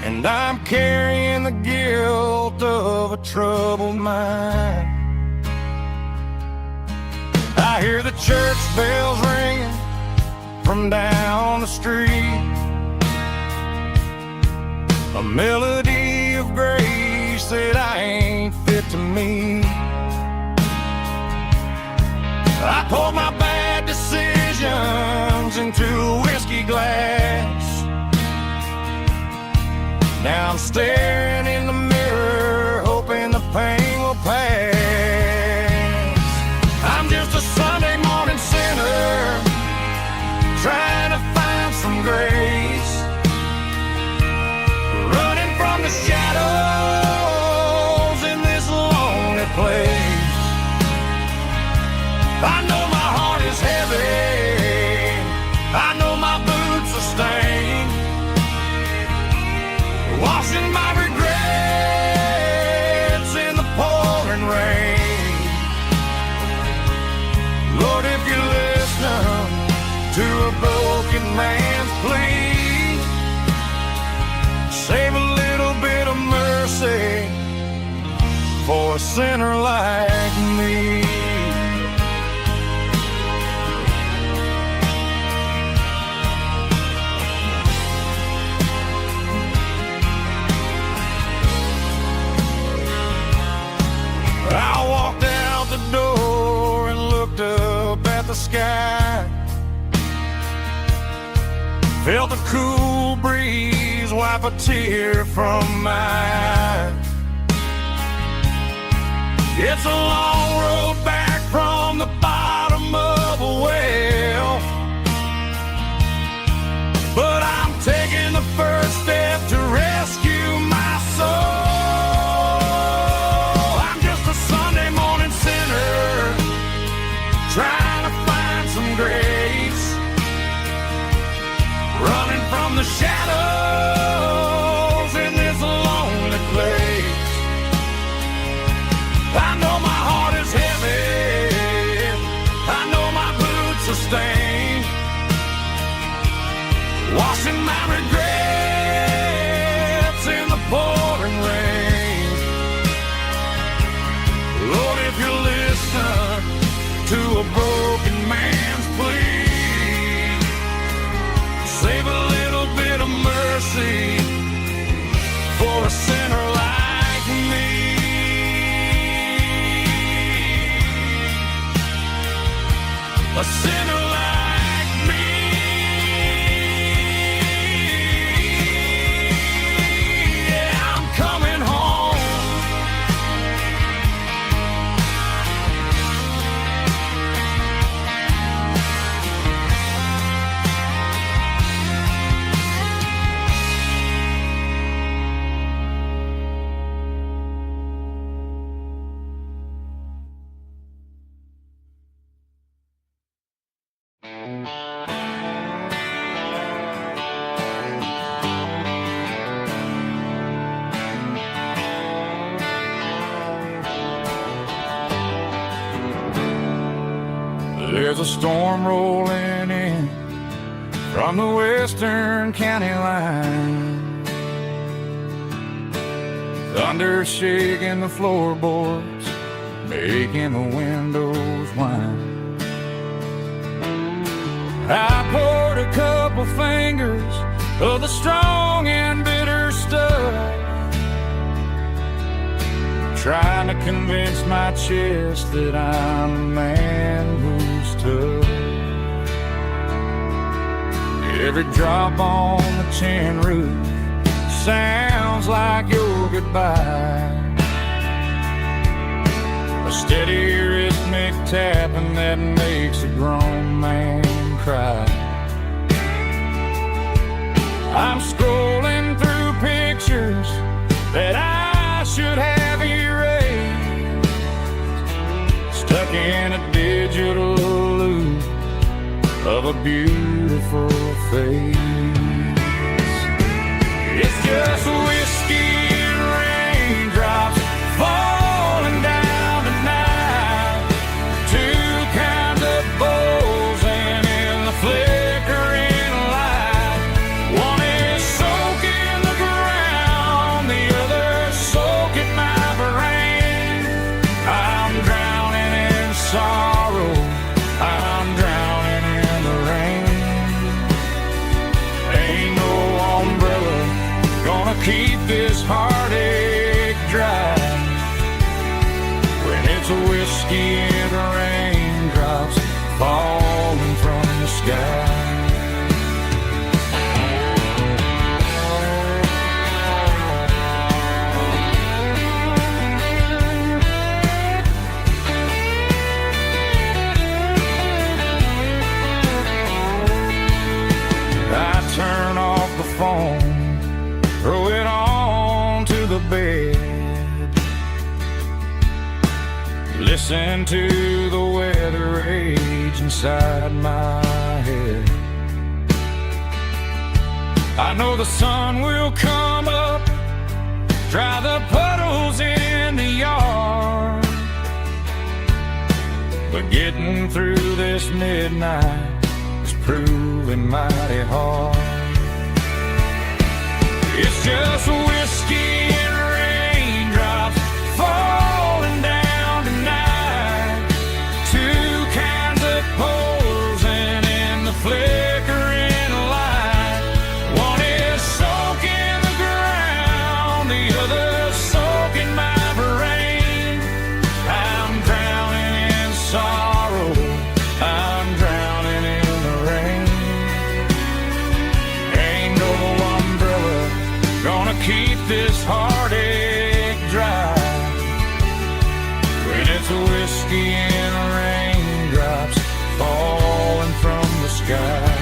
and I'm carrying the guilt of a troubled mind. I hear the church bells ringing from down the street, a melody of grace that I ain't fit to meet. I poured my bad decisions into a whiskey glass. Now I'm staring in the mirror, hoping the pain will pass. I'm just a Sunday morning sinner, trying to find some grace, running from the shadows in this lonely place. I know my heart is heavy, I know my boots are stained, washing my regrets in the pouring rain. Lord, if you listen to a broken man's plea, save a little bit of mercy for a sinner like me. I walked out the door and looked up at the sky, felt a cool breeze wipe a tear from my eye. It's a long road back from the bottom of a well, but I'm taking the first step to rescue my soul. Trying to find some grace, running from the shadows in this lonely place. I know my heart is heavy, I know my boots are stained, washing my regrets in the pouring rain. Lord, if you listen to a broken man's plea, save a little bit of mercy for a sinner like me. A sinner like me. Yeah, I'm coming home. There's a storm rolling in from the western county line, thunder shaking the floorboards, making the windows whine. I poured a couple fingers of the strong and bitter stuff, trying to convince my chest that I'm a man who's tough. Every drop on the tin roof sounds like your goodbye, a steady rhythmic tapping that makes a grown man cry. I'm scrolling through pictures that I should have erased, stuck in a digital loop of a beautiful face. It's just whiskey and raindrops falling down tonight, two kinds of bowls and in the flickering light, one is soaking the ground keep this heartache dry. When it's a whiskey and raindrops falling from the sky. Turn off the phone, throw it on to the bed, listen to the weather rage inside my head. I know the sun will come up, dry the puddles in the yard, but getting through this midnight is proving mighty hard. It's just whiskey and raindrops falling down tonight. Two kinds of posing in the flickering light. One is soaking the ground, the other soaking my brain. I'm drowning in sorrow, I'm drowning in the rain. Ain't no umbrella gonna keep this heartache dry. When it's a whiskey and raindrops falling from the sky.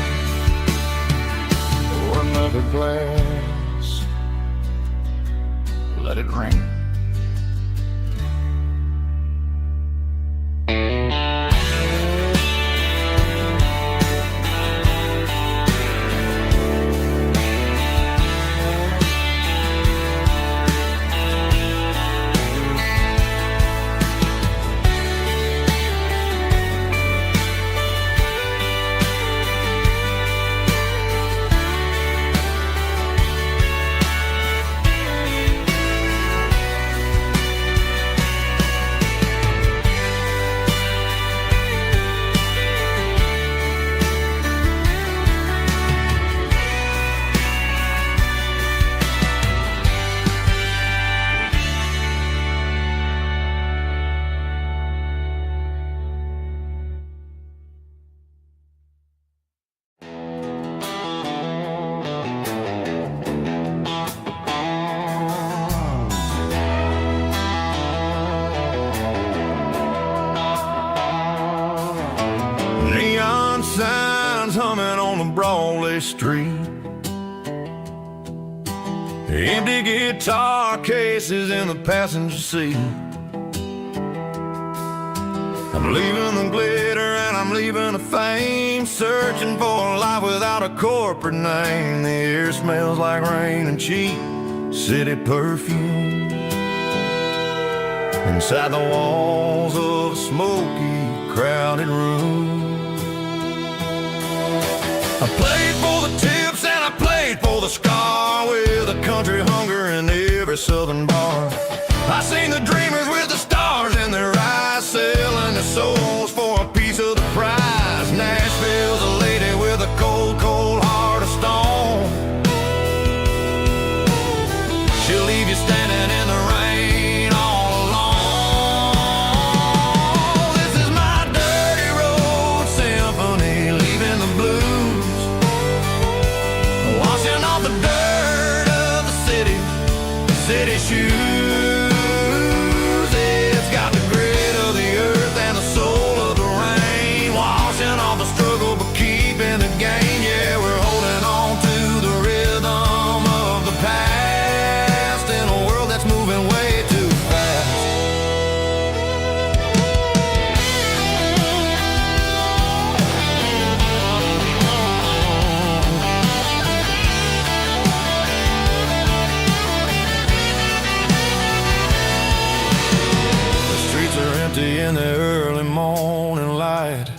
Pour another glass, let it rain. Neon signs humming on the Broadway street, empty guitar cases in the passenger seat. I'm leaving the glitter and I'm leaving the fame, searching for a life without a corporate name. The air smells like rain and cheap city perfume. Inside the walls of a smoky, crowded room, I played for the tips and I played for the scar, with a country hunger in every southern bar. I seen the dreamers with the stars in their eyes, selling their souls for a piece of the prize. Nashville's a lady with a cold, cold heart of stone. She'll leave you standing in the rain all alone. This is my dirty road symphony, leaving the blues, washing off the dirt of the city shoes. It's got the grit of the earth and the soul of the rain, washing off the struggle but keeping the gain. Yeah, we're holding on to the rhythm of the past in a world that's moving way too fast. The streets are empty in the early morning light,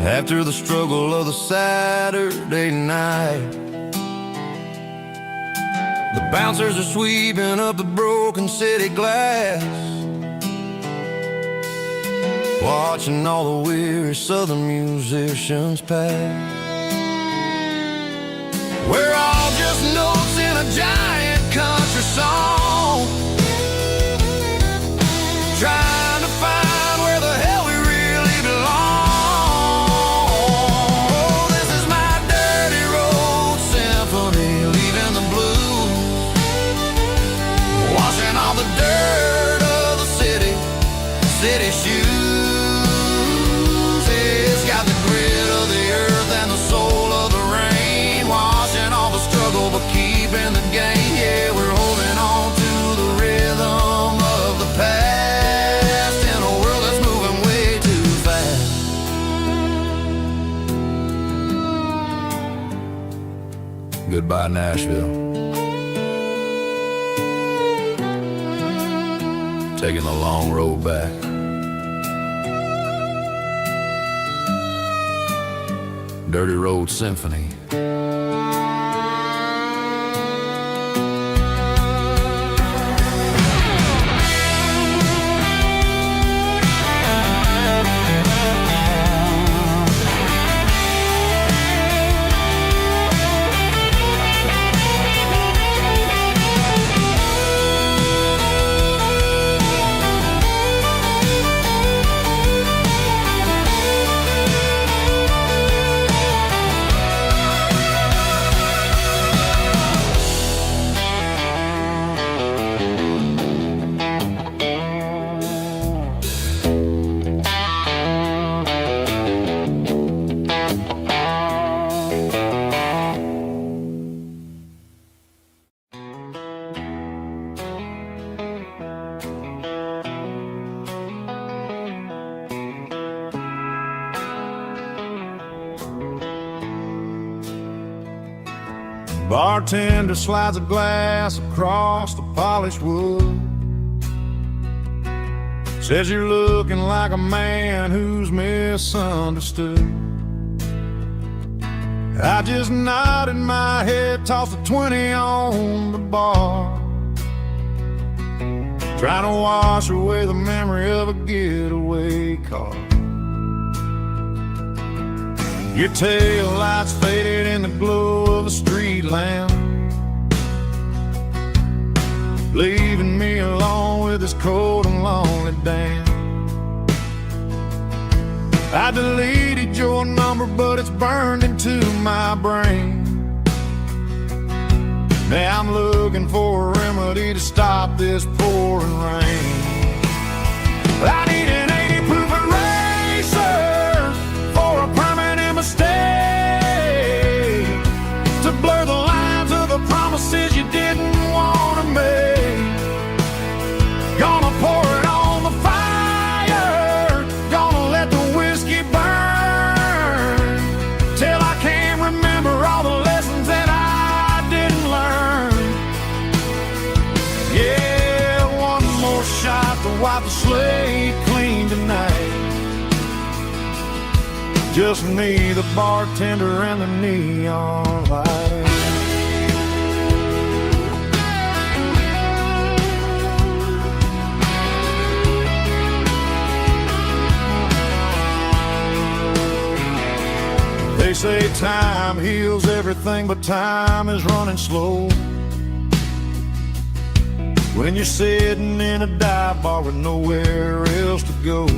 after the struggle of the Saturday night. The bouncers are sweeping up the broken city glass, watching all the weary southern musicians pass. We're all song, trying to find where the hell we really belong. Oh, this is my dirty road symphony, leaving the blues, washing all the dirt of the city shoes. It's got the grit of the earth and the soul of the rain, washing all the struggle but keeping the game. Yeah, we're holding on to the rhythm of the past in a world that's moving way too fast. Goodbye, Nashville. Taking the long road back. Dirty Road Symphony. Bartender slides a glass across the polished wood, says you're looking like a man who's misunderstood. I just nodded my head, tossed a 20 on the bar, trying to wash away the memory of a getaway car. Your tail lights faded in the glow of a street lamp, leaving me alone with this cold and lonely damn. I deleted your number, but it's burned into my brain. Now I'm looking for a remedy to stop this pouring rain. I need an 80 proof eraser for a permanent mistake, to blur the lines of the promises you didn't want to make. Gonna pour it on the fire, gonna let the whiskey burn, till I can't remember all the lessons that I didn't learn. Yeah, one more shot to wipe the slate clean tonight. Just me, the bartender, and the neon light. They say time heals everything, but time is running slow when you're sitting in a dive bar with nowhere else to go.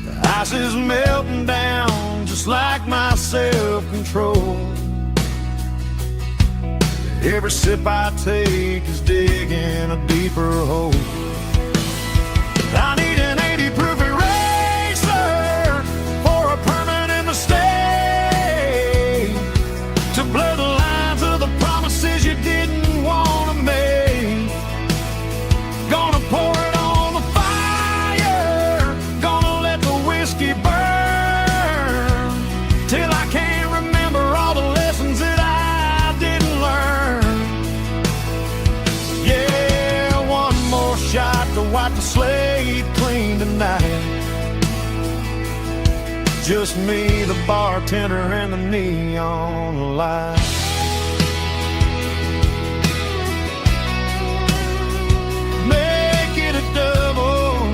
The ice is melting down just like my self-control. Every sip I take is digging a deeper hole. I need an 80 proof eraser for a permanent mistake, to blur the lines of the promises you didn't want to make. Gonna pour it on the fire, gonna let the whiskey burn, till I can't remember all the lessons that I didn't learn. Yeah, one more shot to wipe the slate clean tonight. Just me, the bartender, and the neon light. Make it a double,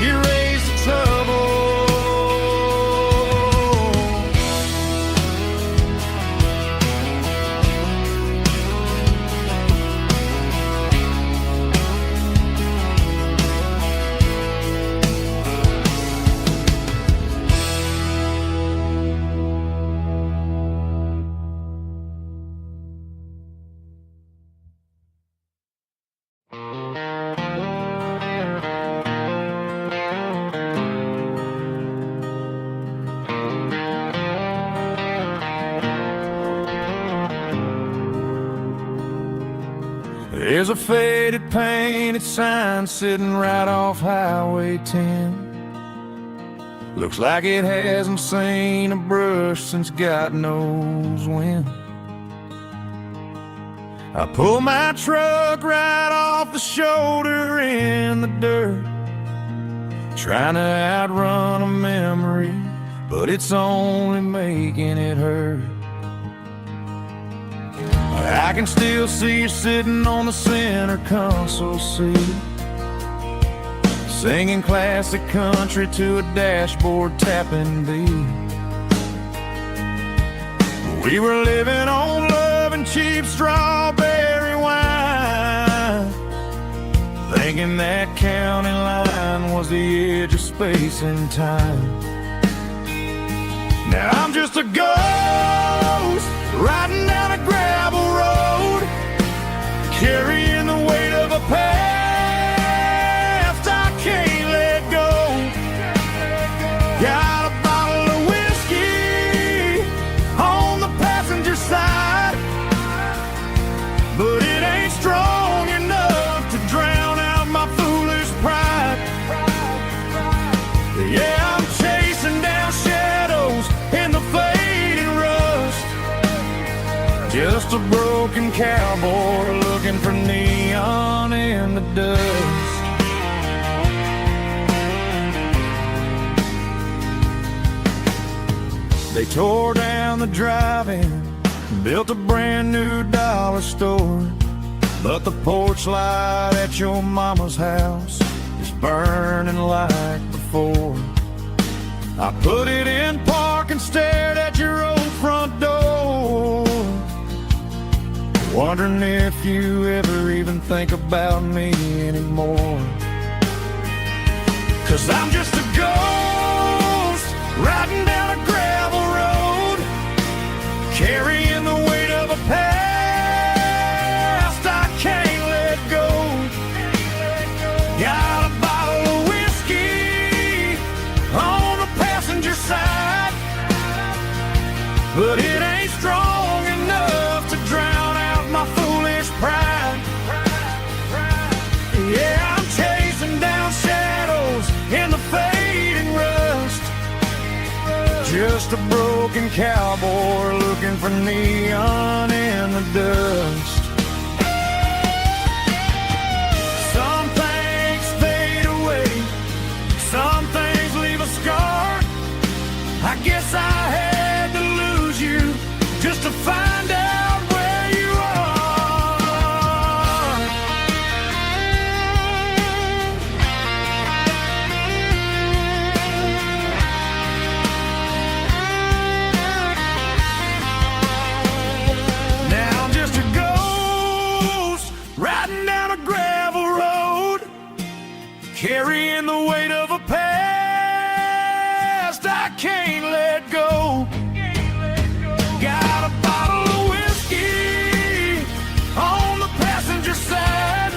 erase the trouble. There's a faded painted sign sitting right off Highway 10. Looks like it hasn't seen a brush since God knows when. I pull my truck right off the shoulder in the dirt, trying to outrun a memory, but it's only making it hurt. I can still see you sitting on the center console seat, singing classic country to a dashboard tapping beat. We were living on love and cheap strawberry wine, thinking that county line was the edge of space and time. Now I'm just a ghost riding down a gravel road, carrying the weight of a past I can't let go. Got a bottle of whiskey on the passenger side, but it ain't strong enough to drown out my foolish pride. Yeah, I'm chasing down shadows in the fading rust, just a broken cowboy looking for neon in the dust. They tore down the drive-in, built a brand new dollar store, but the porch light at your mama's house is burning like before. I put it in park and stared at your old front door, wondering if you ever even think about me anymore. 'Cause I'm just a ghost riding down a gravel road, carrying the weight of a past I can't let go. Got a bottle of whiskey on the passenger side, but it ain't strong enough to drown out my foolish pride. Yeah, I'm chasing down shadows in the fading rust, just a broken cowboy looking for neon in the dust. Some things fade away, some things leave a scar. I guess I had to lose you just to find out where you are. Now I'm just a ghost riding down a gravel road, carrying the weight of a past I can't let go. Got a bottle of whiskey on the passenger side,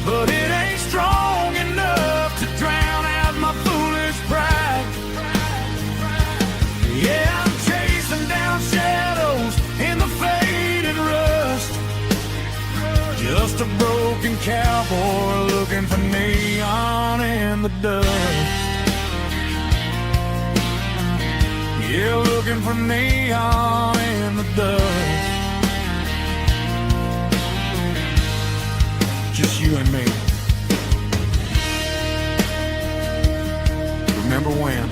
but it ain't strong enough to drown out my foolish pride. Yeah, I'm chasing down shadows in the faded rust, just a broken cowboy looking for neon in the dust. Yeah, looking for neon in the dust. Just you and me. Remember when?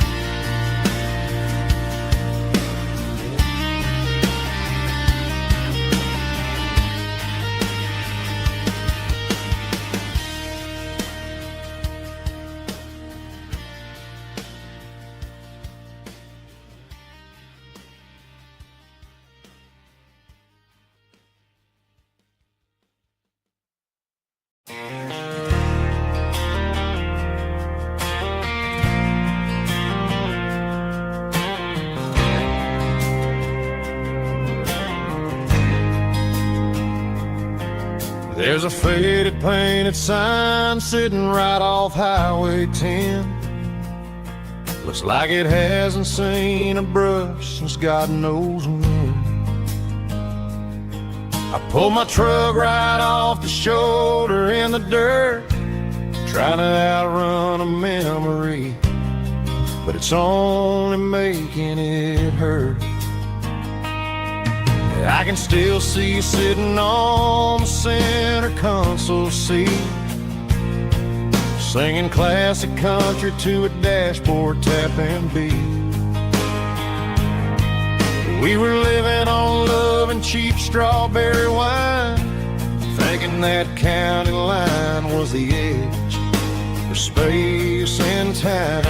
There's a faded painted sign sitting right off Highway 10. Looks like it hasn't seen a brush since God knows when. I pulled my truck right off the shoulder in the dirt, trying to outrun a memory, but it's only making it hurt. I can still see you sitting on the center console seat, singing classic country to a dashboard tapping beat. We were living on love and cheap strawberry wine, thinking that county line was the edge for space and time.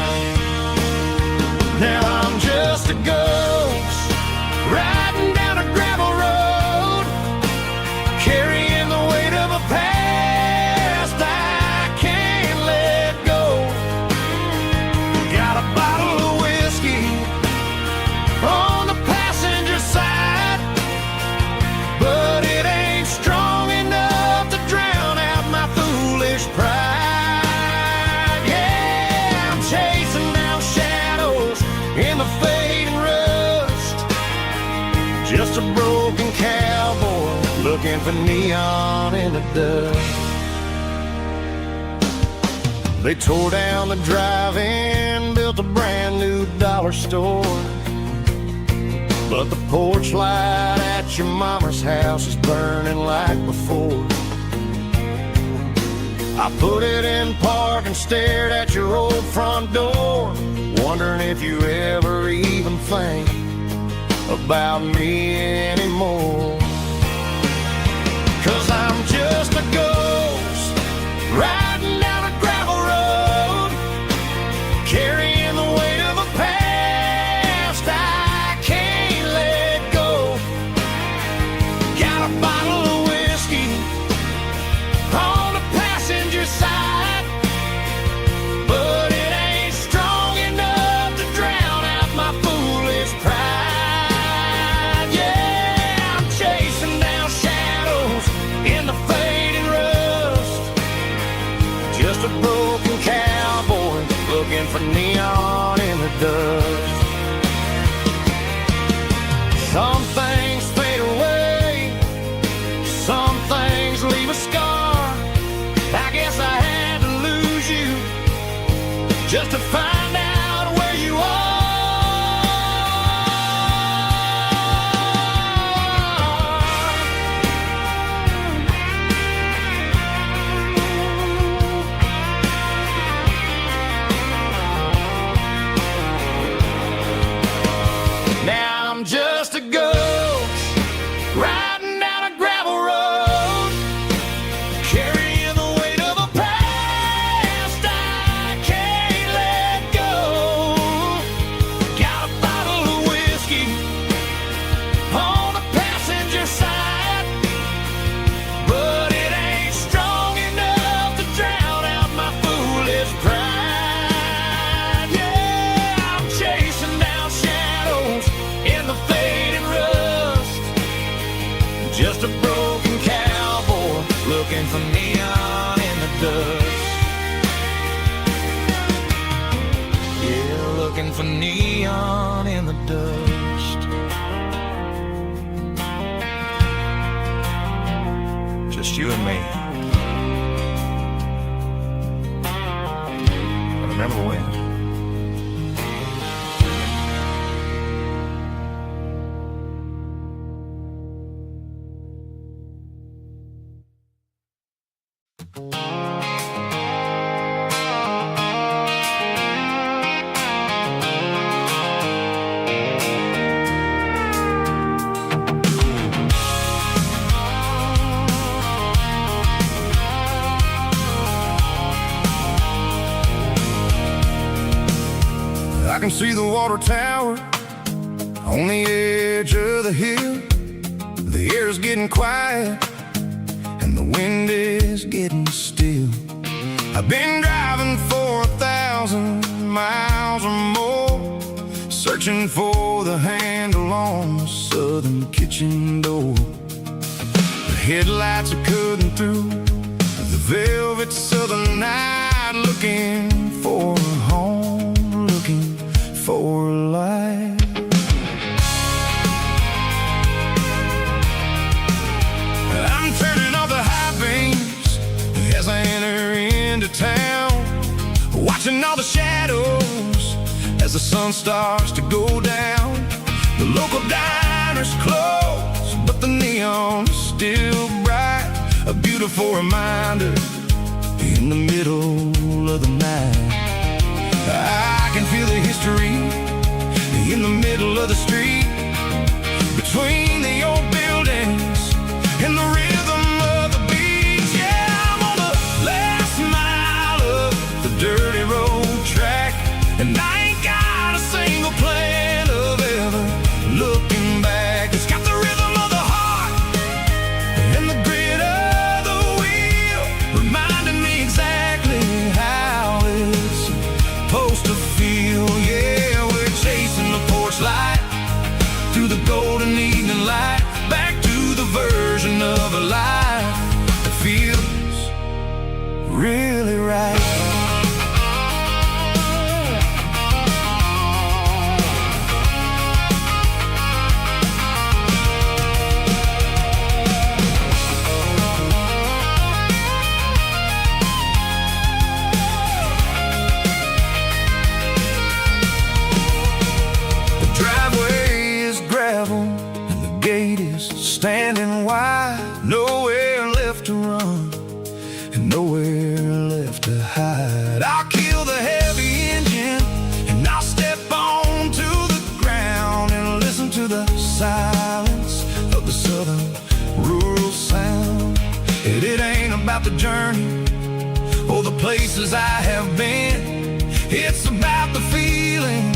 Now I'm just a ghost riding down a gravel road, carrying the weight of a past I can't let go. Got a bottle of whiskey on the passenger side, but it ain't strong enough to drown out my foolish pride. Yeah, I'm chasing down shadows in the fading rust, just a broken cowboy looking for neon in the dust. They tore down the drive-in, built a brand new dollar store, but the porch light at your mama's house is burning like before. I put it in park and stared at your old front door, wondering if you ever even think about me anymore. 'Cause I'm just a ghost riding down a gravel road, carrying the weight of a past I can't let go. Got a bottle of whiskey on the passenger side, but it ain't strong enough to drown out my foolish pride. Yeah, I'm chasing down shadows in the fading rust, just a broken cowboy looking for neon in the dust. Some things fade away, some things leave a scar. I guess I had to lose you just to find out where you are. Now I'm just a ghost riding down a gravel road, carrying the weight of a past I can't let go. Got a bottle of whiskey on the passenger side, but it ain't strong enough to drown out my foolish pride. Yeah, I'm chasing down shadows in the fading rust, just a broken cowboy looking for neon in the dust. Yeah, looking for neon in the dust. Just you and me. I remember when. I can see the water tower on the edge of the hill. The air's getting quiet and the wind is getting still. I've been driving for 1,000 miles or more, searching for the handle on the southern kitchen door. The headlights are cutting through the velvet southern night, looking for a home, looking for a life. watching all the shadows as the sun starts to go down. The local diner's closed, but the neon's still bright, a beautiful reminder in the middle of the night. I can feel the history in the middle of the street, between the old buildings and the rhythm of the beat. Yeah, I'm on the last mile of the dirty road track, and I ain't got a single plan of ever looking back. It's got the rhythm of the heart and the grit of the wheel, reminding me exactly how it's supposed to feel. Yeah, we're chasing the porch light through the golden evening light, back to the version of a life that feels really right. And the gate is standing wide, nowhere left to run and nowhere left to hide. I'll kill the heavy engine and I'll step onto the ground and listen to the silence of the southern rural sound. It ain't about the journey or the places I have been, it's about the feeling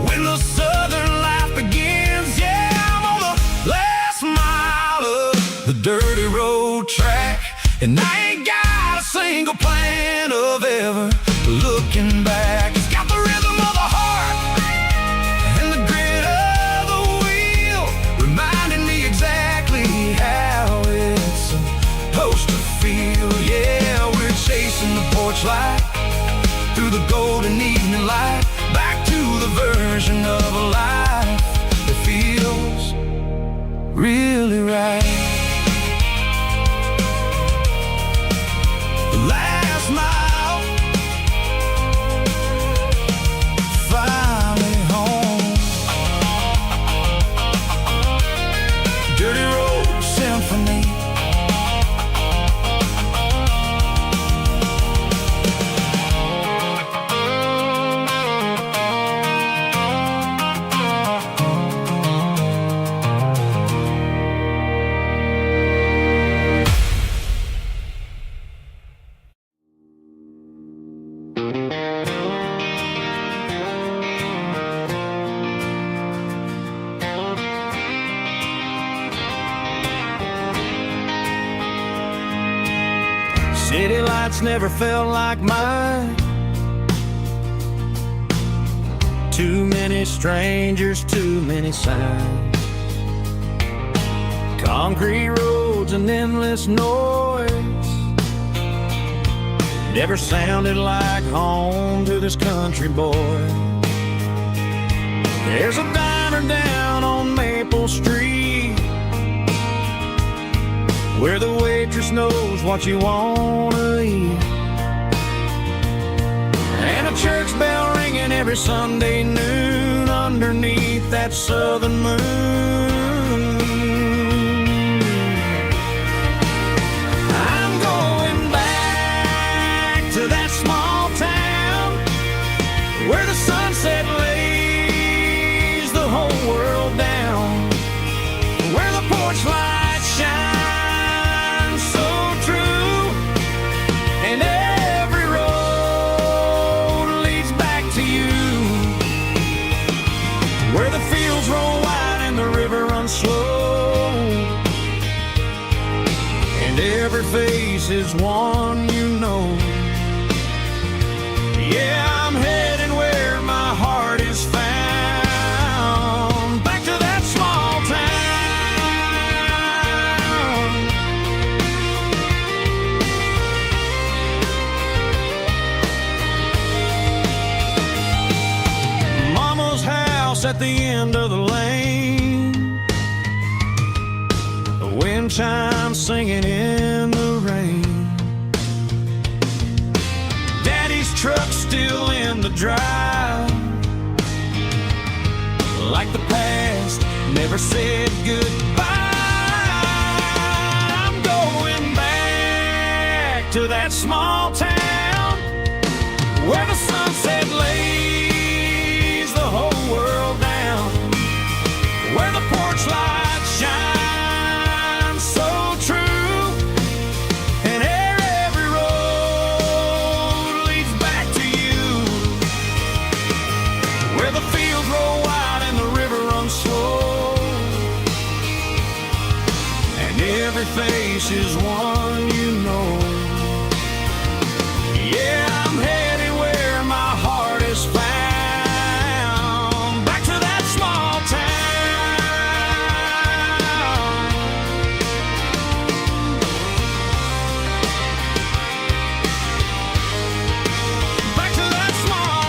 when the southern life begins. Yeah, I'm on the last mile of the dirty road track, and I ain't got a single plan of ever looking back. It's got the rhythm of the heart and the grit of the wheel, reminding me exactly how it's supposed to feel. Yeah, we're chasing the porch light through the golden evening light, back to the version of a life that feels really right. The last mile, finally home. Dirty Road Symphony. City lights never felt like mine. Too many strangers, too many signs. Concrete roads and endless noise never sounded like home to this country boy. There's a diner down on Maple Street where the waitress knows what you wanna eat, and a church bell ringing every Sunday noon underneath that southern moon. I'm going back to that small town where the sunset lays the whole world down, where the porch lights shine slow, and every face is one you know. Yeah, I'm heading where my heart is found, back to that small town. Mama's house at the end of the lane, wind chimes singing in the rain. Daddy's truck still a drive. Like the past never said goodbye. I'm going back to that small town where the sunset lays the whole world down, where the porch lights shine so true, and every road leads back to you, where the fields roll wide and the river runs slow, and every face is one you know. Yeah, I'm headed where my heart is found, back to that small town. Back to that small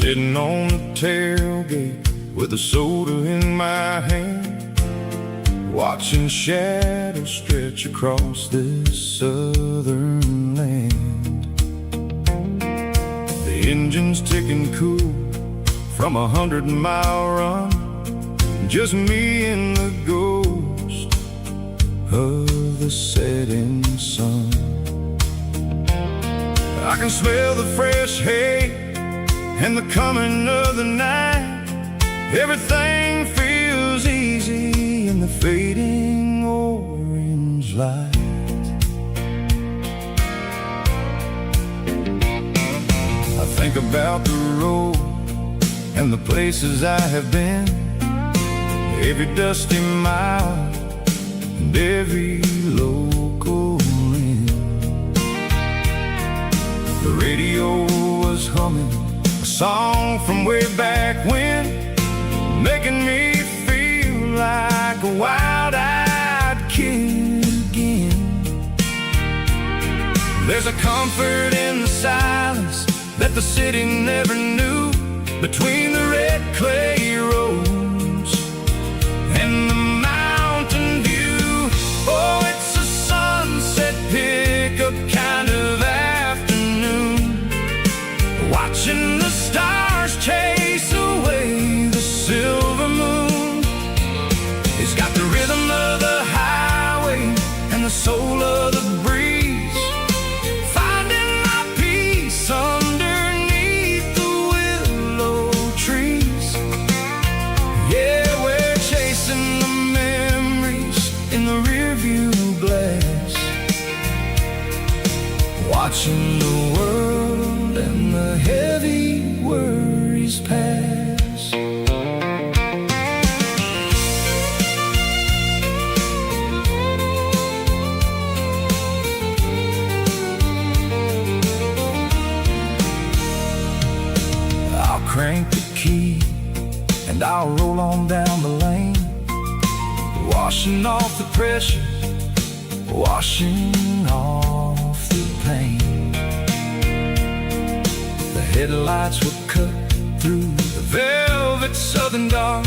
Sitting on the tailgate with a soda in my hand, watching shadows stretch across this southern land. The engine's ticking cool from 100-mile run, just me and the ghost of the setting sun. I can smell the fresh hay and the coming of the night. Everything feels easy in the fading orange light. I think about the road and the places I have been, every dusty mile and every local inn. The radio was humming a song from way back when, making me feel like a wild-eyed kid again. There's a comfort in the silence that the city never knew, between the red clay roads and the mountain view. Oh, it's a sunset pickup kind of afternoon, watching the stars chase away the silver moon. It's got the rhythm of the highway and the soul of the breeze, finding my peace underneath the willow trees. Yeah, we're chasing the memories in the rearview glass, watching the world and the heavy worries pass. I'll crank the key and I'll roll on down the lane, washing off the pressure, washing off the pain. The headlights will cut through the velvet southern dark,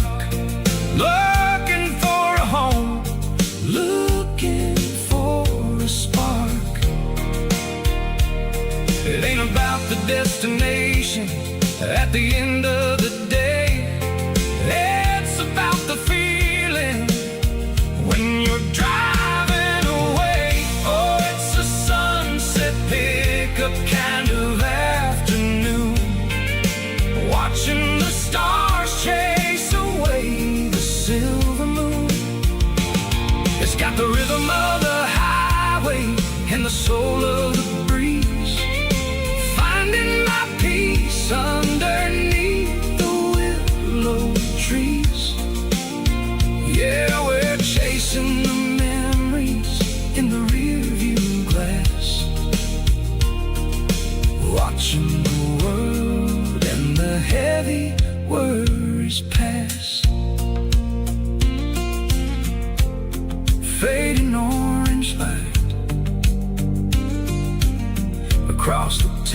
looking for a home, looking for a spark. It ain't about the destination at the end of the day, it's about the feeling when you're driving away. Oh, it's a sunset pickup kind of afternoon, watching the stars chase away the silver moon. It's got the rhythm of the highway and the soul of the breeze, finding my peace underneath the willow trees.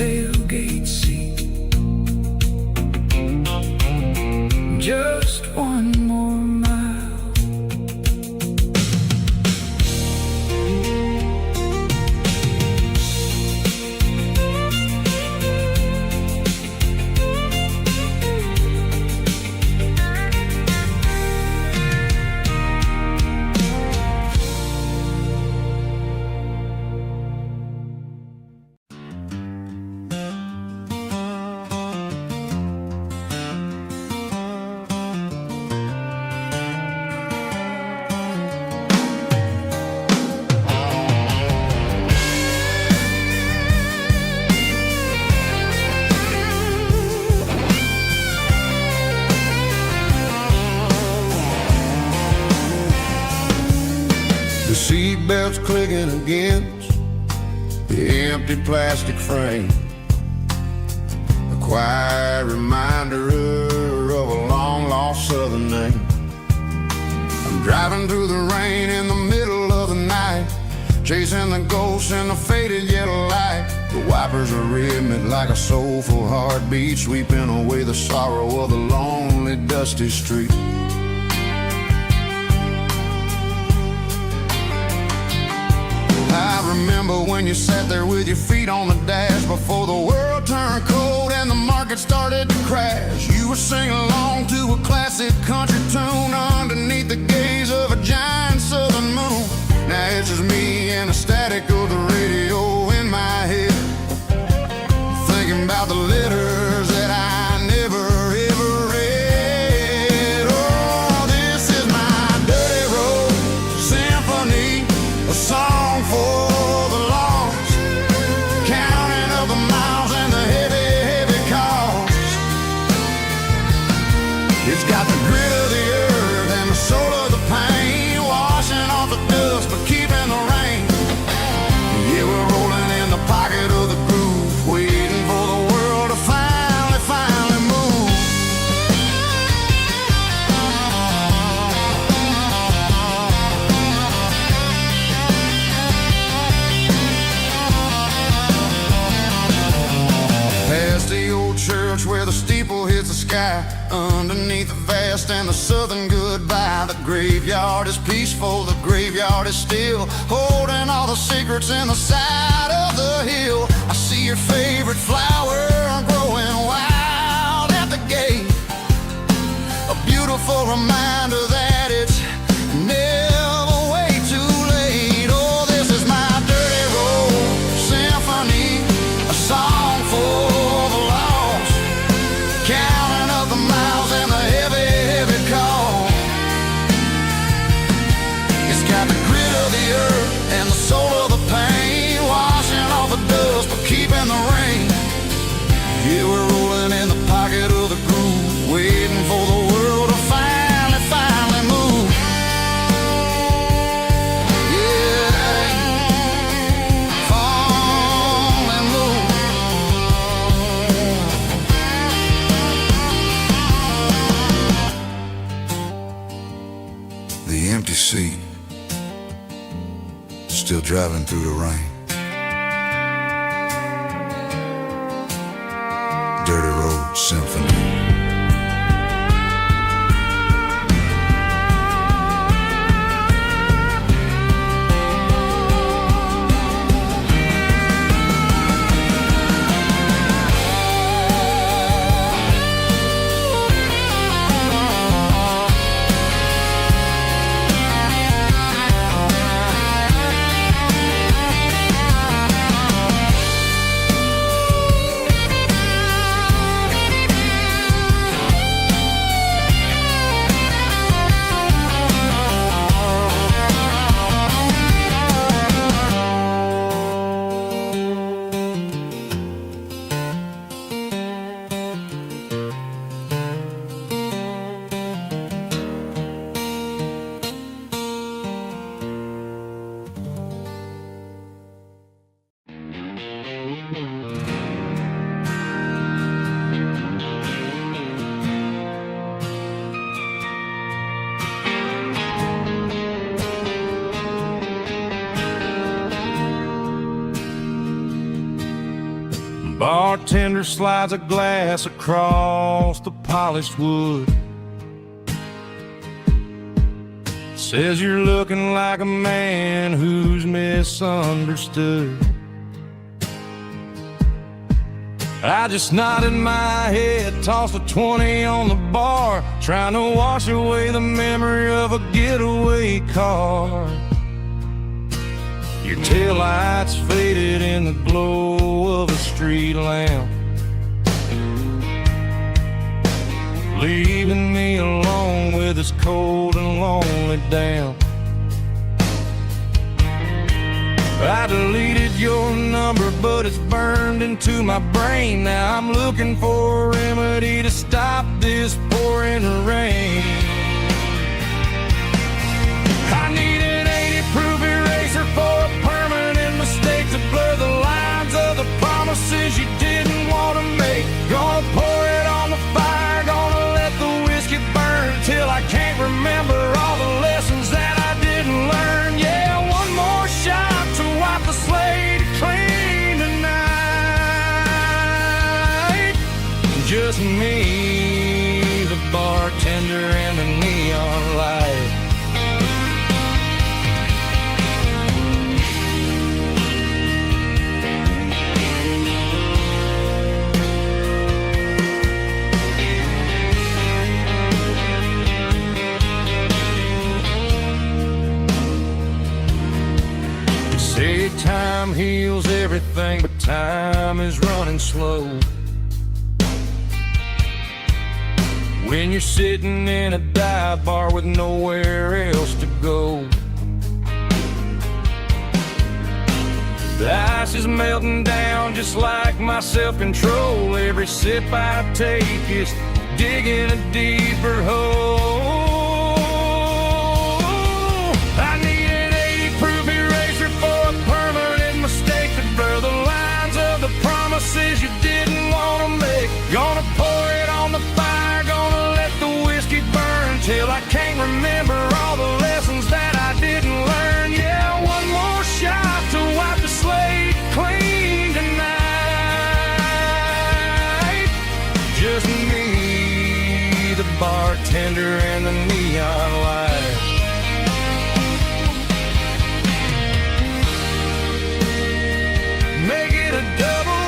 tailgate seat. Just one more mile. The seatbelt's clicking against the empty plastic frame, a quiet reminder of a long-lost southern name. I'm driving through the rain in the middle of the night, chasing the ghosts in the faded yellow light. The wipers are rhythmic like a soulful heartbeat, sweeping away the sorrow of the lonely, dusty street. I remember when you sat there with your feet on the dash before the world turned cold and the market started to crash. You were singing along to a classic country tune underneath the gaze of a giant southern moon. Now it's just me and the static of the radio in my head, thinking about the letters that I never ever read. Oh, this is my dirty road symphony, a song for the lost, counting up the miles and the heavy, heavy cost. It's got the grit of the earth and the soul of the pain, washing off the dust but keeping the rain. Yeah, we're rolling in the pocket of the groove, waiting for the world to finally move. Past the old church where the steeple hits the sky, underneath the vast and the southern goodbye. The graveyard is peaceful, the graveyard is still, holding all the secrets in the side of the hill. I see your favorite flower growing wild at the gate, a beautiful reminder that it's never way too late. Oh, this is my dirty road symphony, a song for the lost, counting up the miles and the heavy, heavy call. It's got the grit of the earth and the soul of the pain, washing off the dust but keeping the rain. Yeah, we're rolling in the pocket of the groove, waiting for the world to finally move. Yeah, finally move. The empty seat, still driving through the rain. Dirty road symphony. Bartender slides a glass across the polished wood. Says you're looking like a man who's misunderstood. I just nodded my head, tossed a 20 on the bar, trying to wash away the memory of a getaway car. Your taillights faded in the glow of a street lamp, leaving me alone with this cold and lonely damp. I deleted your number, but it's burned into my brain. Now I'm looking for a remedy to stop this pouring rain. I need an 80-proof eraser for a permanent mistake to blur the lines of the promises you didn't want to make. Gonna pour it on the fire, gonna let the whiskey burn till I can't remember all the lessons that I didn't learn. Yeah, one more shot to wipe the slate clean tonight. Just me, the bartender, and the neon light. Say time heals everything, but time is running slow. When you're sitting in a dive bar with nowhere else to go, the ice is melting down just like my self-control. Every sip I take is digging a deeper hole. I need an 80-proof eraser for a permanent mistake to blur the lines of the promises you didn't want to make. Gonna pour it on the fire, gonna let the whiskey burn till I can't remember all the lessons that I didn't learn. Yeah, one more shot to wipe the slate clean tonight. Just me, the bartender, and the neon light. Make it a double,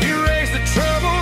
erase the trouble.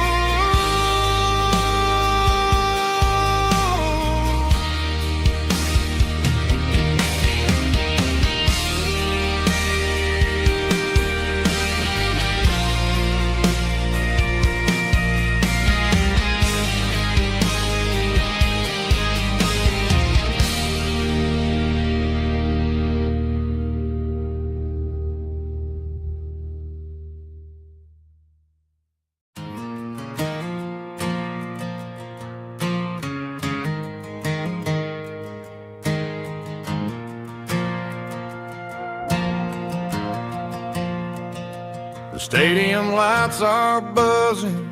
The stadium lights are buzzing,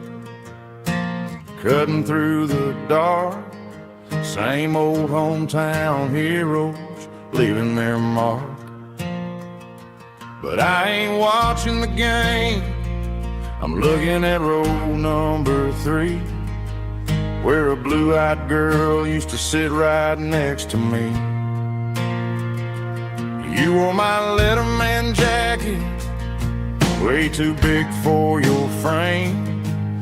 cutting through the dark. Same old hometown heroes leaving their mark. But I ain't watching the game, I'm looking at row number 3, where a blue-eyed girl used to sit right next to me. You wore my Letterman jacket, way too big for your frame.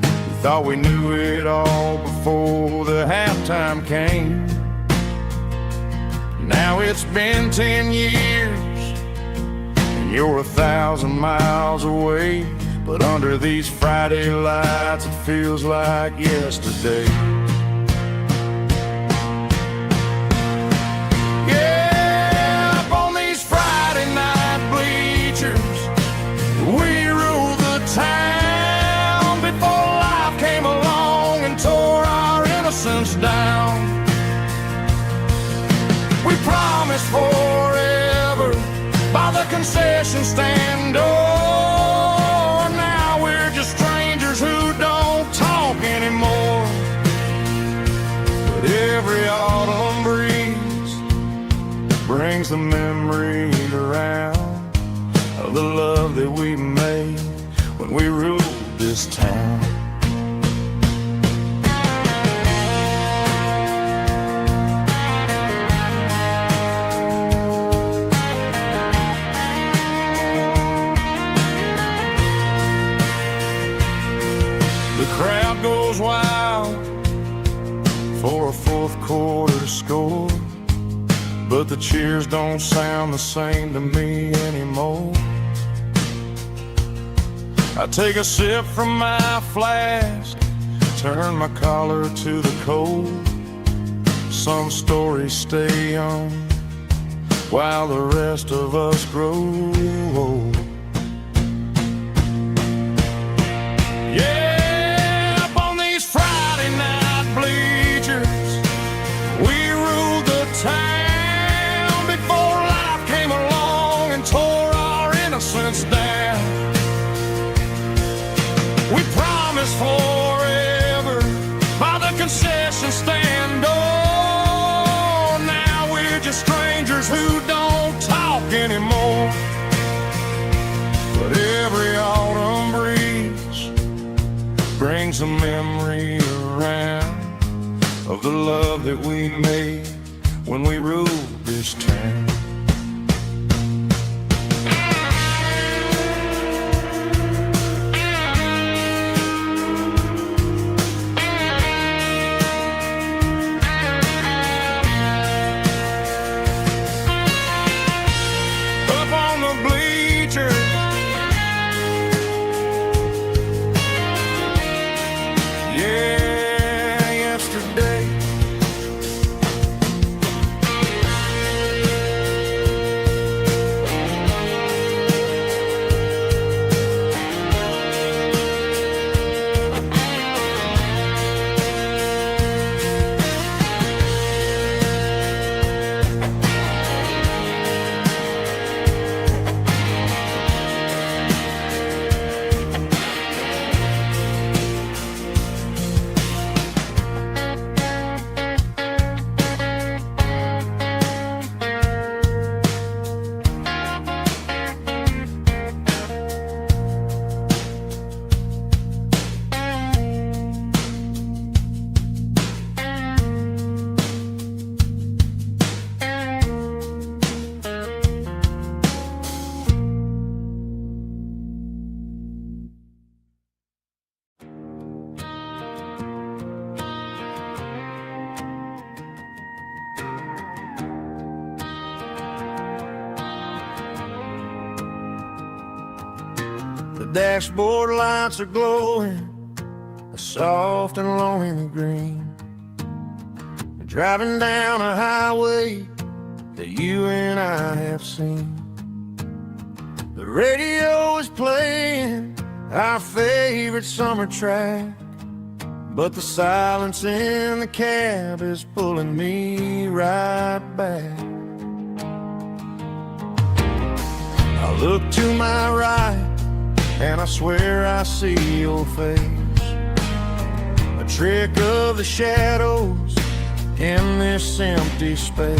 We thought we knew it all before the halftime came. Now it's been 10 years and you're 1,000 miles away, but under these Friday lights it feels like yesterday. Yeah, up on these Friday night bleachers, we ruled the town before life came along and tore our innocence down. We promised forever by the concession stand door. Now we're just strangers who don't talk anymore. But every autumn breeze brings the memories around of the love that we made when we ruled this town. The crowd goes wild for a fourth quarter score, but the cheers don't sound the same to me anymore. I take a sip from my flask, turn my collar to the cold. Some stories stay young while the rest of us grow old. Yeah, up on these Friday night bleachers, we ruled the town before life came along and tore our innocence down. We promised forever by the concession stand. Oh, now we're just strangers who don't talk anymore. But every autumn breeze brings a memory around of the love that we made when we ruled this town. The dashboard lights are glowing a soft and lonely green. We're driving down a highway that you and I have seen. The radio is playing our favorite summer track, but the silence in the cab is pulling me right back. I look to my right and I swear I see your face, a trick of the shadows in this empty space.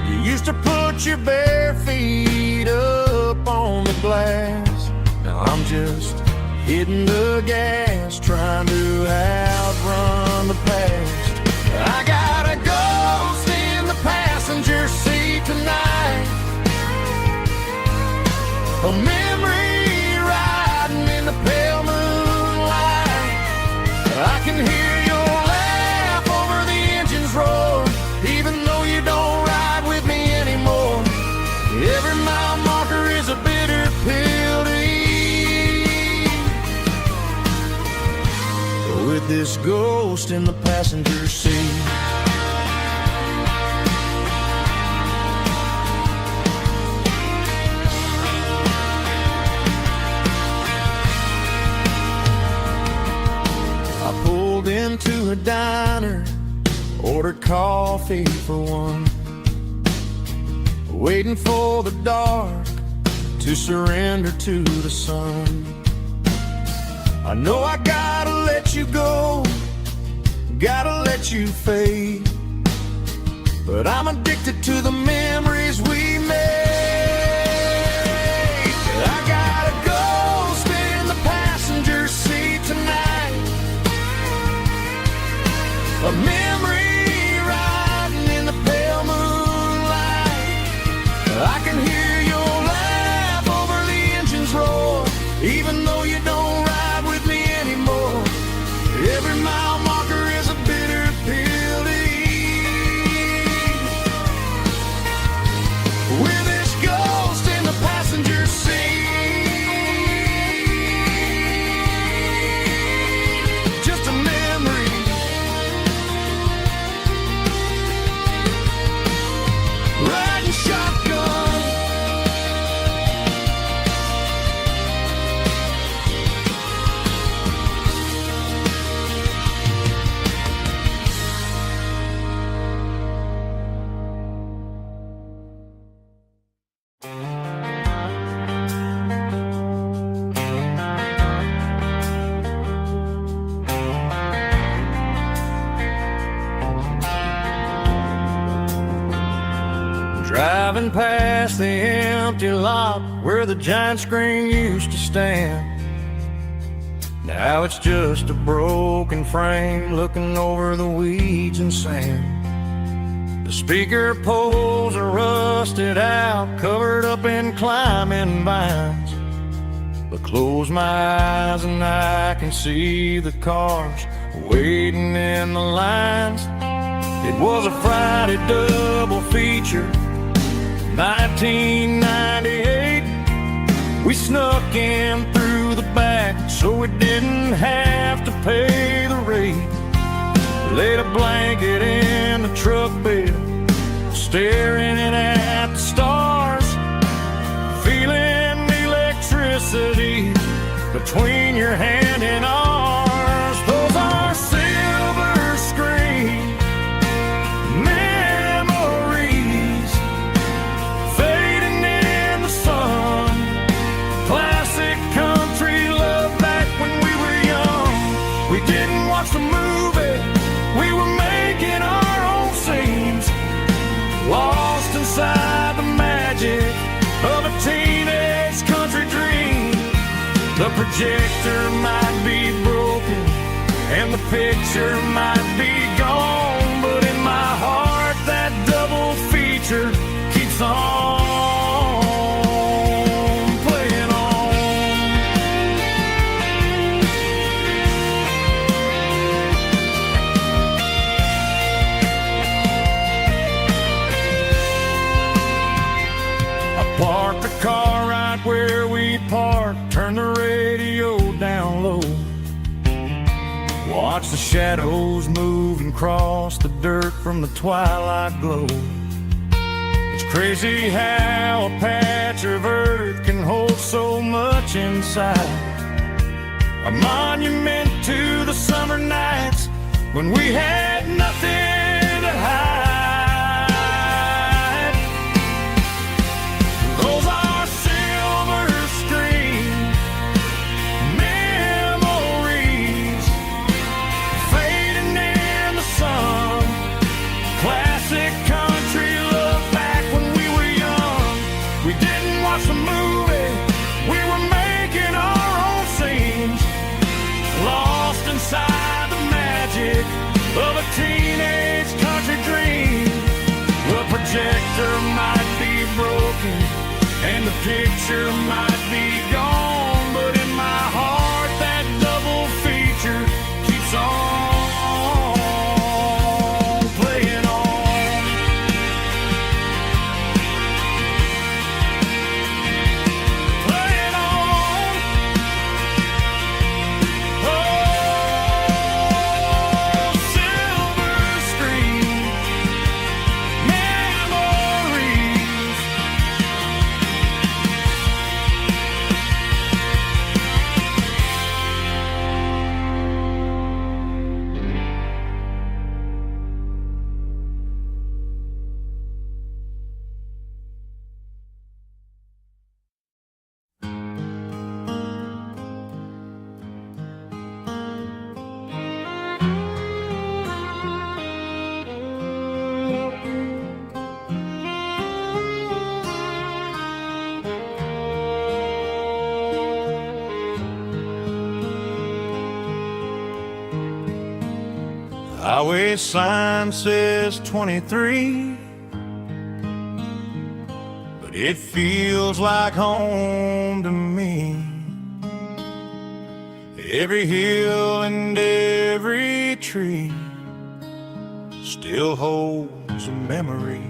You used to put your bare feet up on the glass. Now I'm just hitting the gas, trying to outrun the past. I got a ghost in the passenger seat tonight, a memory riding in the pale moonlight. I can hear your laugh over the engine's roar, even though you don't ride with me anymore. Every mile marker is a bitter pill to eat, with this ghost in the passenger seat. Into a diner, ordered coffee for one, waiting for the dark to surrender to the sun. I know I gotta let you go, gotta let you fade, but I'm addicted to the memories we made. I can hear your laugh over the engine's roar, even though you don't ride with me anymore. Every mile marker is a bitter pill to eat. We're this ghost in the passenger seat, just a memory. Riding shotgun, driving past the empty lot where the giant screen used to stand. Now it's just a broken frame looking over the weeds and sand. The speaker poles are rusted out, covered up in climbing vines. But close my eyes and I can see the cars waiting in the lines. It was a Friday double feature, 1998. We snuck in through the back so we didn't have to pay the rate. Laid a blanket in the truck bed, staring at the stars, feeling the electricity between your hand and ours. Those are silver screen memories fading in the sun. Classic country love back when we were young. We didn't watch the movie, we were making our own scenes, lost inside the magic of a teenage country dream. The projector might be broken and the picture might be gone, but in my heart that double feature keeps on playing on. I parked the car right where we parked, turned the radio down low, watch the shadows move and cross the dirt from the twilight glow. It's crazy how a patch of earth can hold so much inside, a monument to the summer nights when we had nothing to hide. Those are silver screen memories fading in the sun. Classic country love back when we were young. We didn't watch the movie, we were making our own scenes, lost inside the magic of a teenage country dream. The projector might be broken and the picture might be gone, but in my heart that double feature keeps on playing on. Playing on. Oh, silver screen memories. Highway sign says 23, but but it feels like home to me. Every hill and every tree still holds a memory.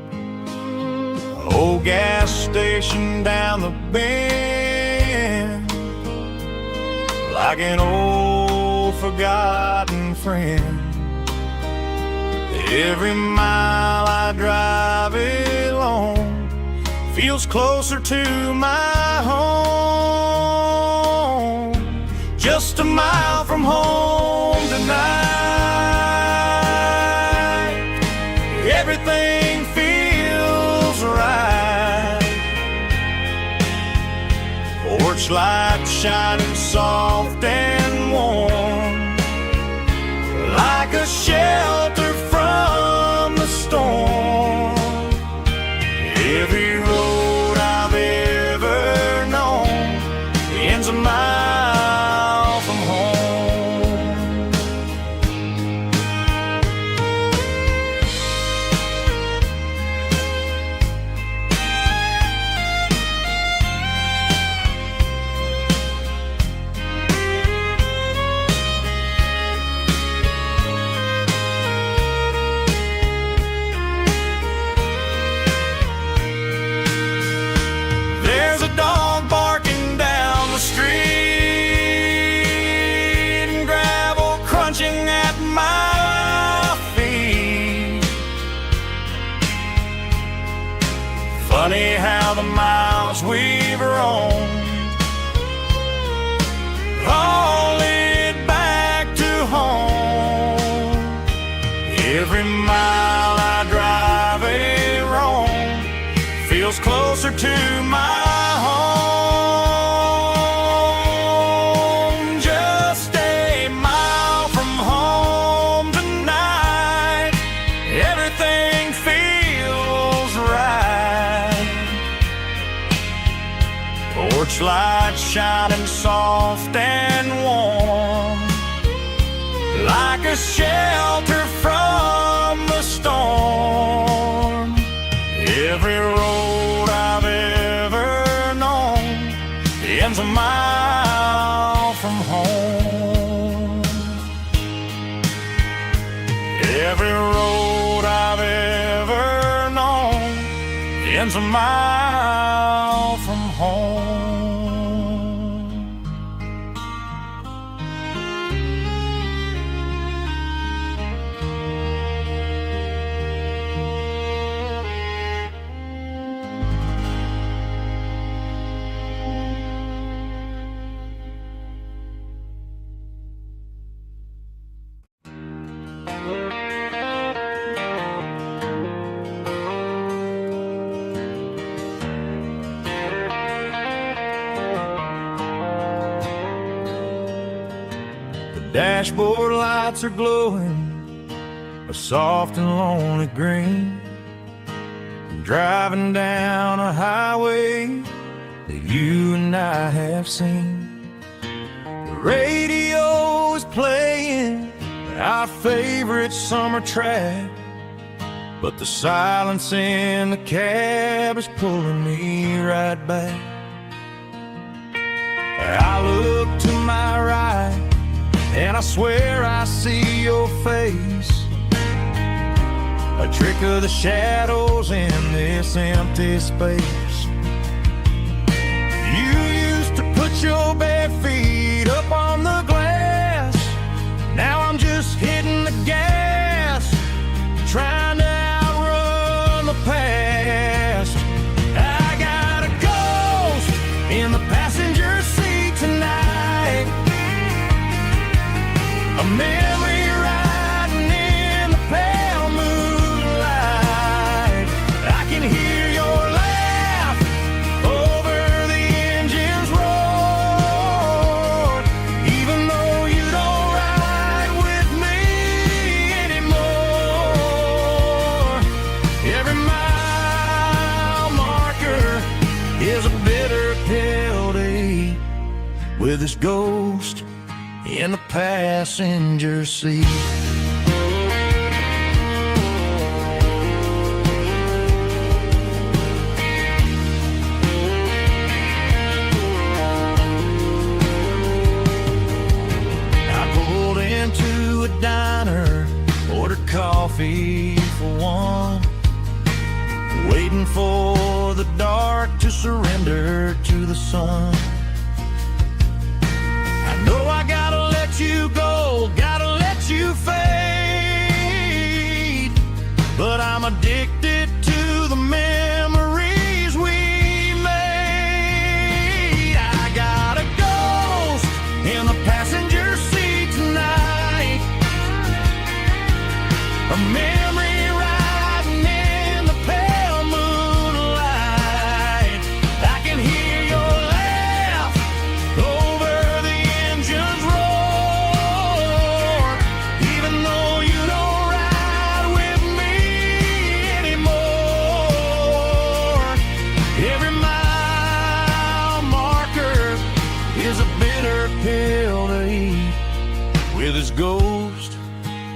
An old gas station down the bend, like an old forgotten friend. Every mile I drive along feels closer to my home. Just a mile from home tonight, everything feels right. Porch light shining soft and warm, like a shelter from the storm. Every road I've ever known ends a mile from home. There's a dog barking down the street, and gravel crunching at my feet. Funny how the miles we've roamed all lead back to home. Every mile I drive roam feels closer to my home. Just a mile from home tonight, everything feels right. Porch light shining soft and warm, like a shelter from the storm. Every road I've ever known ends a mile from home. Every road I've ever known ends a mile from home. Dashboard lights are glowing a soft and lonely green. I'm driving down a highway that you and I have seen. The radio is playing our favorite summer track, but the silence in the cab is pulling me right back. I look to my right and I swear I see your face, a trick of the shadows in this empty space. You used to put your bare feet up on the glass. Now I'm just hitting the gas, trying to outrun the past. I got a ghost in the passenger seat tonight, a memory riding in the pale moonlight. I can hear your laugh over the engine's roar, even though you don't ride with me anymore. Every mile marker is a bitter pill to eat, with this ghost in the passenger seat. waiting for the dark to surrender to the sun. I know I gotta let you go, gotta let you fade, but I'm addicted to the memories we made. I got a ghost in the passenger seat tonight, a memory riding in the pale moonlight. I can hear your laugh over the engine's roar, even though you don't ride with me anymore. Every mile marker is a bitter pill to eat, with his ghost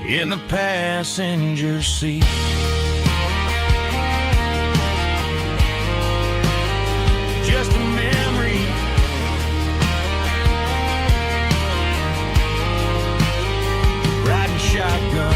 in the passenger seat. Just a memory, riding shotgun.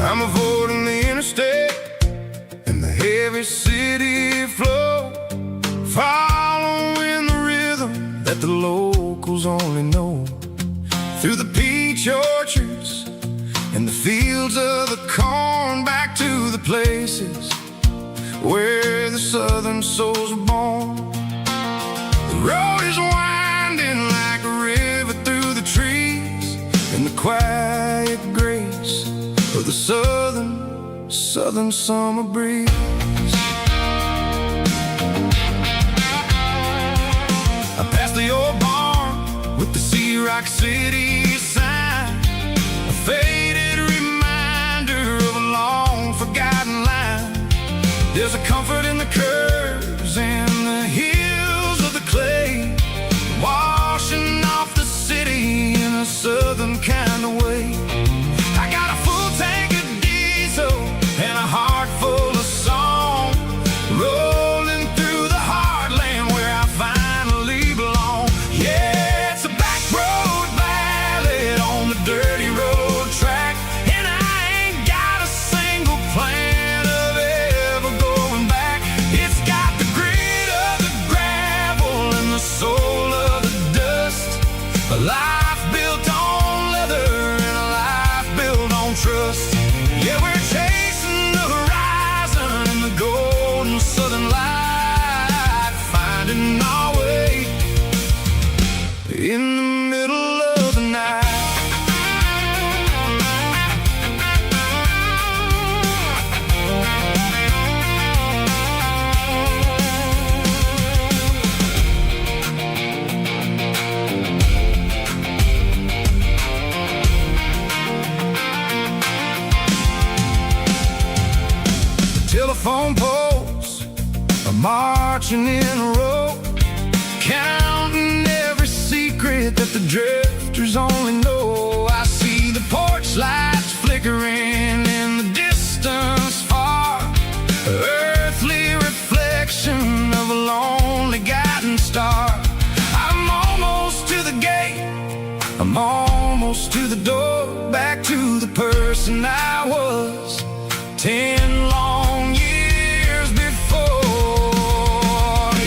I'm avoiding the interstate and the heavy city flow, following the rhythm that the locals only know. Through the peach orchards and the fields of the corn, back to the places where the southern souls were born. The road is winding like a river through the trees, and the quiet grace of the southern summer breeze. I passed the old barn with the Sea Rock City sign, a faded reminder of a long forgotten line. There's a comfort in the curves and the hills of the clay, washing off the city in a southern kind of way. I got a full tank of diesel and a heart full of song, rolling through the heartland where I finally belong. Yeah, it's a back road ballad on the dirty road track, and I ain't got a single plan of ever going back. It's got the grit of the gravel and the soul of the dust, a life built on leather and a life built on trust. Yeah, we're chasing the horizon in the golden southern light, finding our way in the middle of the night. Telephone poles are marching in a row, counting every secret that the drifters only know. I see the porch lights flickering in the distance far, earthly reflection of a lonely guiding star. I'm almost to the gate, I'm almost to the door, back to the person I was 10 long years before.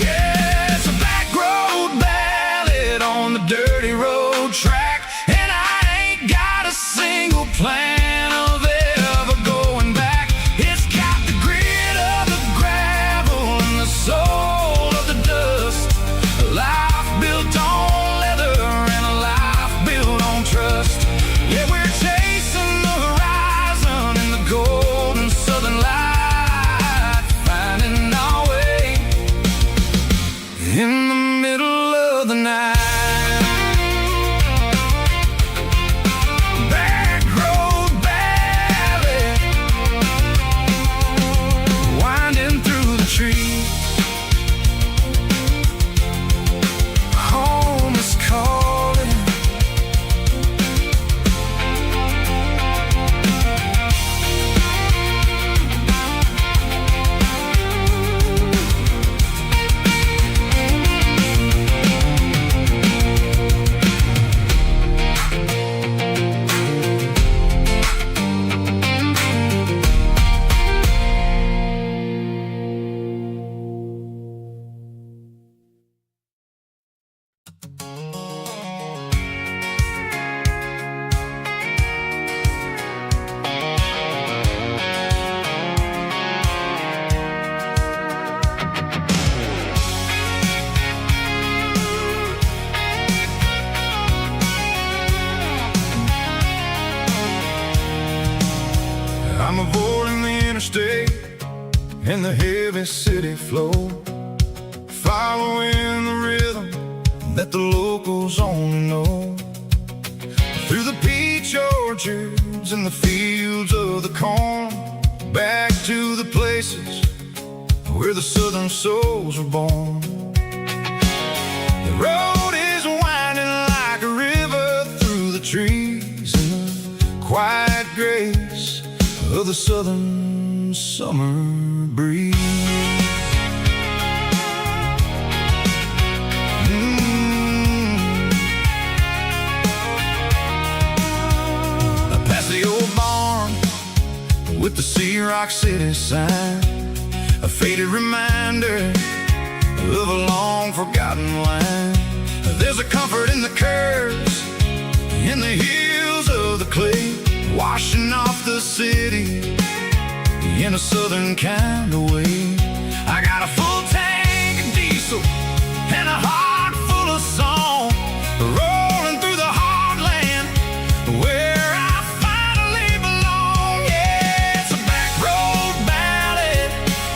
Yeah, it's a back road ballad on the dirty road track, and I ain't got a single plan of ever going back. It's got the grit of the gravel and the soul of the dust, a life built on leather and a life built on trust. I'm avoiding the interstate and the heavy city flow, following the rhythm that the locals only know. Through the peach orchards and the fields of the corn, back to the places where the southern souls were born. The road is winding like a river through the trees in the quiet grace of the southern summer breeze. Past the old barn with the Sea Rock City sign, a faded reminder of a long forgotten line. There's a comfort in the curves, in the hills of the clay, washing off the city in a southern kind of way. I got a full tank of diesel and a heart full of song, rolling through the heartland where I finally belong. Yeah, it's a back road ballad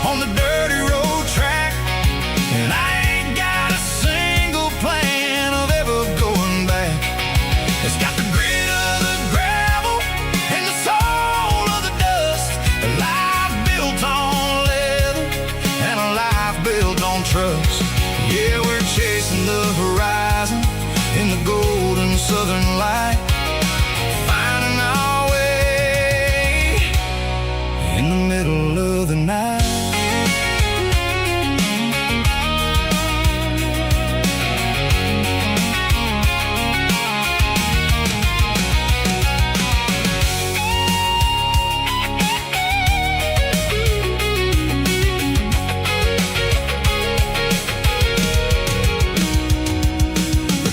on the dirty road track, and I ain't got a single plan of ever going back. It's got the grit of the gravel and the soul of the dust, a life built on leather and a life built on trust. Yeah, we're chasing the horizon in the golden southern light, finding our way in the middle of the night.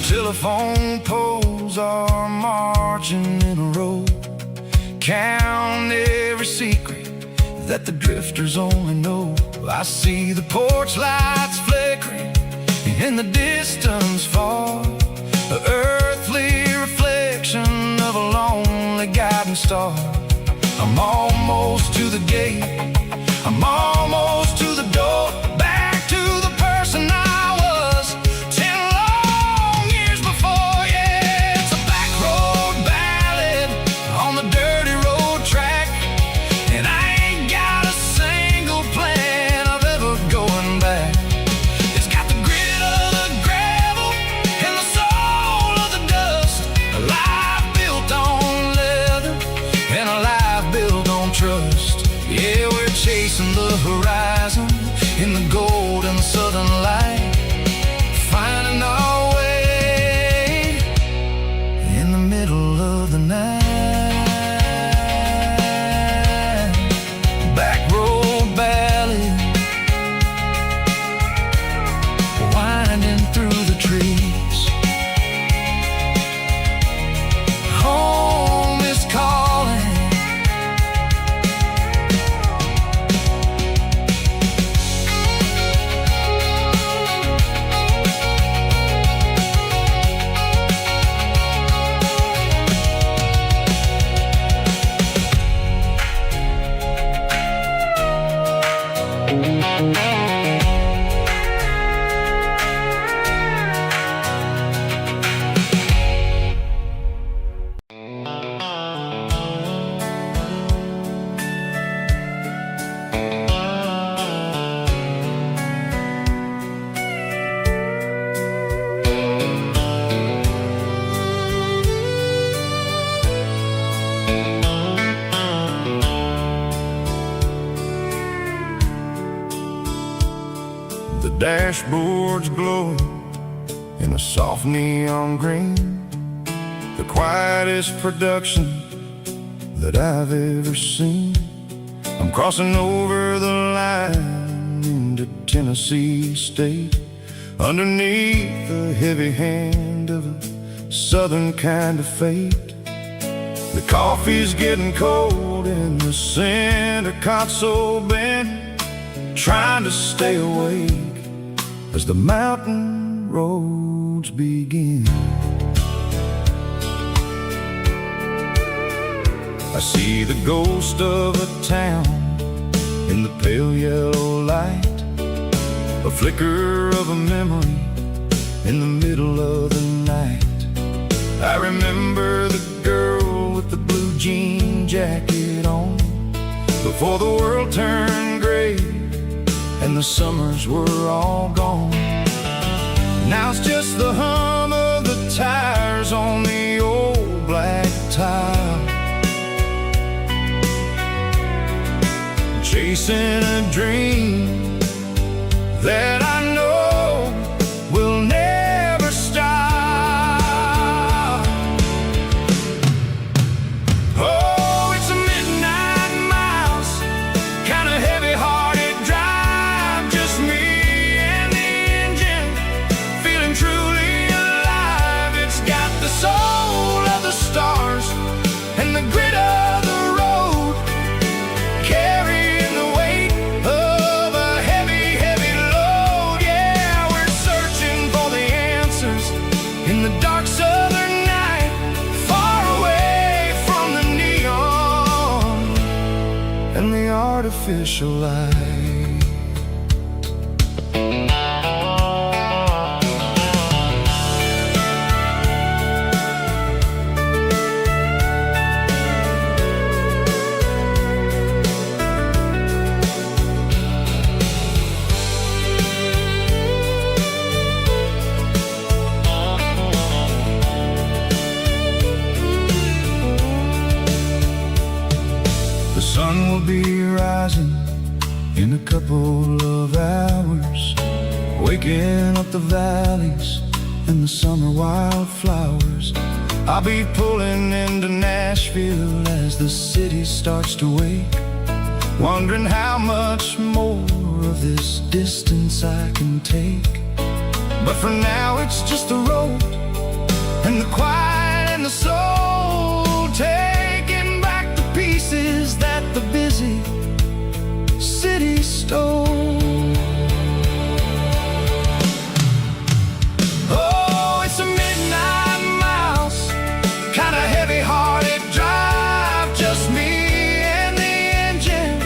Telephone poles are marching in a row, count every secret that the drifters only know. I see the porch lights flickering in the distance far, an earthly reflection of a lonely guiding star. I'm almost to the gate, I'm almost to the door, back to the person I was 10 long years before. Yeah, it's a back road ballad on the dirty road track, and I ain't got a single plan of ever going back. It's got the grit of the gravel and the soul of the dust, a life built on leather and a life built on trust. Yeah, we're chasing the horizon in the golden southern light, finding our way in the middle of the night. Back road ballad, winding through the trees. Home is calling. The dashboard's glowing in a soft neon green, the quietest production that I've ever seen. I'm crossing over the line into Tennessee State, underneath the heavy hand of a southern kind of fate. The coffee's getting cold in the center console bin, trying to stay awake as the mountain roads begin. I see the ghost of a town in the pale yellow light, a flicker of a memory in the middle of the night. I remember the girl with the blue jean jacket on, before the world turned gray and the summers were all gone. Now it's just the hum of the tires on the old black tile, chasing a dream that I know will never stop. Oh, it's a midnight miles, kind of heavy-hearted drive, just me and the engine, feeling truly alive. It's got the soul of the stars and the grit of the road, carrying the weight of a heavy, heavy load. Yeah, we're searching for the answers in the dark southern night, far away from the neon and the artificial light. The sun will be rising in a couple of hours, waking up the valleys and the summer wildflowers. I'll be pulling into Nashville as the city starts to wake, wondering how much more of this distance I can take. But for now it's just the road and the quiet and the soul, taking back the pieces that the busy city stole. Oh, it's a midnight miles, kind of heavy-hearted drive, just me and the engine,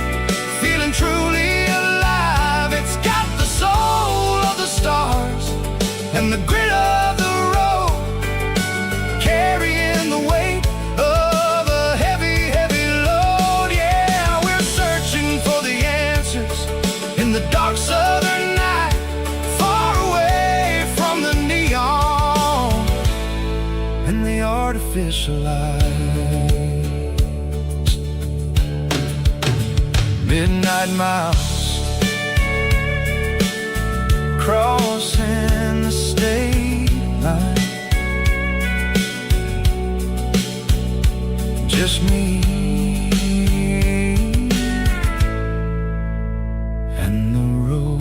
feeling truly alive. It's got the soul of the stars and the grit of the road, carrying the weight of a heavy, heavy load. Yeah, we're searching for the answers in the dark southern night, far away from the neon and the artificial lights. Midnight miles, crossing the state line, just me and the road.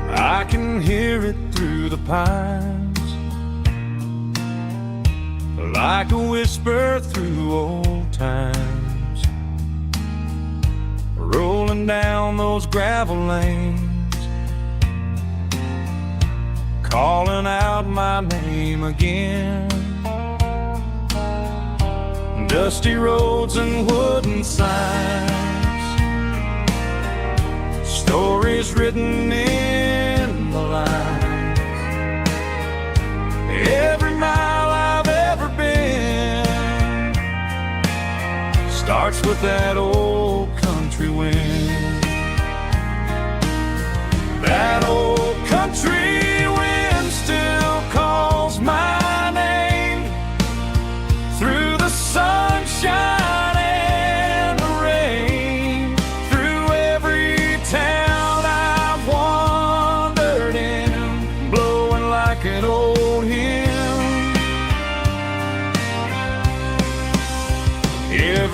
I can hear it through the pines, like a whisper through old times, rolling down those gravel lanes, calling out my name again. Dusty roads and wooden signs, stories written in the lines. Every mile I've ever been starts with that old country wind. That old country wind still calls my name through the sunshine and the rain, through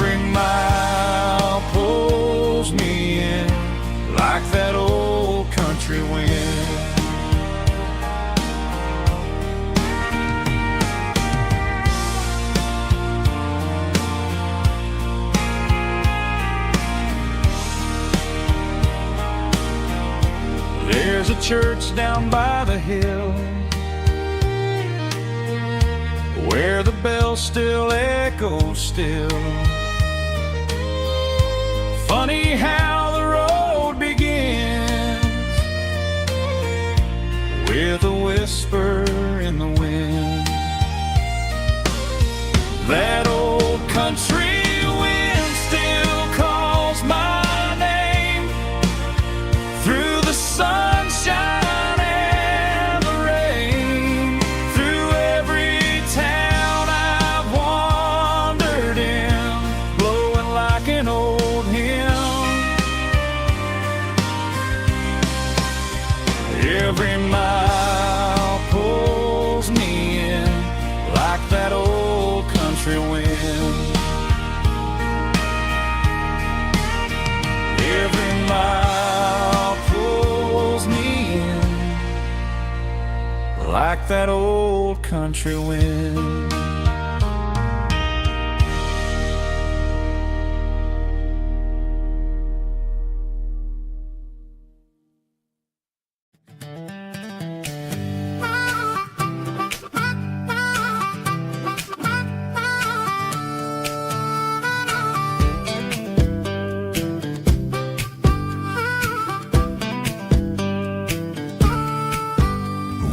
Every mile pulls me in like that old country wind. There's a church down by the hill where the bell still echoes still. Funny how the road begins with a whisper in the wind. That old country wind still calls my name through the sunshine and the rain, through every town I've wandered in, blowing like an old hymn. Every mile pulls me in like that old country wind. Every mile pulls me in like that old country wind.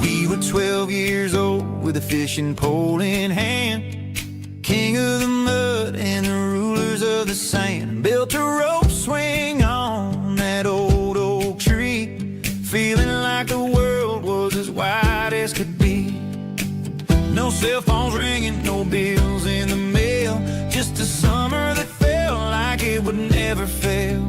We were 12 years old with a fishing pole in hand, king of the mud and the rulers of the sand. Built a rope swing on that old oak tree, feeling like the world was as wide as could be. No cell phones ringing, no bills in the mail, just a summer that felt like it would never fail.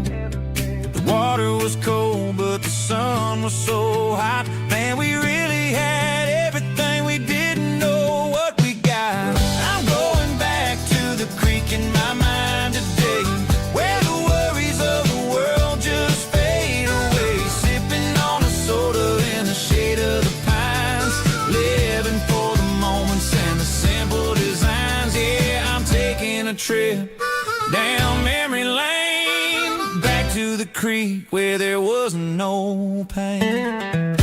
The water was cold, but the sun was so hot. Man, we really had everything, we didn't know what we got. I'm going back to the creek in my mind today, where the worries of the world just fade away. Sipping on a soda in the shade of the pines, living for the moments and the simple designs. Yeah, I'm taking a trip down memory lane, back to the creek where there was no pain.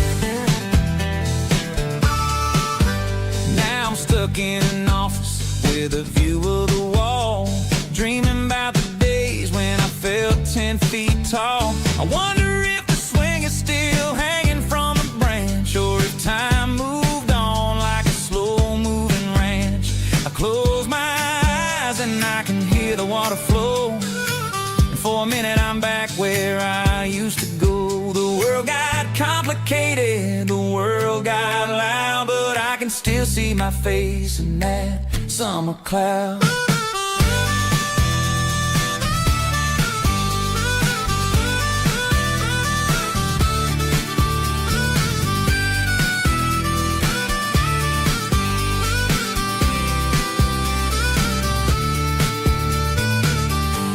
Now I'm stuck in an office with a view of the wall, dreaming about the days when I felt 10 feet tall. I wonder if the swing is still hanging from a branch, or if time moved on like a slow-moving ranch. I close my eyes and I can hear the water flow, and for a minute I'm back where I used to go. The world got complicated, the world got loud, but I can still see my face in that summer cloud.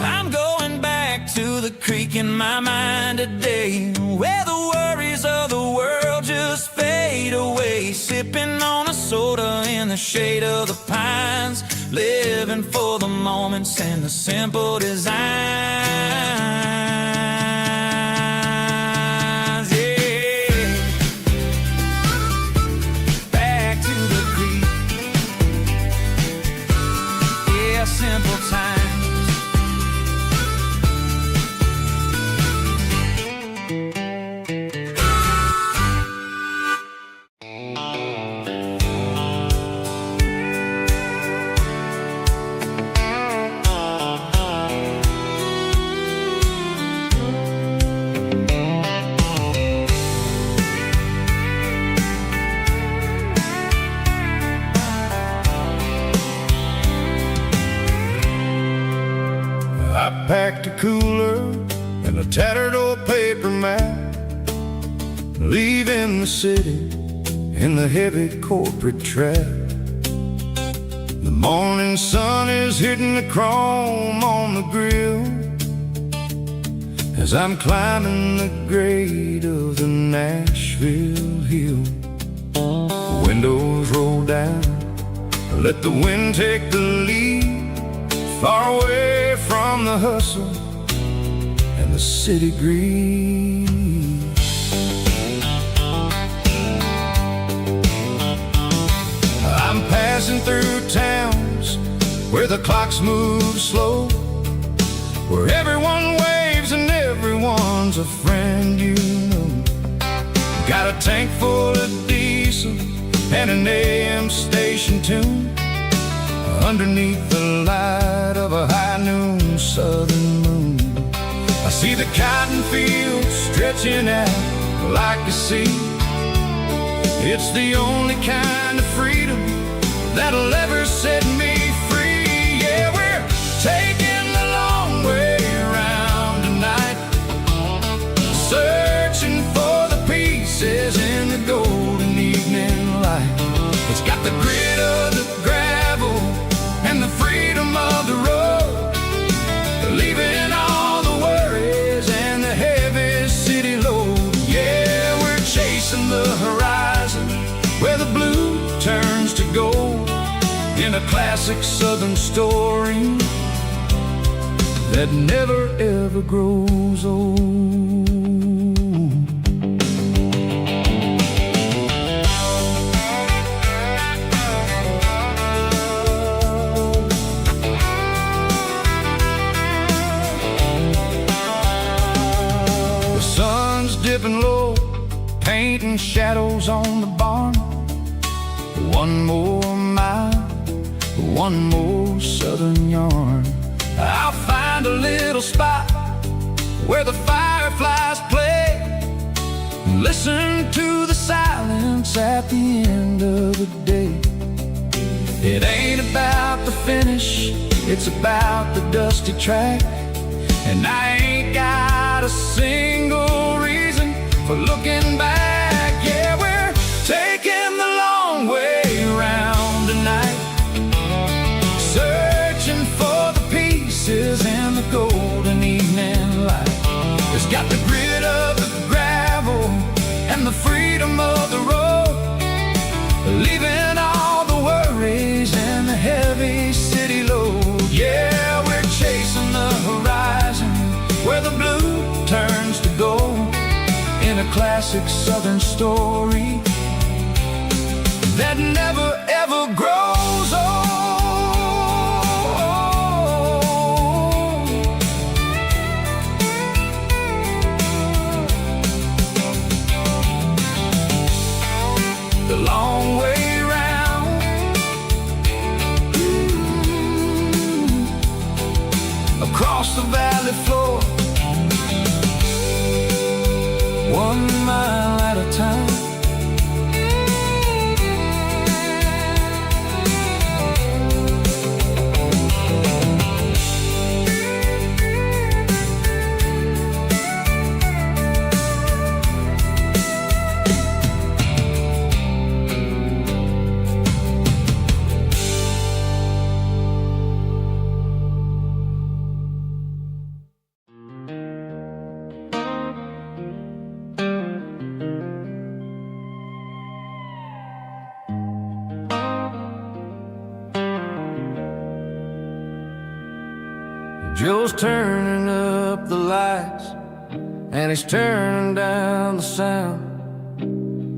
I'm going back to the creek in my mind today, where the worries of the world just fade away. Sipping on a soda in the shade of the pines, living for the moments and the simple designs. Yeah, back to the creek. Yeah, simple times. I packed a cooler and a tattered old paper map, leaving the city in the heavy corporate trap. The Morning sun is hitting the chrome on the grill as I'm climbing the grade of the Nashville hill. Windows roll down, let the wind take the lead, far away from the hustle and the city greed. I'm passing through towns where the clocks move slow, where everyone waves and everyone's a friend you know. Got a tank full of diesel and an AM station tune underneath the light of a high noon southern moon. I see the cotton fields stretching out like a sea. It's the only kind of freedom that'll ever set me free. Yeah, we're taking the long way around tonight, searching for the pieces in the golden evening light. It's got the grit of the gravel and the freedom of the road, leaving all the worries and the heavy city load. Yeah, we're chasing the horizon where the blue turns to gold, in a classic southern story that never ever grows old. The sun's dipping low, painting shadows on the barn. One more mile, one more southern yarn. I'll find a little spot where the fireflies play, listen to the silence at the end of the day. It ain't about the finish, it's about the dusty track, and I ain't got a single reason for looking back. Yeah, we're taking the long way around tonight, searching for the pieces in the golden evening light. It's got the grit of the gravel and the freedom of the road, leaving all the worries and the heavy city load. Yeah, we're chasing the horizon where the blue turns to gold, in a classic southern story that never ever grows old. The long way round, across the valley floor, 1 mile at a time. Joe's turning up the lights and he's turning down the sound.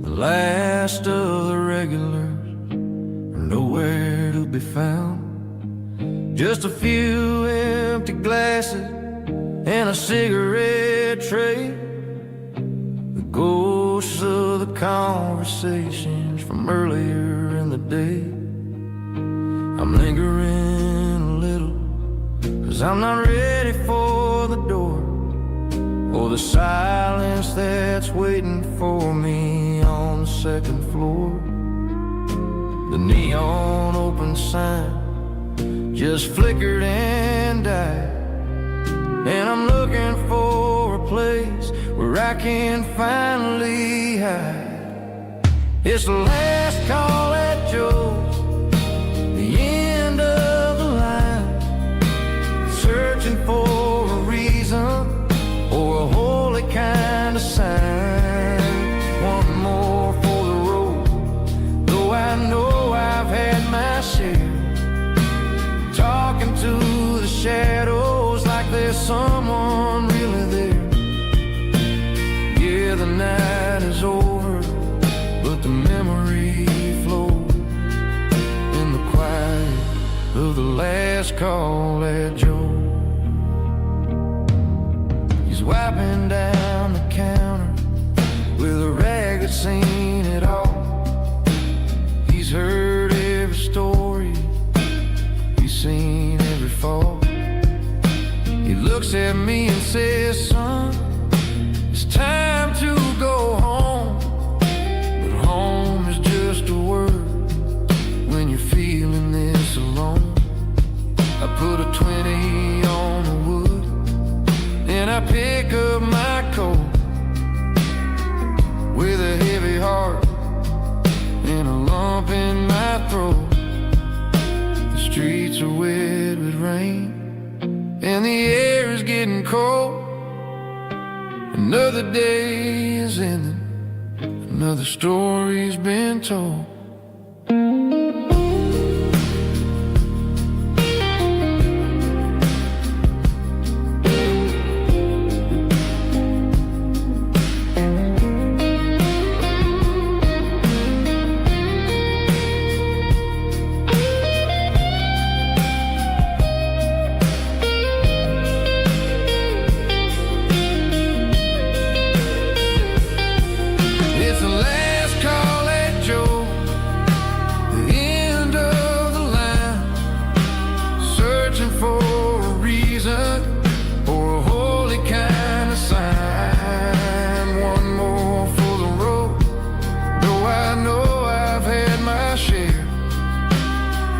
The last of the regulars are nowhere to be found. Just a few empty glasses and a cigarette tray, the ghosts of the conversations from earlier in the day. I'm lingering a little, 'cause I'm not ready for the door, or the silence that's waiting for me on the second floor. The neon open sign just flickered and died, and I'm looking for a place where I can finally hide. It's the last call at Joe's, the end searching for a reason or a holy kind of sign. One more for the road, though I know I've had my share. Talking to the shadows like there's someone really there. Yeah, the night is over, but the memory flows in the quiet of the last call at Joe. He's wiping down the counter with a rag that's seen it all. He's heard every story, he's seen every fall. He looks at me and says, son, it's time to go home. But home is just a word when you're feeling this alone. I put a 20 on the wood, and I pick up my coat with a heavy heart and a lump in my throat. The streets are wet with rain, and the air is getting cold. Another day is ending, another story's been told.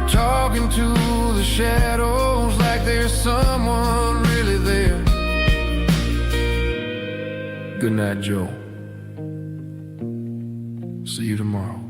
Talking to the shadows like there's someone really there. Good night, Joe. See you tomorrow.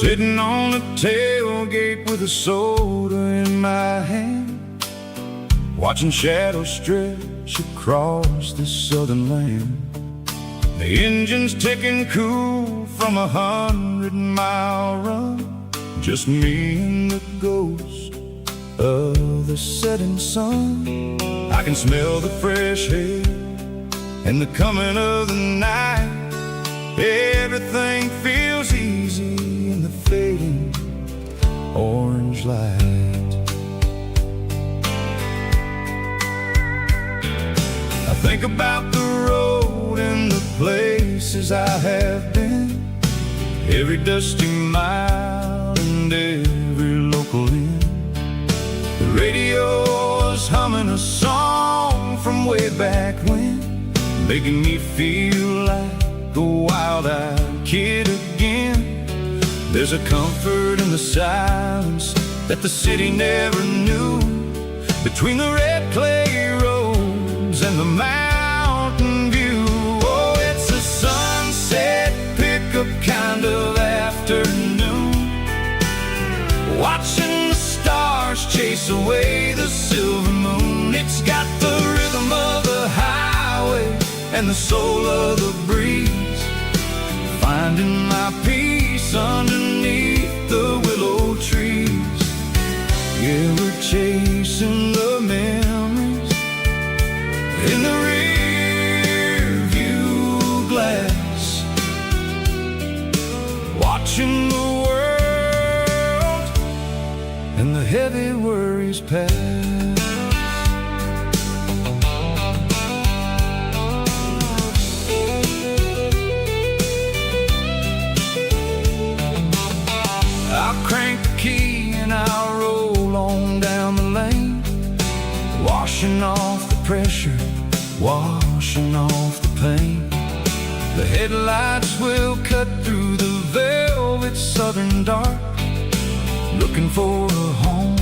Sitting on the tailgate with a soda in my hand, watching shadows stretch across this southern land. The engine's ticking cool from 100-mile run, just me and the ghost of the setting sun. I can smell the fresh air and the coming of the night. Everything feels easy in the fading orange light. I think about the road and the places I have been, every dusty mile and every local inn. The radio is humming a song from way back when, making me feel like a wild-eyed kid again. There's a comfort in the silence that the city never knew, between the red clay roads and the mountain view. Oh, it's a sunset pickup kind of afternoon, watching the stars chase away the silver moon. It's got the rhythm of the highway and the soul of the breeze, finding my peace underneath the willow trees. Yeah, we're chasing the memories in the rear view glass, watching the world and the heavy worries pass. I'll crank the key and I'll roll on down the lane, washing off the pressure, washing off the pain. The headlights will cut through the velvet southern dark, looking for a home,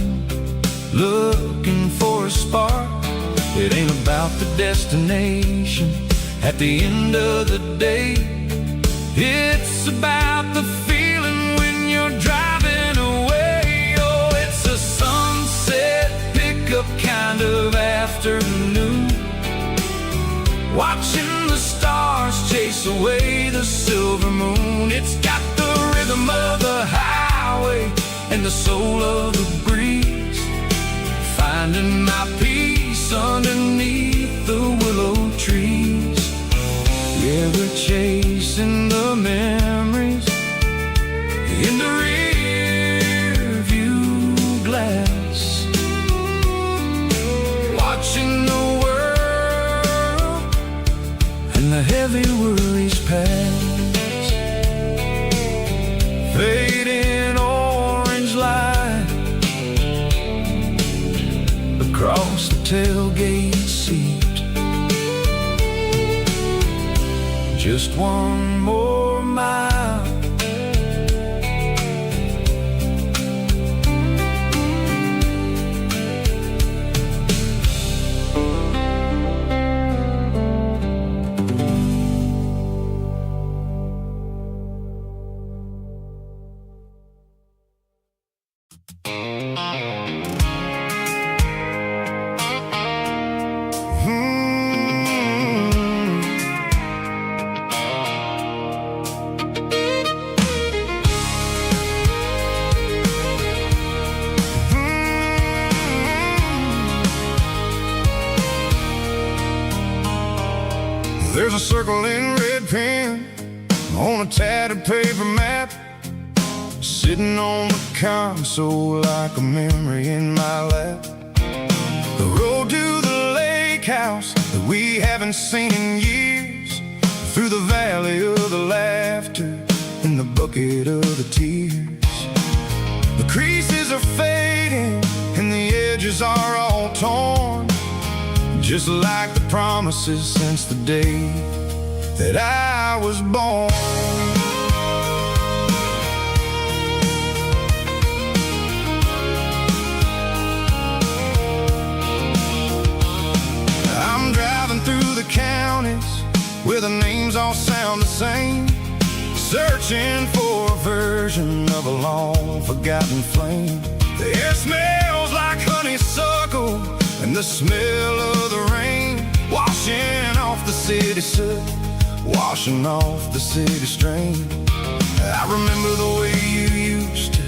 looking for a spark. It ain't about the destination at the end of the day. It's about the feeling when you're driving away. Oh, it's a sunset pickup kind of afternoon, watching the stars chase away the silver moon. It's got the rhythm of the highway and the soul of the breeze, finding my peace underneath the willow trees. Yeah, we're chasing the memories in the rear view glass, watching the world and the heavy worries pass. Fading orange light across the tailgate seat. Just one more mile. There's a circle in red pen on a tattered paper map, sitting on the console like a memory in my lap. The road to the lake house that we haven't seen in years, through the valley of the laughter and the bucket of the tears. The creases are fading and the edges are all torn, just like the promises since the day that I was born. I'm driving through the counties where the names all sound the same, searching for a version of a long forgotten flame. The air smells like honeysuckle and the smell of the rain, washing off the city soot, washing off the city strain. I remember the way you used to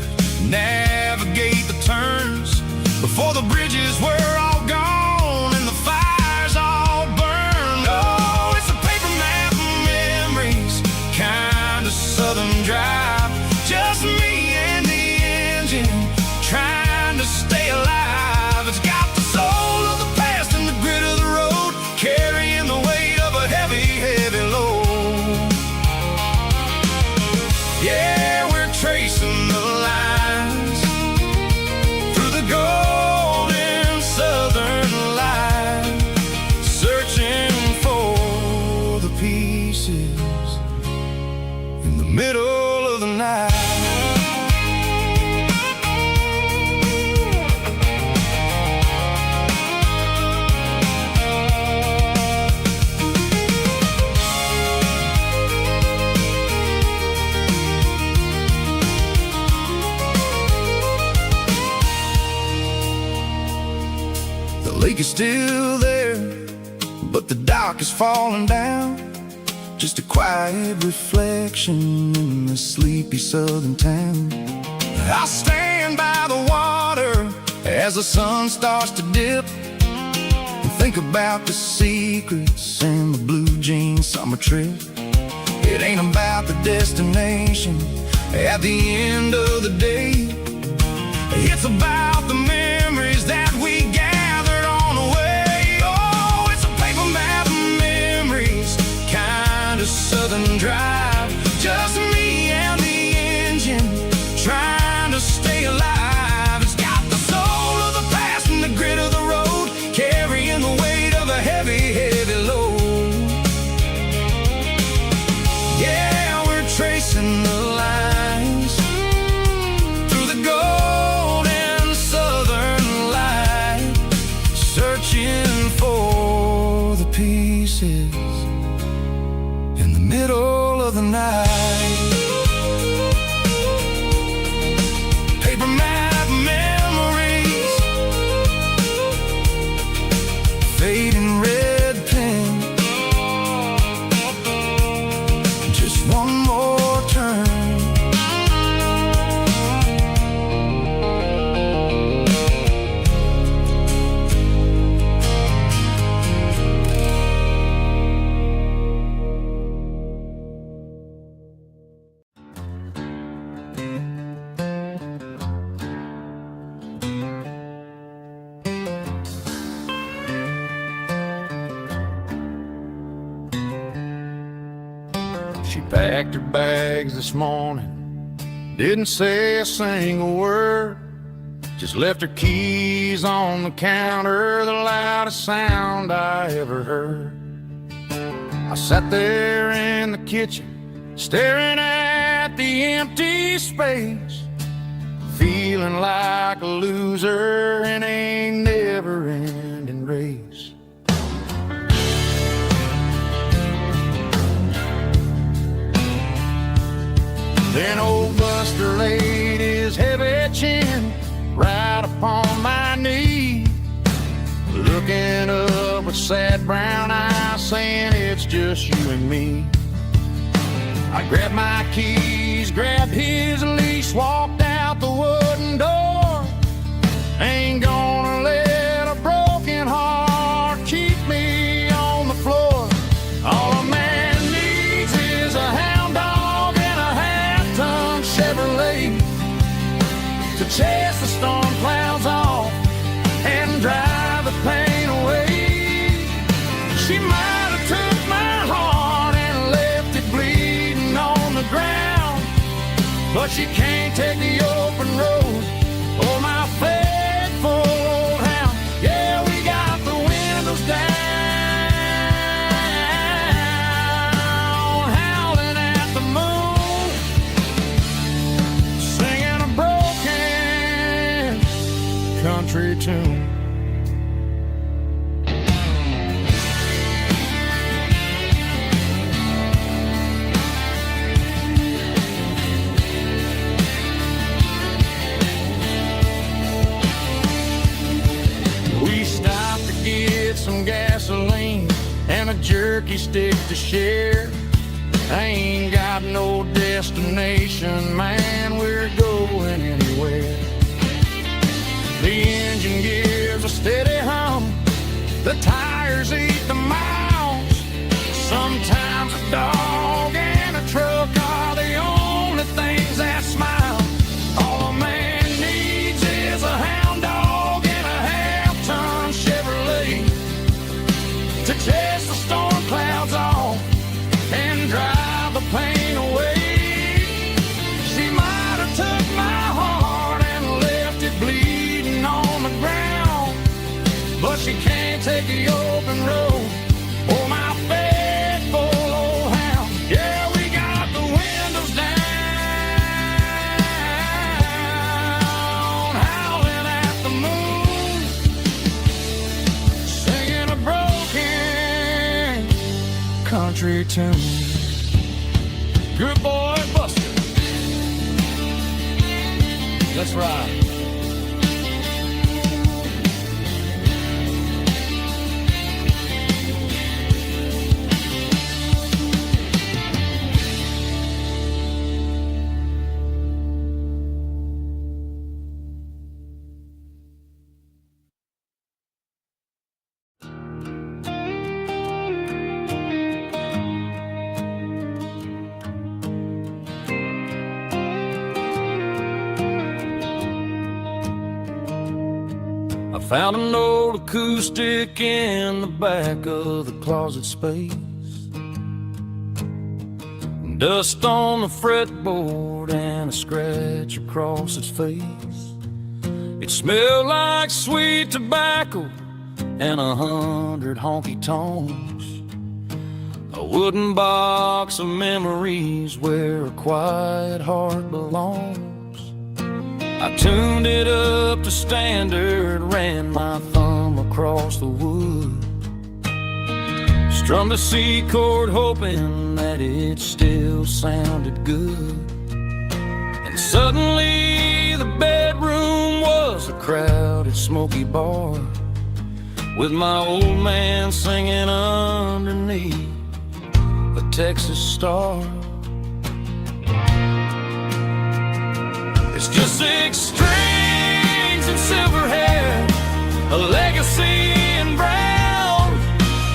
navigate the turns before the bridges were all gone and the fires all burned. Oh, it's a paper map of memories, kind of southern drive, just me and the engine trying to stay alive. It's got the soul of the past and the grit of the road, carrying the weight of a heavy, heavy load. Yeah, we're tracing the lines through the golden southern light, searching for the pieces in the middle of the night. The lake is still there, but the dock is falling down, just a quiet reflection in the sleepy southern town. I stand by the water as the sun starts to dip, and think about the secrets and the blue jean summer trip. It ain't about the destination at the end of the day, it's about the memories that we gathered on the way. Oh, it's a paper map of memories, kind of southern drive, just me and the engine trying to stay alive. It's got the soul of the past and the grit of the road, carrying searching for the pieces in the middle of the night. Paper map memories, fading red pen, just one more turn. She packed her bags this morning, didn't say a single word, just left her keys on the counter, the loudest sound I ever heard. I sat there in the kitchen, staring at the empty space, feeling like a loser in a never-ending race. Then old Buster laid his heavy chin right upon my knee, looking up with sad brown eyes, saying it's just you and me. I grabbed my keys, grabbed his leash, walked out the wooden door. Ain't gonna let a broken heart keep me on the floor. All a man needs is a hound dog and a half-ton Chevrolet to chase the storm clouds off and drive the pain away. She might have took my heart and left it bleeding on the ground, but she can't take the open road or my faithful old hound. Yeah, we got the windows down, howling at the moon, singing a broken country tune. We stopped to get some gasoline and a jerky stick to share. I ain't got no destination, man, we're going anywhere. The engine gives a steady hum, the tires eat the miles. Sometimes a dog and a truck are the only things that smile. All a man needs is a hound dog and a half-ton Chevrolet to chase the storm clouds off and drive the pain away. She might have took my heart and left it bleeding on the ground, but she can't take the open road or my faithful old hound. Yeah, we got the windows down, howling at the moon, singing a broken country tune. Good boy, Buster. Let's ride. I found an old acoustic in the back of the closet space. Dust on the fretboard and a scratch across its face. It smelled like sweet tobacco and 100 honky-tonks. A wooden box of memories where a quiet heart belongs. I tuned it up to standard, ran my thumb across the wood. Strummed a C chord hoping that it still sounded good. And suddenly the bedroom was a crowded, smoky bar, with my old man singing underneath the Texas star. It's just 6 strings and silver hair, a legacy in brown,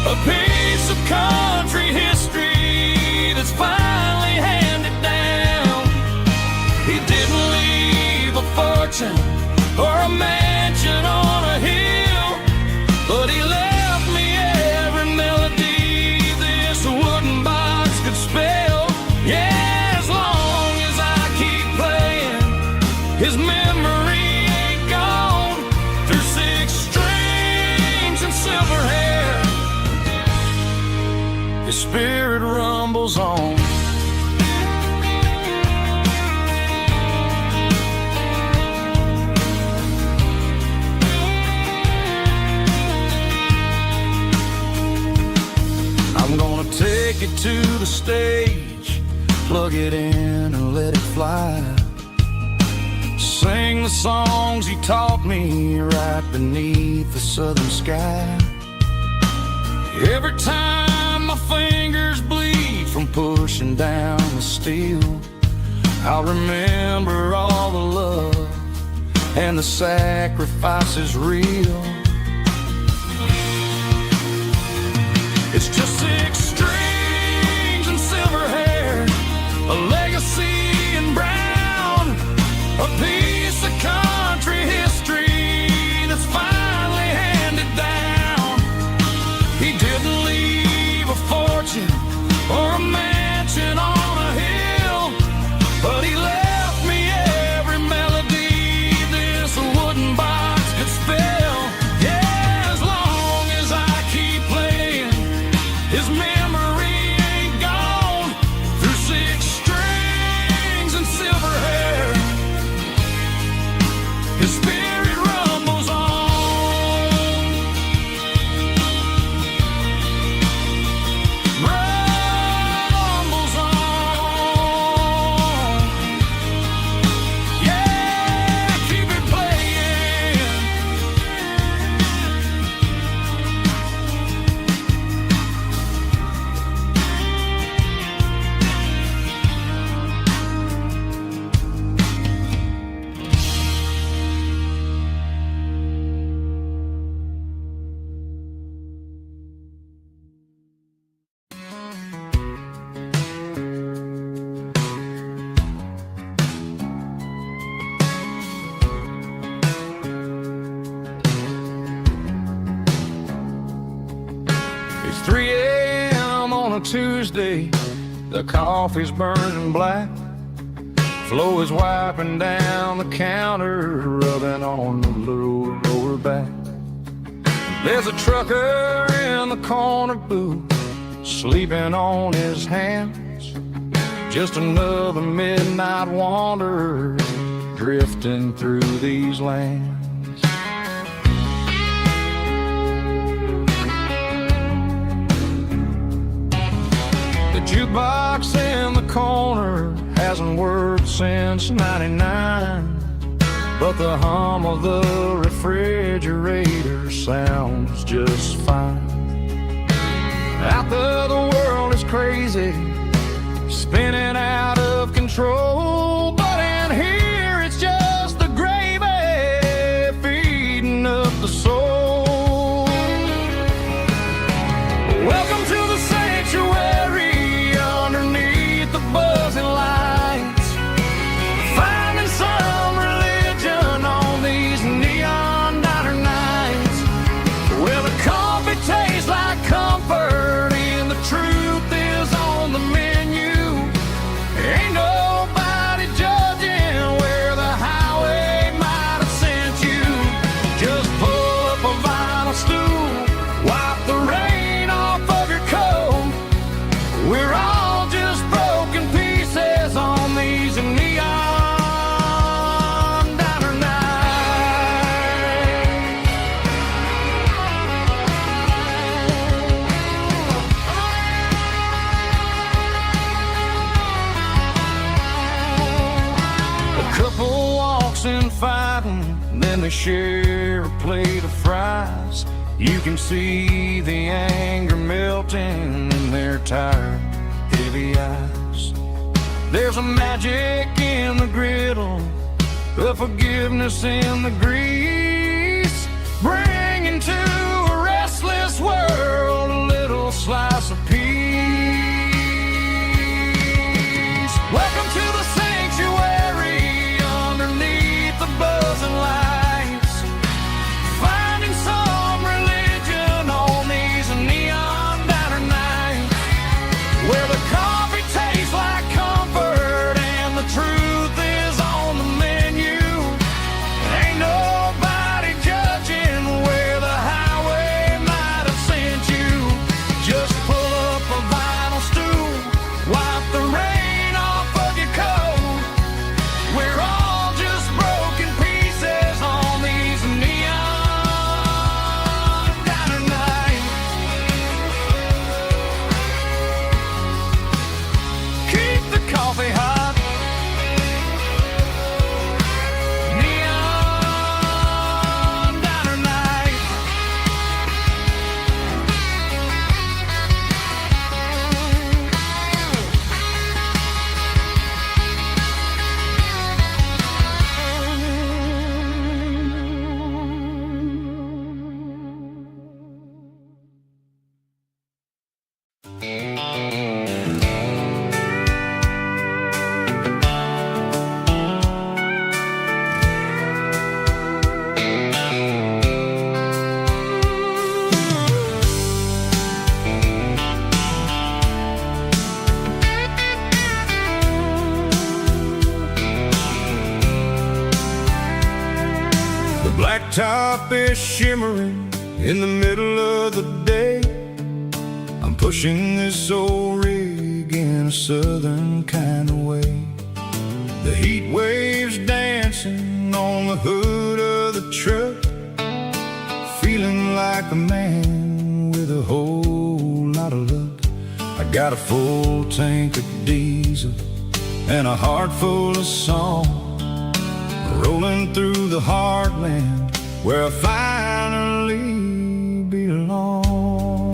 a piece of country history that's finally handed down. He didn't leave a fortune or a mansion on a hill, but he left me every melody this wooden box could spell. Yeah, as long as I keep playing, his memory ain't gone. Through 6 strings and silver hair, his spirit rumbles on. I'm gonna take it to the stage, plug it in and let it fly. Sing the songs he taught me right beneath the southern sky. Every time my fingers bleed from pushing down the steel, I'll remember all the love and the sacrifices real. It's just 6 strings and silver hair, a legacy in brown, a piece of country history that's finally handed down. He didn't leave a fortune or a mansion on a hill, but he left me every melody this wooden box could spell. Yeah, as long as I keep playing, his memory ain't gone. Through 6 strings and silver hair, his spirit rumbles on. Rumbles on. Yeah, keep it playing. It's 3 a.m. on a Tuesday, the coffee's burning black. Flo is wiping down the counter, rubbing on the little lower back. There's a trucker in the corner booth, sleeping on his hands. Just another midnight wanderer, drifting through these lands. The jukebox in the corner hasn't worked since '99, but the hum of the refrigerator sounds just fine. Out there the world is crazy, spinning out of control, but in here it's just the gravy feeding up the soul. Welcome to the sanctuary underneath the buzzing lights, finding some religion on these neon diner nights, where the coffee tastes like comfort and the truth is on the menu, they share a plate of fries, you can see the anger melting in their tired, heavy eyes. There's a magic in the griddle, a forgiveness in the grease, bringing to a restless world a little slice of peace. Welcome to the sanctuary underneath the buzzing lights, finding some religion on these neon diner nights, where the coffee tastes like comfort and the truth is on the menu. Ain't nobody judging where the highway might have sent you. Just pull up a vinyl stool, wipe the rain off of your coat. We're all just broken pieces on these neon diner nights. Keep the coffee hot. Neon diner night. The blacktop is shimmering in the middle of the day. I'm pushing this old rig in a southern kind of way. The heat waves dancing on the hood of the truck, feeling like a man with a whole lot of luck. I got a full tank of diesel and a heart full of song, rolling through the heartland where I finally belong.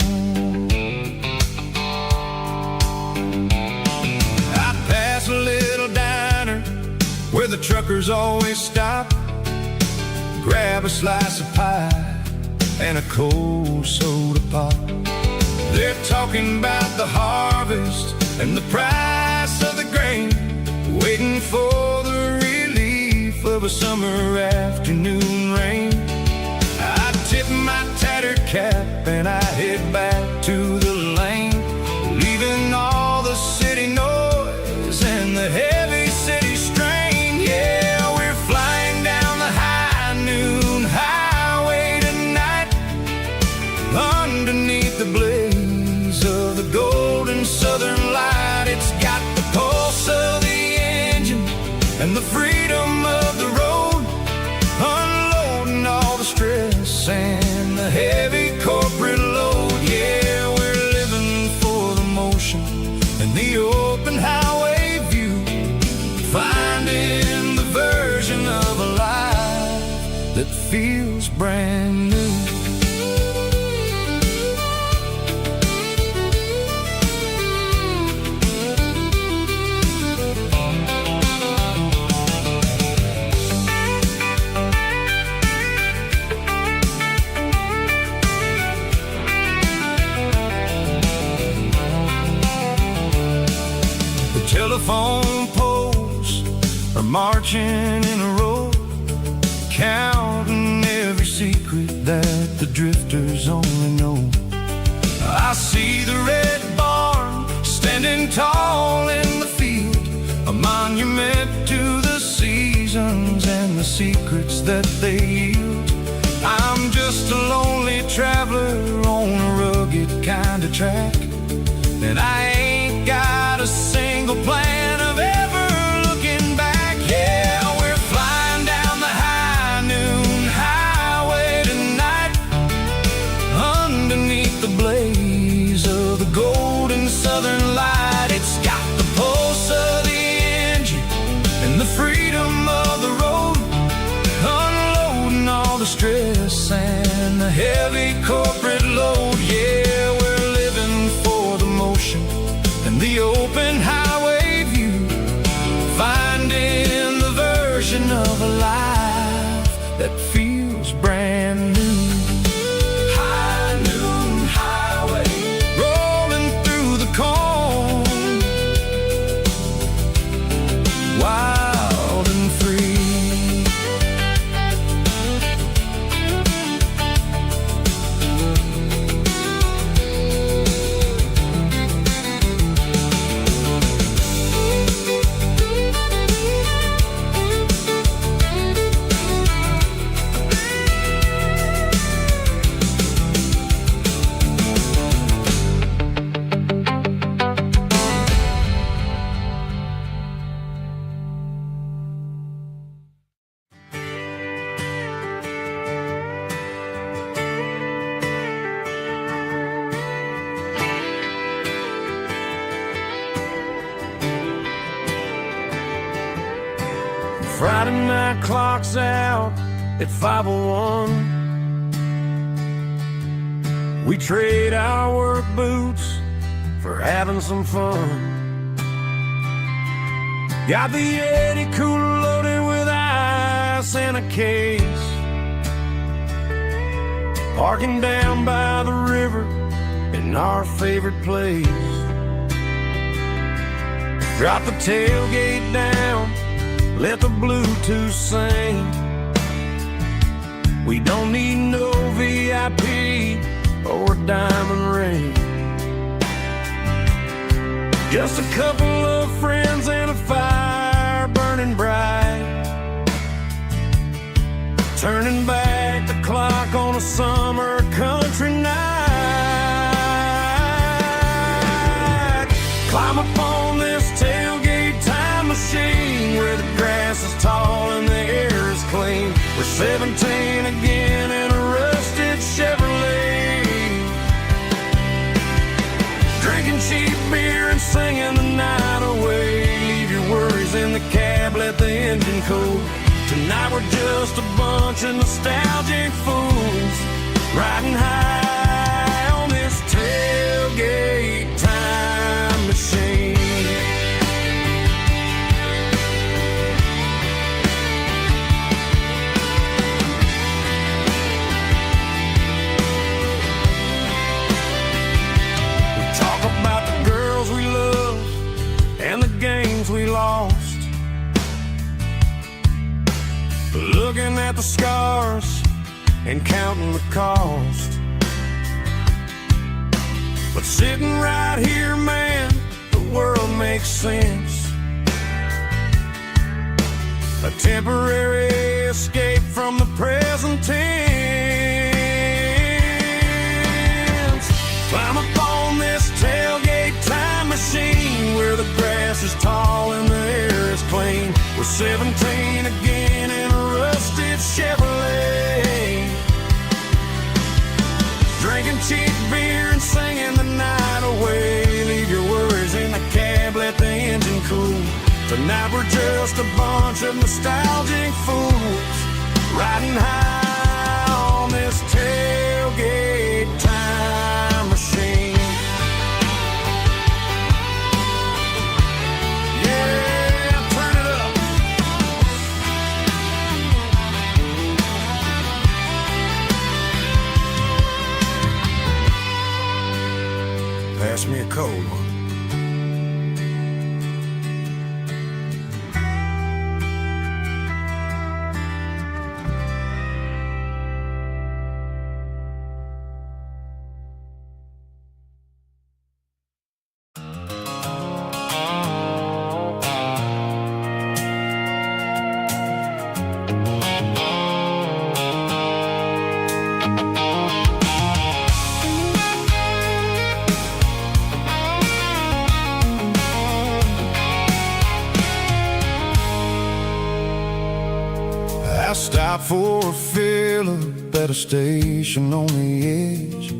I pass a little diner where the truckers always stop, grab a slice of pie and a cold soda pop. They're talking about the harvest and the price of the grain, waiting for the relief of a summer afternoon rain. I tip my tattered cap and I head back to the lane, leaving all the city noise and the heavy city strain. Yeah, we're flying down the high noon highway tonight, underneath the blaze of the golden southern light. It's got the pulse of the engine and the freedom of the road, unloading all the stress and the heavy corporate load. Yeah, we're living for the motion and the open highway view, finding the version of a life that feels brand new. Telephone poles are marching in a row, counting every secret that the drifters only know. I see the red barn standing tall in the field, a monument to the seasons and the secrets that they yield. I'm just a lonely traveler on a rugged kind of track, and I ain't got a single plan of ever looking back. Yeah, we're flying down the high noon highway tonight, underneath the blaze of the golden southern light. It's got the pulse of the engine and the freedom of the road, unloading Friday night clock's out at 5:01. We trade our work boots for having some fun. Got the Yeti cooler loaded with ice and a case, parking down by the river in our favorite place. Drop the tailgate down, let the Bluetooth sing. We don't need no VIP or a diamond ring. Just a couple of friends and a fire burning bright, turning back the clock on a summer country night. Climb up on this tailgate time machine where the grass is tall and the air is clean. We're 17 again in a rusted Chevrolet, drinking cheap beer and singing the night away. Leave your worries in the cab, let the engine cool. Tonight we're just a bunch of nostalgic fools, riding high on this tailgate time machine. We talk about the girls we love and the games we lost, looking at the scars and counting the cost. But sitting right here, man, the world makes sense. A temporary escape from the present tense. Climb up on this tailgate time machine where the grass is tall and the air is clean. We're 17 again in a rusted Chevrolet, drinking cheap beer and singing the night away. Leave your worries in the cab, let the engine cool. Tonight we're just a bunch of nostalgic fools, riding high on this tailgate time machine. Yeah, turn it up. Pass me a cold one. I stopped for a fill-up at a station on the edge.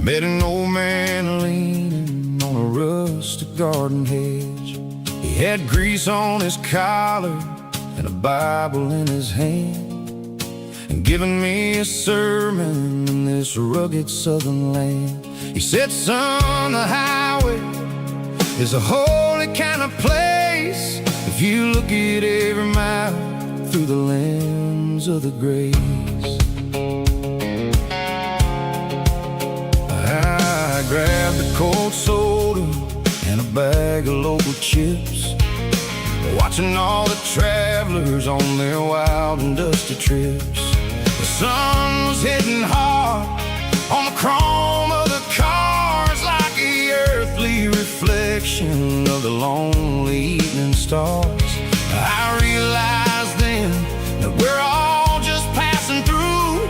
Met an old man leaning on a rustic garden hedge. He had grease on his collar and a Bible in his hand, and giving me a sermon in this rugged southern land. He said, son, the highway is a holy kind of place if you look at every mile through the lens of the grace. I grabbed a cold soda and a bag of local chips, watching all the travelers on their wild and dusty trips. The sun was hitting hard on the chrome of the cars, like the earthly reflection of the lonely evening stars. I realized then that we're all just passing through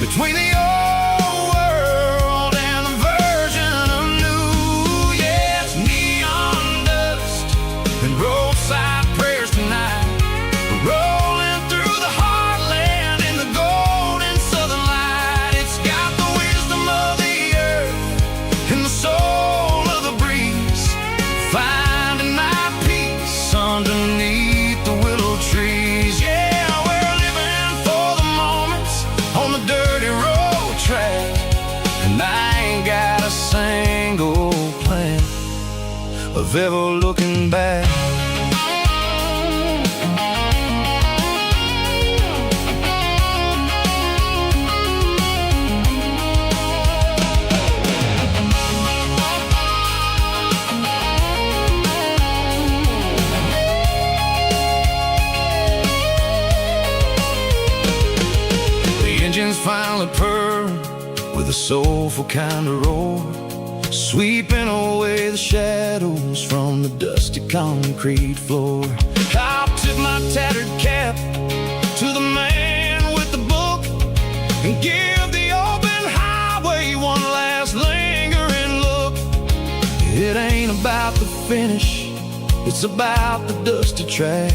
between the old world and the version of new. Yeah, it's neon dust and roadside prayers tonight. We're rolling through the heartland in the golden southern light. It's got the wisdom of the earth and the soul of the breeze, finding my peace underneath of ever looking back. Engines finally purr with a soulful kind of roar, sweeping away the shadows from the dusty concrete floor. I'll tip my tattered cap to the man with the book and give the open highway one last lingering look. It ain't about the finish, it's about the dusty track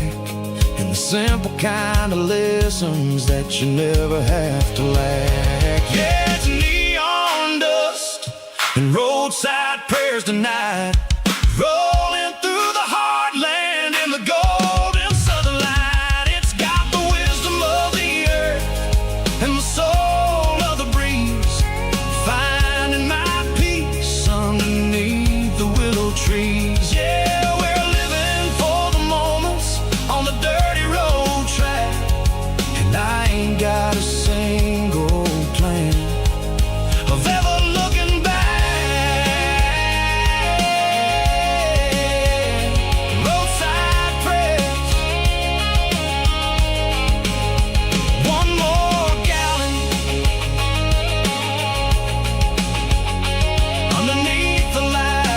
and the simple kind of lessons that you never have to lack. Yeah, it's neon dust and roadside prayers tonight, rolling through the heartland in the golden southern light. It's got the wisdom of the earth and the soul of the breeze, finding my peace underneath the willow trees. Yeah, I ain't got a single plan of ever looking back. Roadside prayers, one more gallon underneath the light.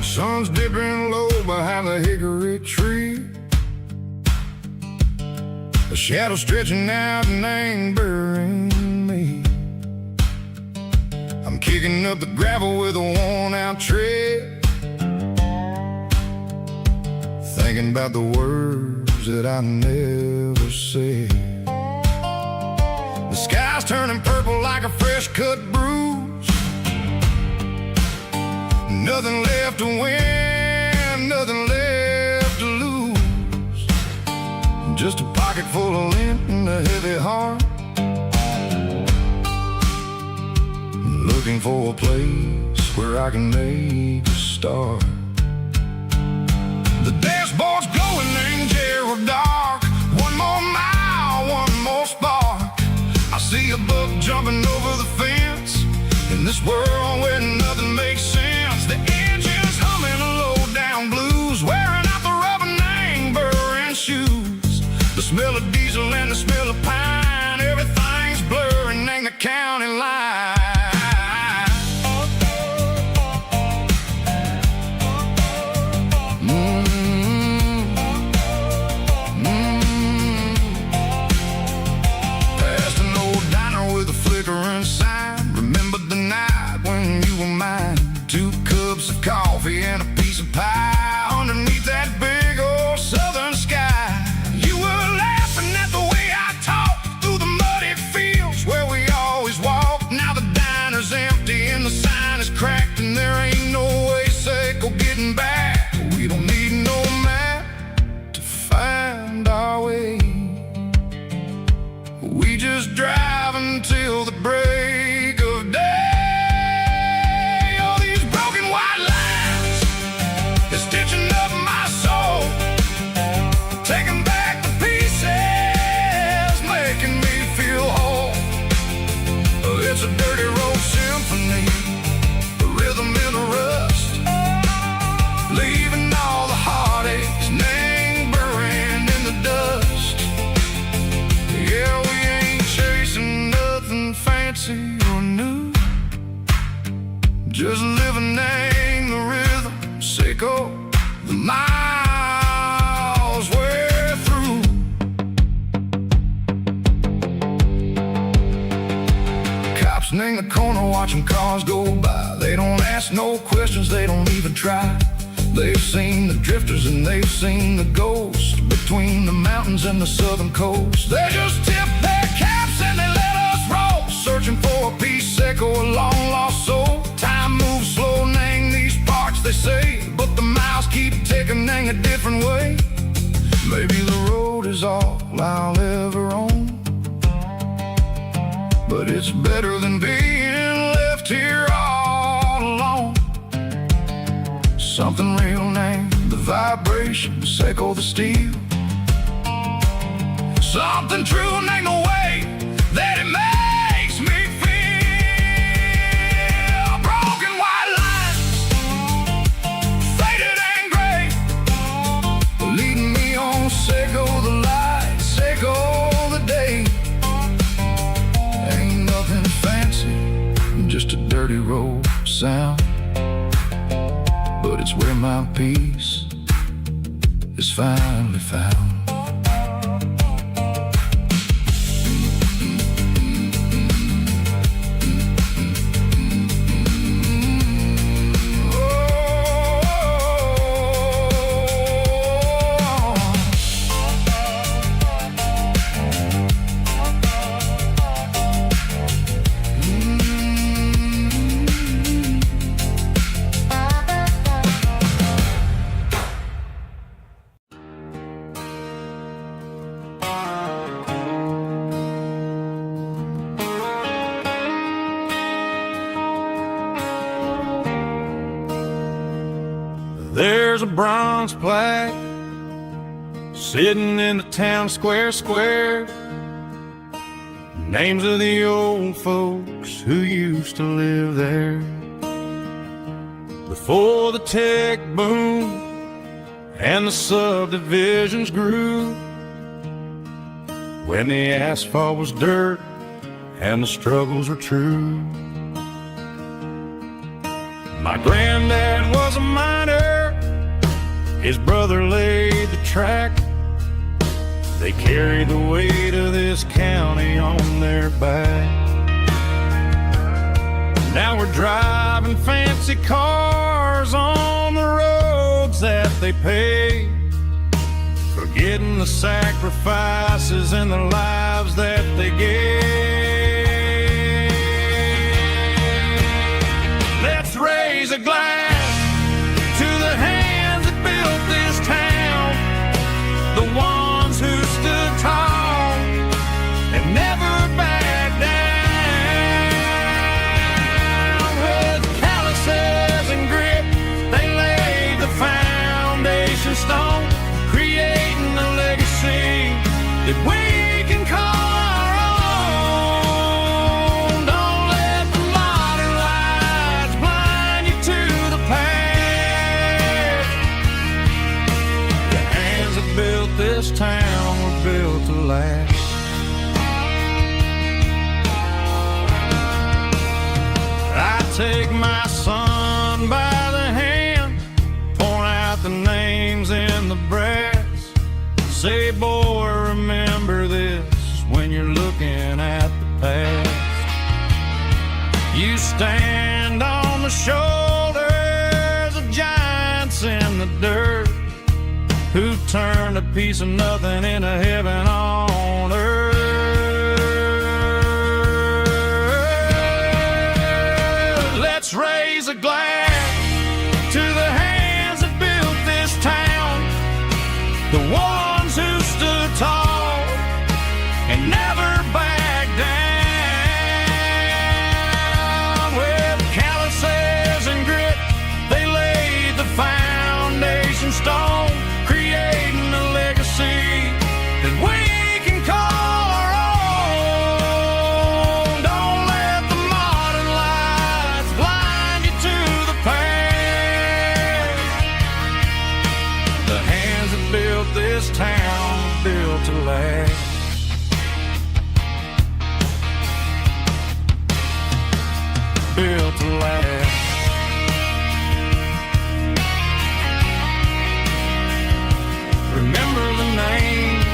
Sun's dipping low behind the hickory tree, a shadow stretching out and ain't burying me. I'm kicking up the gravel with a worn-out tread, thinking about the words that I never said. The sky's turning purple like a fresh-cut bruise, nothing left to win, nothing left to lose, just a pocket full of lint and a heavy heart, looking for a place where I can make a start. The dashboard's glowing, ain't Gerald dark. One more mile, one more spark. I see a buck jumping over the fence in this world where nothing makes sense. The engine's humming a low-down blues, wearing out the rubber name burring shoes. The smell of diesel and the smell of pine, everything's blurring, ain't the county line. Past an old diner with a flickering sign, remembered the night when you were mine. 2 cups of coffee and a piece of pie underneath that big old southern sky. You were laughing at the way I talked, turning the corner, watching cars go by. They don't ask no questions, they don't even try. They've seen the drifters and they've seen the ghosts between the mountains and the southern coast. They just tip their caps and they let us roll, searching for a piece echo, a long lost soul. Time moves slow, nang these parts, they say, but the miles keep ticking, nang a different way. Maybe the road is all I'll ever own, but it's better than being left here all alone. Something real named the vibrations echo the steel. Something true named the way that it makes me feel. Broken white lines, faded and gray, leading me on, echo the lights, echo the day. Ain't nothing fancy, just a dirty road sound, but it's where my peace is finally found. There's a bronze plaque sitting in the town square. Names of the old folks who used to live there before the tech boom and the subdivisions grew, when the asphalt was dirt and the struggles were true. My granddad was a miner, his brother laid the track. They carried the weight of this county on their back. Now we're driving fancy cars on the roads that they paved, forgetting the sacrifices and the lives that they gave. Let's raise a glass to the hands that built this town, the ones who stood tall and never backed down. With calluses and grit, they laid the foundation stone, creating a legacy that we can call our own. Don't let the modern lights blind you to the past. The hands that built this town were built to last. I take my son by the hand, point out the names in the brass. Say, boy, remember this when you're looking at the past. You stand on the shoulders of giants in the dirt, who turned a piece of nothing into heaven on earth. Let's raise a glass to the hands that built this town, the ones who stood tall and never backed down. With calluses and grit, they laid the foundation stone, creating a legacy that we can call our own. Don't let the modern lights blind you to the past. The hands that built this town were built to last. Built to last. Remember the names.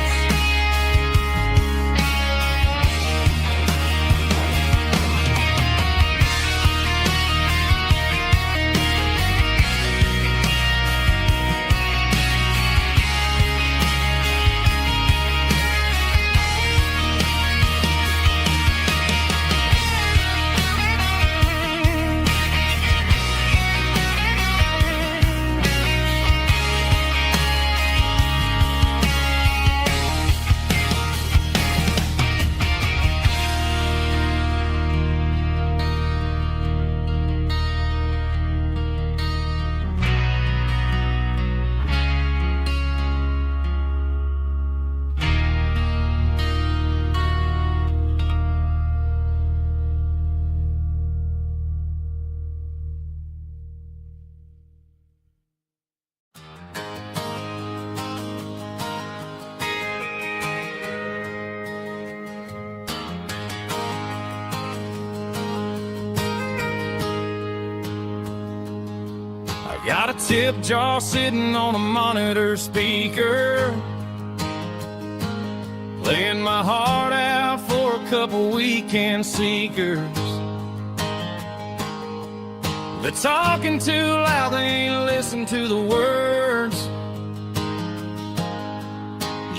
a tip jar sitting on a monitor speaker, playing my heart out for a couple weekend seekers. They're talking too loud, they ain't listen to the words.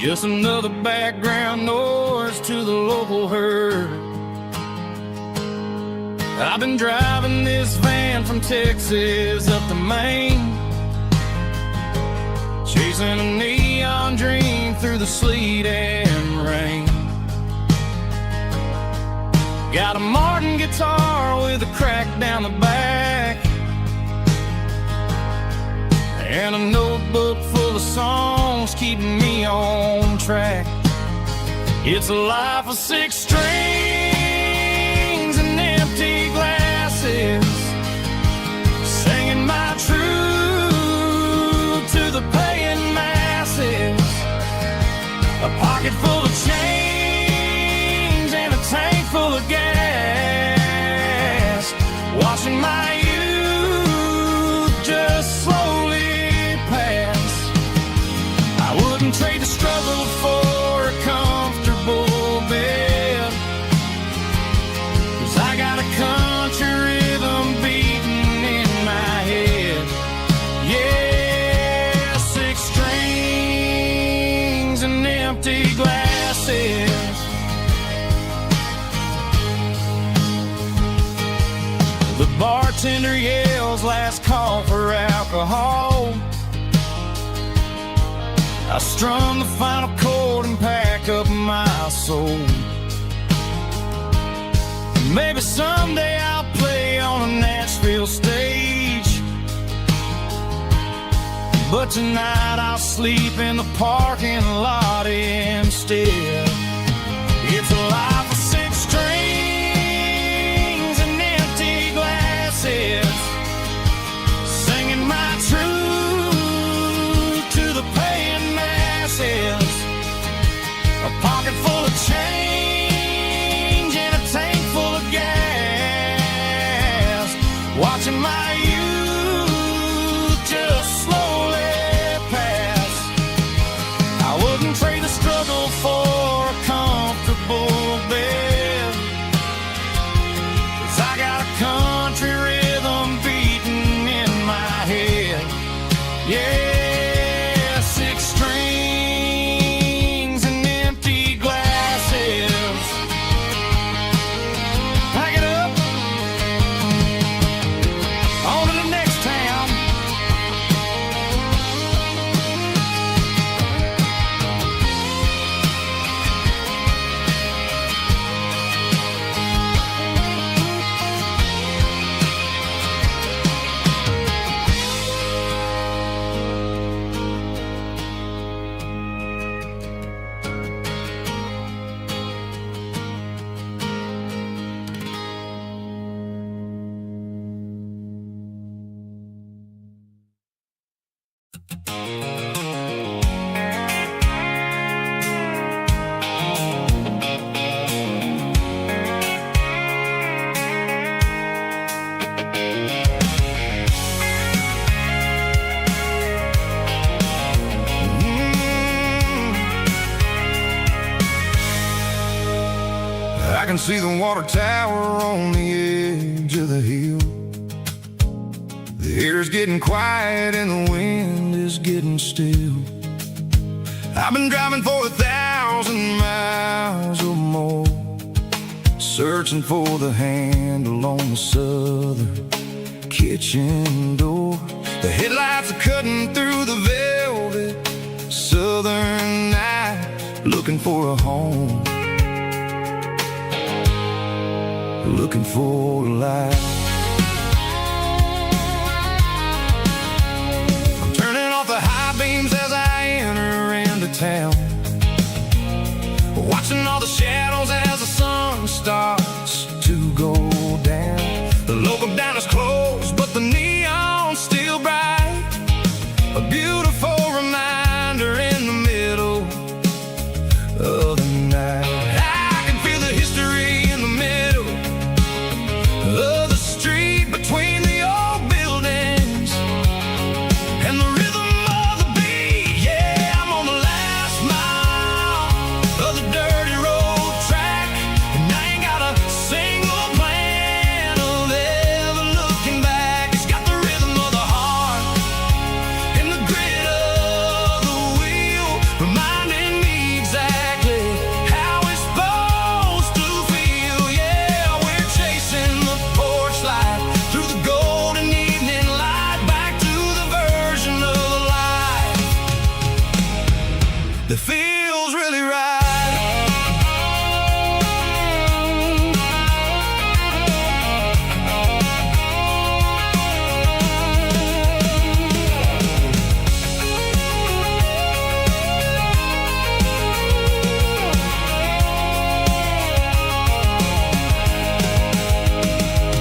Just another background noise to the local herd. I've been driving this van from Texas up to Maine, chasing a neon dream through the sleet and rain. Got a Martin guitar with a crack down the back, and a notebook full of songs keeping me on track. It's a life of 6 strings and empty glasses, singing my truth to the paying masses. A pocket full of change and a tank full of gas, watching my youth just slowly pass. I wouldn't trade the struggle for a comfortable bed, 'cause I got a country rhythm beating in my head. Yeah, 6 strings and empty glasses. The bartender yells last call for alcohol. I strum the final chord and pack up my soul. Maybe someday I'll play on a Nashville stage, but tonight I'll sleep in the parking lot instead. It's a life of 6 strings and empty glasses, singing my truth to the paying masses. A pocket full of change and a tank full of gas, watching my youth just slowly pass. I wouldn't trade the struggle for a comfortable bed, 'cause I got a country rhythm beating in my head. Yeah, 6 strings and empty glasses. Pack it up, on to the next town. I can see the water tower on the edge of the hill. The air's getting quiet and the wind is getting still. I've been driving for 1,000 miles or more, searching for the handle on the southern kitchen door. The headlights are cutting through the velvet southern night, looking for a home, looking for a light. I'm turning off the high beams as I enter into town, watching all the shadows as the sun starts to go down. The local dine is closed, but the neon's still bright, a beautiful reminder in the middle of the night. I can feel the history in the middle of the street between the old buildings. that feels really right.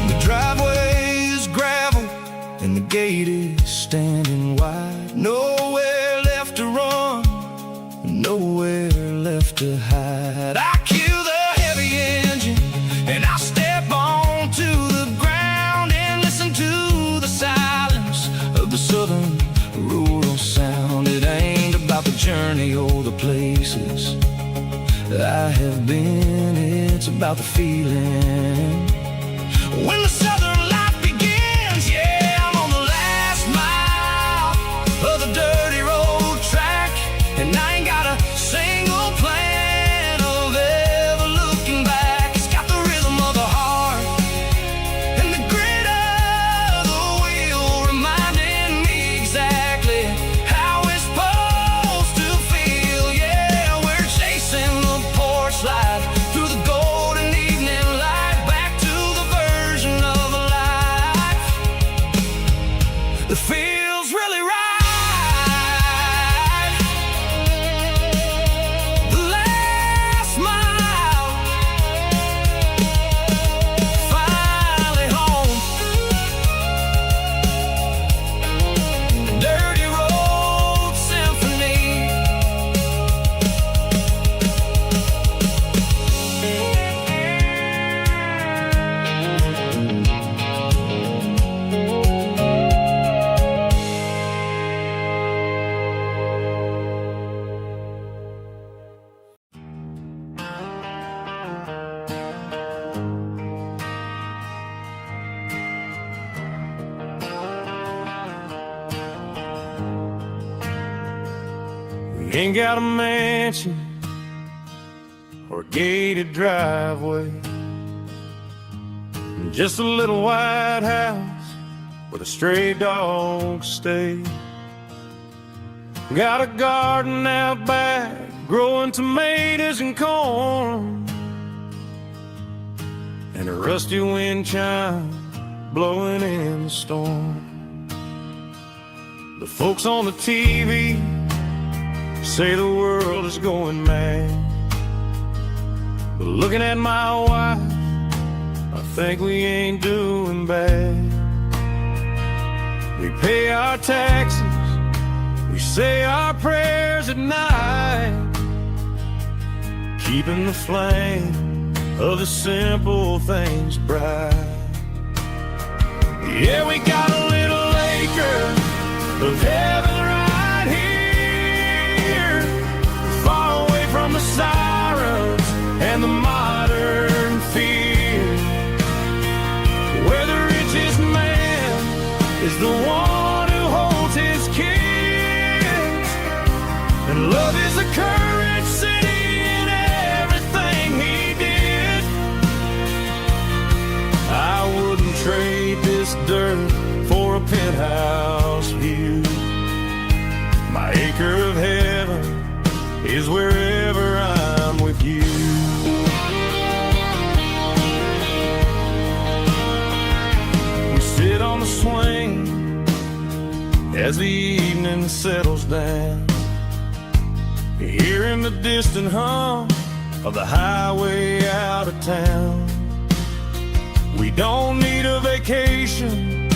The driveway is gravel and the gate is standing wide. Nowhere left to run, nowhere left to hide. I kill the heavy engine and I step onto the ground and listen to the silence of the southern rural sound. It ain't about the journey or the places I have been, it's about the feeling when the southern life begins. Yeah, I'm on the last mile of the dirty road track, and I ain't got a single plan of ever looking back. It's got the rhythm of the heart and the grit of the wheel, reminding me exactly how it's supposed to feel. Yeah, we're chasing the porch light through the golden evening light, back to the version of a life that feels really right. The last mile, finally home. Dirty road symphony. We ain't got a mansion or a gated driveway, just a little white house where the stray dogs stay. Got a garden out back, growing tomatoes and corn, and a rusty wind chime blowing in the storm. The folks on the TV say the world is going mad, but looking at my wife, I think we ain't doing bad. We pay our taxes, we say our prayers at night, keeping the flame of the simple things bright. Yeah, we got a little acre of heaven right here, far away from the sirens and the modern fear, where the richest man is the one who holds his kids, and love is the currency in everything he did. I wouldn't trade this dirt for a penthouse view. My acre of heaven is wherever I'm with you. We sit on the swing as the evening settles down, hearing the distant hum of the highway out of town. We don't need a vacation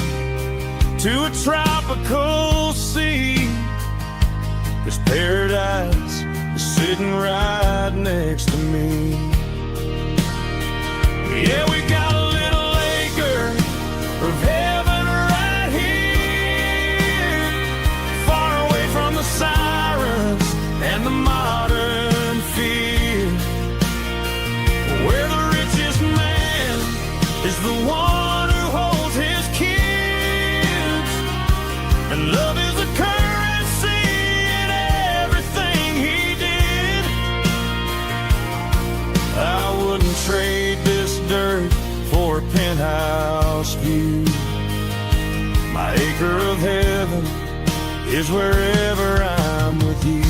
to a tropical sea, 'cause paradise is sitting right next to me. Yeah, we got a little acre of heaven right here, far away from the sirens and the modern fear, where the richest man is the one who holds his kids, and love is a currency in everything he did. I wouldn't trade this dirt for a penthouse view. My acre of heaven is wherever I'm with you.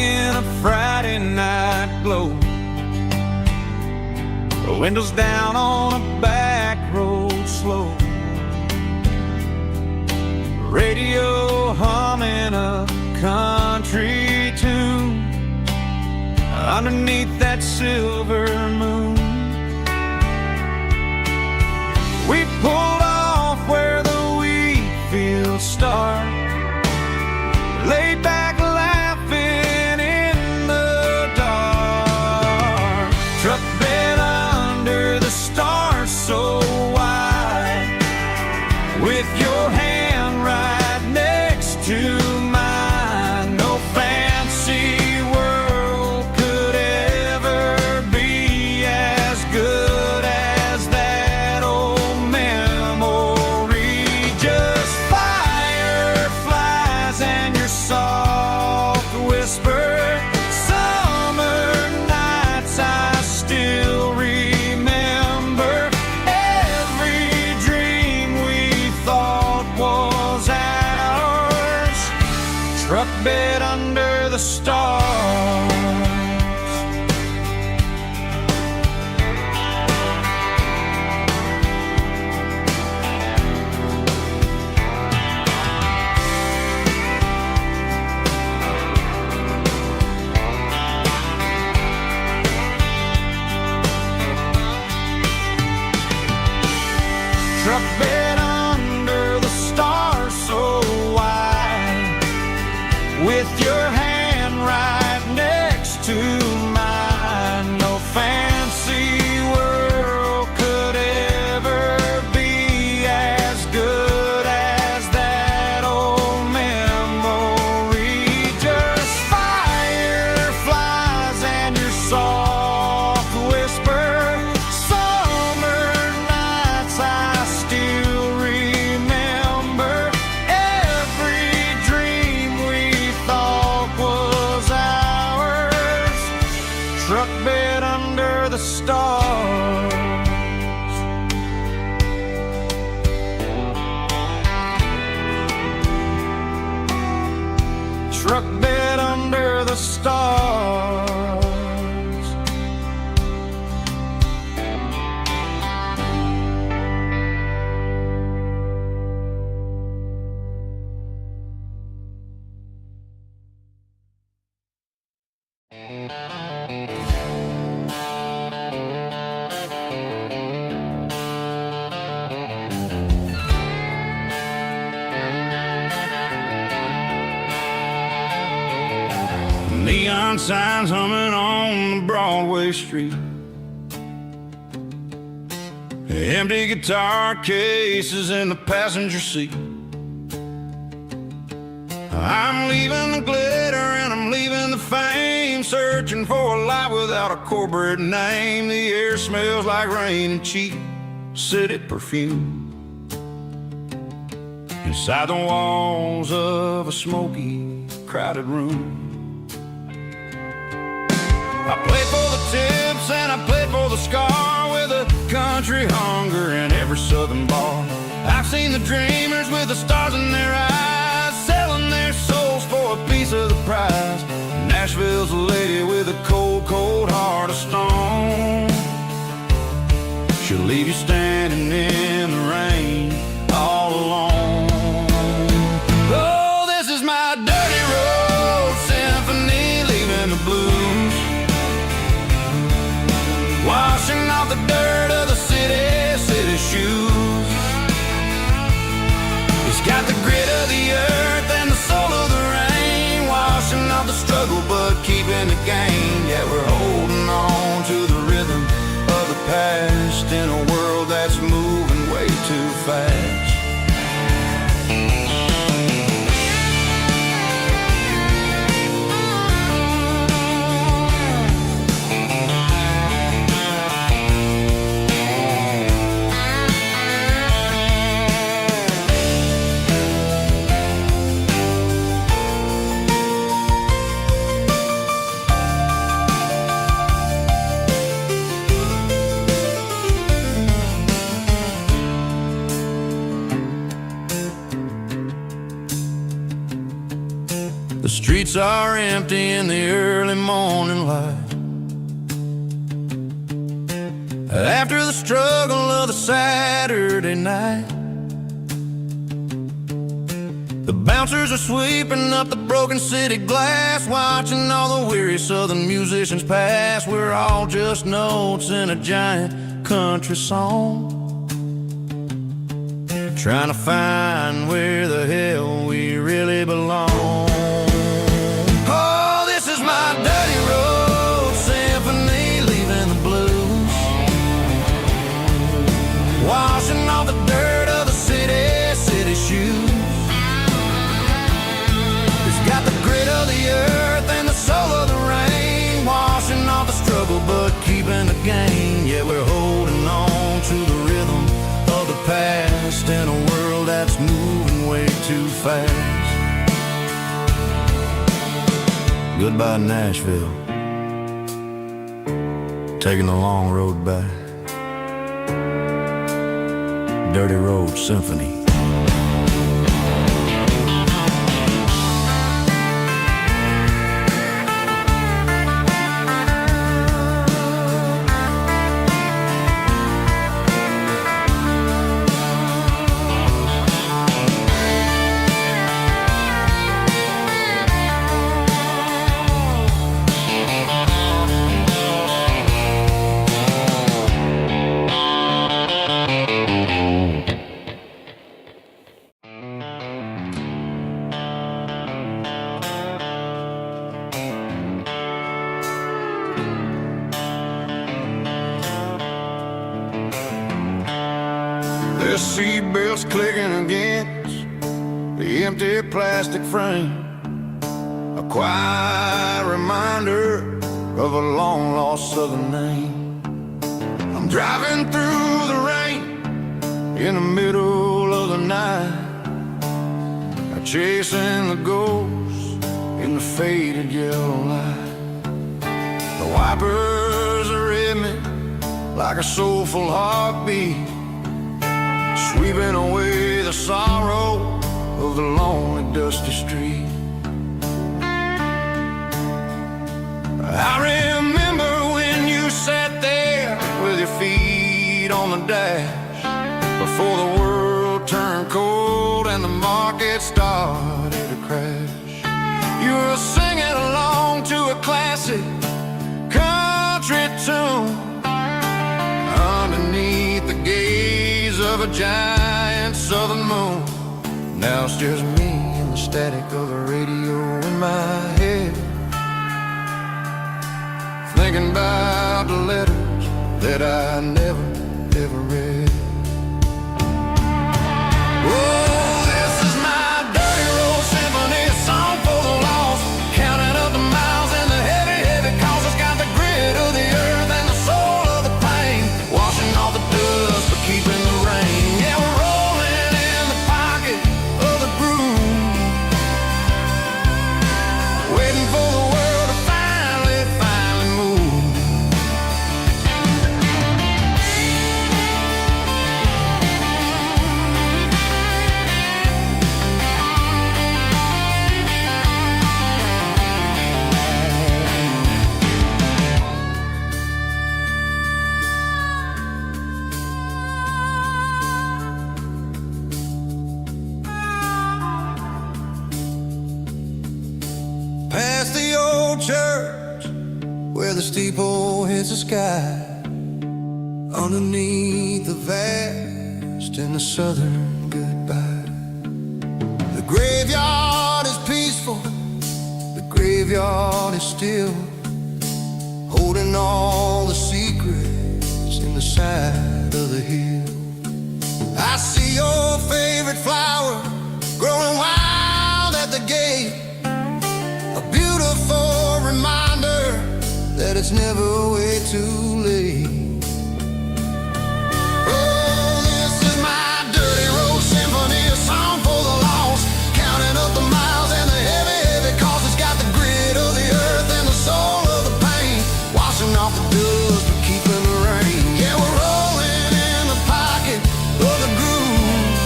in a Friday night glow. The windows down on a back road slow. Radio humming a country tune underneath that silver moon. We pulled off where the wheat fields start, laid back laughing in the dark. Truck bed under the stars so wide, with your hand right next to mine. No fancy world could ever be as good as that old memory. Just fireflies and your soft whisper. Summer nights I still remember. Every dream we thought was ours. Truck bed under the stars. Truck bed under the stars so wide, with your hand right next to mine. No fancy world could ever be as good as that old memory. Just fireflies and your soft whisper. Summer nights I still remember. Every dream we thought was ours. Truck bed under the stars. Truck bed under the stars. Neon signs humming on the Broadway street. Empty guitar cases in the passenger seat. I'm leaving the glitter and I'm leaving the fame, searching for a life without a corporate name. The air smells like rain and cheap city perfume. Inside the walls of a smoky, crowded room, I played for the tips and I played for the scar, with a country hunger in every southern bar. I've seen the dreamers with the stars in their eyes, selling their souls for a piece of the prize. Nashville's a lady with a cold, cold heart of stone. She'll leave you standing in the rain all alone. Oh, this is my dirty road symphony, leaving the blues, washing off the dirt of the city shoes. It's got the grit of the earth and the soul of the rain, washing off the struggle but keeping the gain. Yeah, we're holding on to the rhythm of the past in a world that's moving way too fast. streets are empty in the early morning light. After the struggle of the Saturday night, the bouncers are sweeping up the broken city glass, watching all the weary southern musicians pass. We're all just notes in a giant country song, trying to find where the hell we really belong. Oh, this is my dirty road symphony, leaving the blues, washing off the dirt of the city shoes. It's got the grit of the earth and the soul of the rain, washing off the struggle but keeping the gain. Yeah, we're holding on to the rhythm of the past in a world that's moving way too fast. Goodbye Nashville, taking the long road back. Dirty Road Symphony. The seatbelts clicking against the empty plastic frame, a quiet reminder of a long-lost southern name. I'm driving through the rain in the middle of the night, chasing the ghosts in the faded yellow light. The wipers are in me like a soulful heartbeat, sweeping away the sorrow of the lonely, dusty street. I remember when you sat there with your feet on the dash, before the world turned cold and the market started to crash. You were singing along to a classic country tune underneath the gaze of a giant southern moon. Now it's just me and the static of the radio in my head, thinking about the letters that I never, ever read. Oh, this is my dirty road symphony, a song for the lost, counting up the miles and the heavy, heavy calls. It's got the grit of the earth and the soul of the pain, washing off the dust but keeping the rain. Yeah, we're rolling in the pocket of the groove, waiting for the world to finally move. Past the old church where the steeple hits the sky, underneath the vast and the southern goodbye. The graveyard is peaceful, the graveyard is still, holding all the secrets in the side of the hill. I see your favorite flower growing wild at the gate, a beautiful reminder that it's never way too late. Oh, this is my dirty road symphony, a song for the lost, counting up the miles and the heavy, heavy calls. It's got the grit of the earth and the soul of the pain, washing off the dust but keeping the rain. Yeah, we're rolling in the pocket of the groove,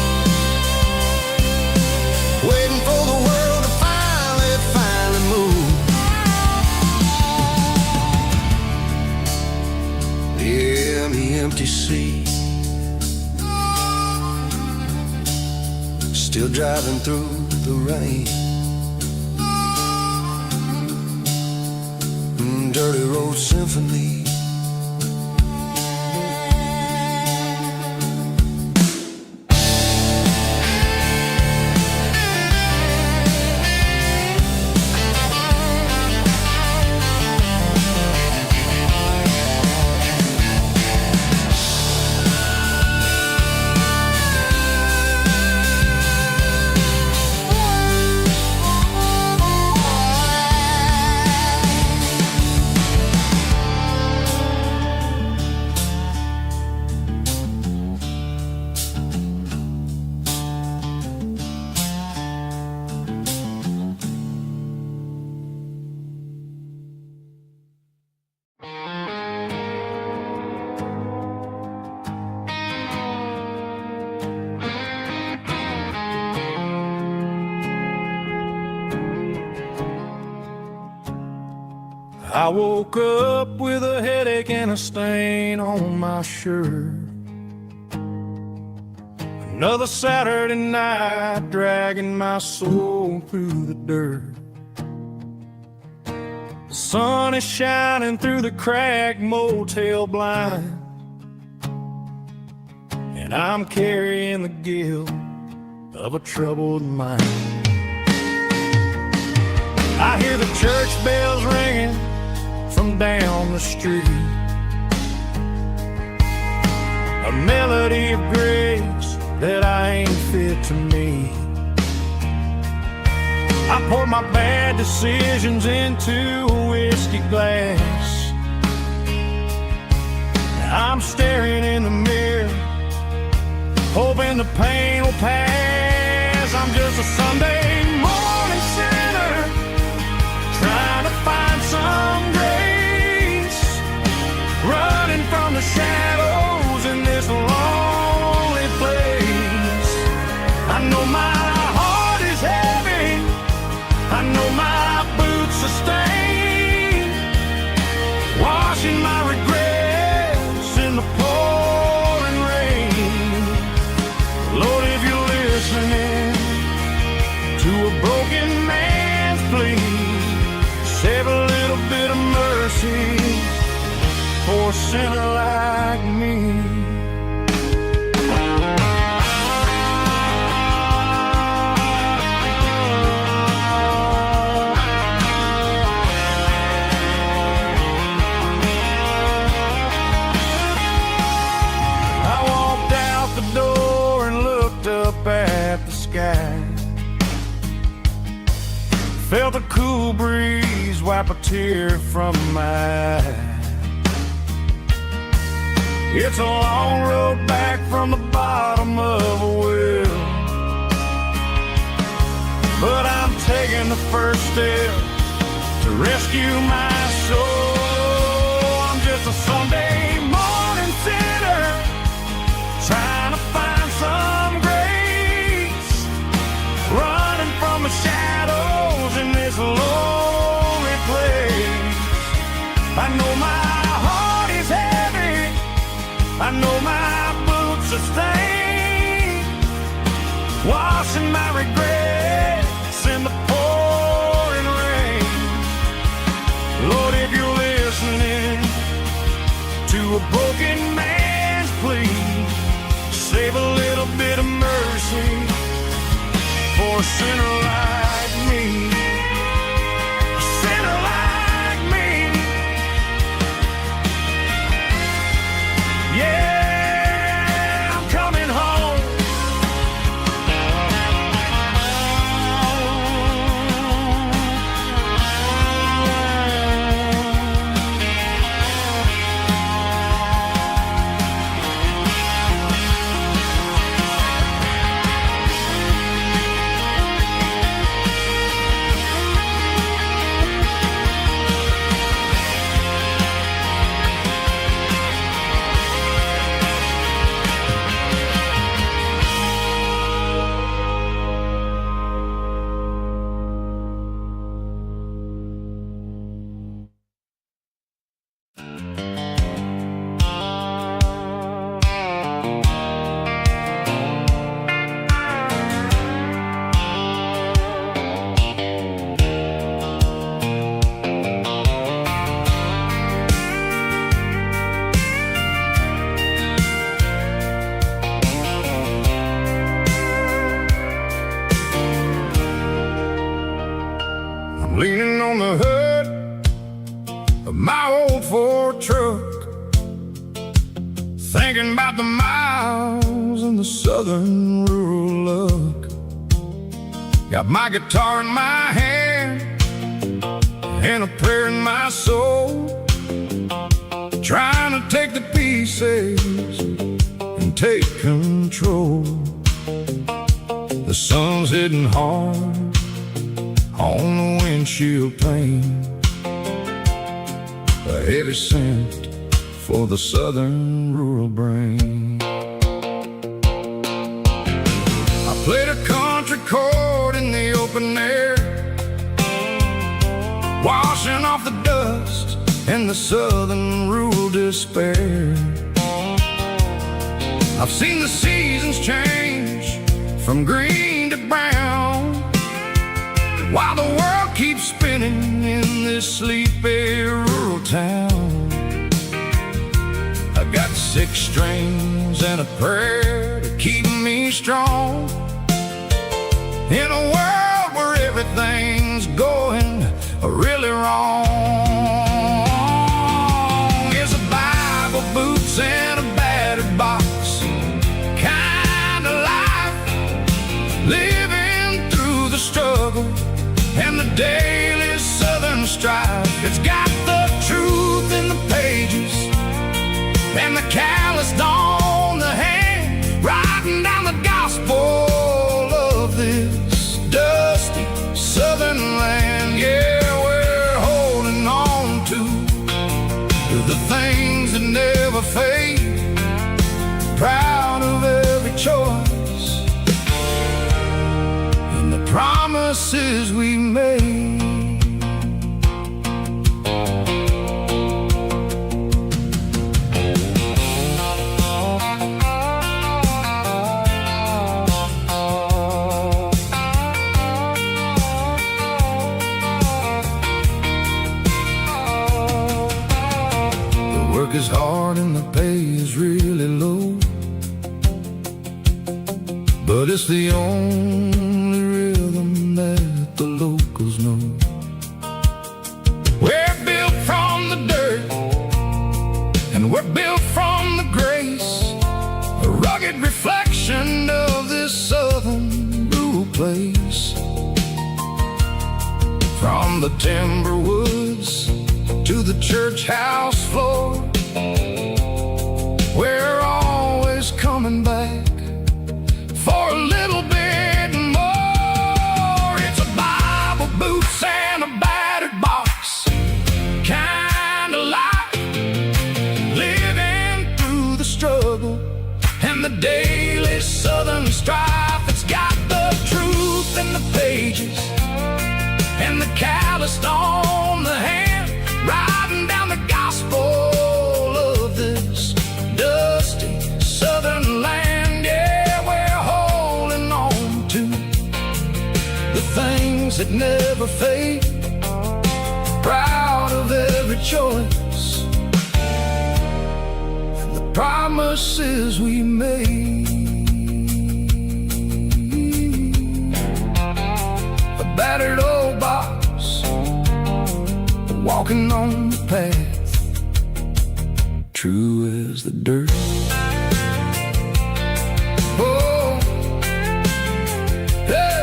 waiting for the world to finally move. the empty seat. Still driving through the rain. Dirty road symphony. I woke up with a headache and a stain on my shirt. Another Saturday night dragging my soul through the dirt. The sun is shining through the cracked motel blind, and I'm carrying the guilt of a troubled mind. I hear the church bells ringing from down the street, a melody of grace that I ain't fit to meet. I pour my bad decisions into a whiskey glass. I'm staring in the mirror, hoping the pain will pass. I'm just a Sunday morning sinner, trying to find some grace, running from the shadows in this lonely place. I know my heart is heavy, I know my boots are stained, washing my regrets in the pouring rain. Lord, if you're listening to a broken man's plea, save a little bit of mercy for a sinner like me. I walked out the door and looked up at the sky, felt a cool breeze wipe a tear from my eye. It's a long road back from the bottom of a well, but I'm taking the first step to rescue my soul. I'm just a Sunday morning sinner, trying to find some grace, running from the shadows in this lonely place. I know my heart is heavy, I know my boots are stained, washing my regrets in the pouring rain. Lord, if you're listening to a broken man's plea, save a little bit of mercy for a sinner like me. A sinner like me. Yeah, I'm coming home. my old Ford truck, thinking about the miles and the southern rural look. Got my guitar in my hand and a prayer in my soul, trying to take the pieces and take control. The sun's hitting hard on the windshield pane, a heavy scent for the southern rural brain. I played a country chord in the open air, washing off the dust and the southern rural despair. I've seen the seasons change from green to brown, while the world keeps spinning in this sleepy rural town. I got 6 strings and a prayer to keep me strong, in a world where everything's going really wrong. It's a Bible, boots, and a battered box kind of life, living through the struggle and the daily southern strife. It's got the truth in the pages and the calloused on the hand, writing down the gospel of this dusty southern land. Yeah, we're holding on to the things that never fade, proud of every choice and the promises we made. Work is hard and the pay is really low, but it's the only rhythm that the locals know. We're built from the dirt and we're built from the grace, a rugged reflection of this southern rural place. From the timber woods to the church house floor, we're always coming back for a little bit more. It's a Bible, boots, and a battered box kind of life, living through the struggle and the daily southern strife. It's got the truth in the pages and the calloused on the hand, writing down the gospel of this dusty southern land. Yeah, we're holding on to the things that never fade, proud of every choice and the promises we made. A battered old box, walking on the path, true as the dirt. Oh, hey.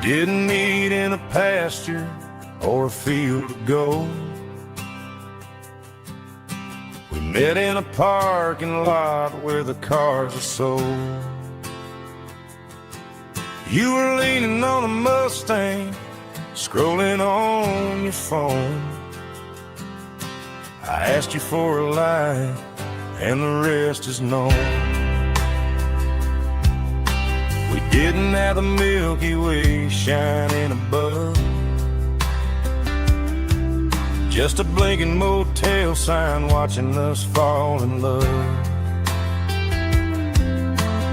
Didn't meet in a pasture or a field of gold. We met in a parking lot where the cars are sold. You were leaning on a Mustang, scrolling on your phone. I asked you for a light, and the rest is known. We Getting at the Milky Way shining above. Just a blinking motel sign watching us fall in love.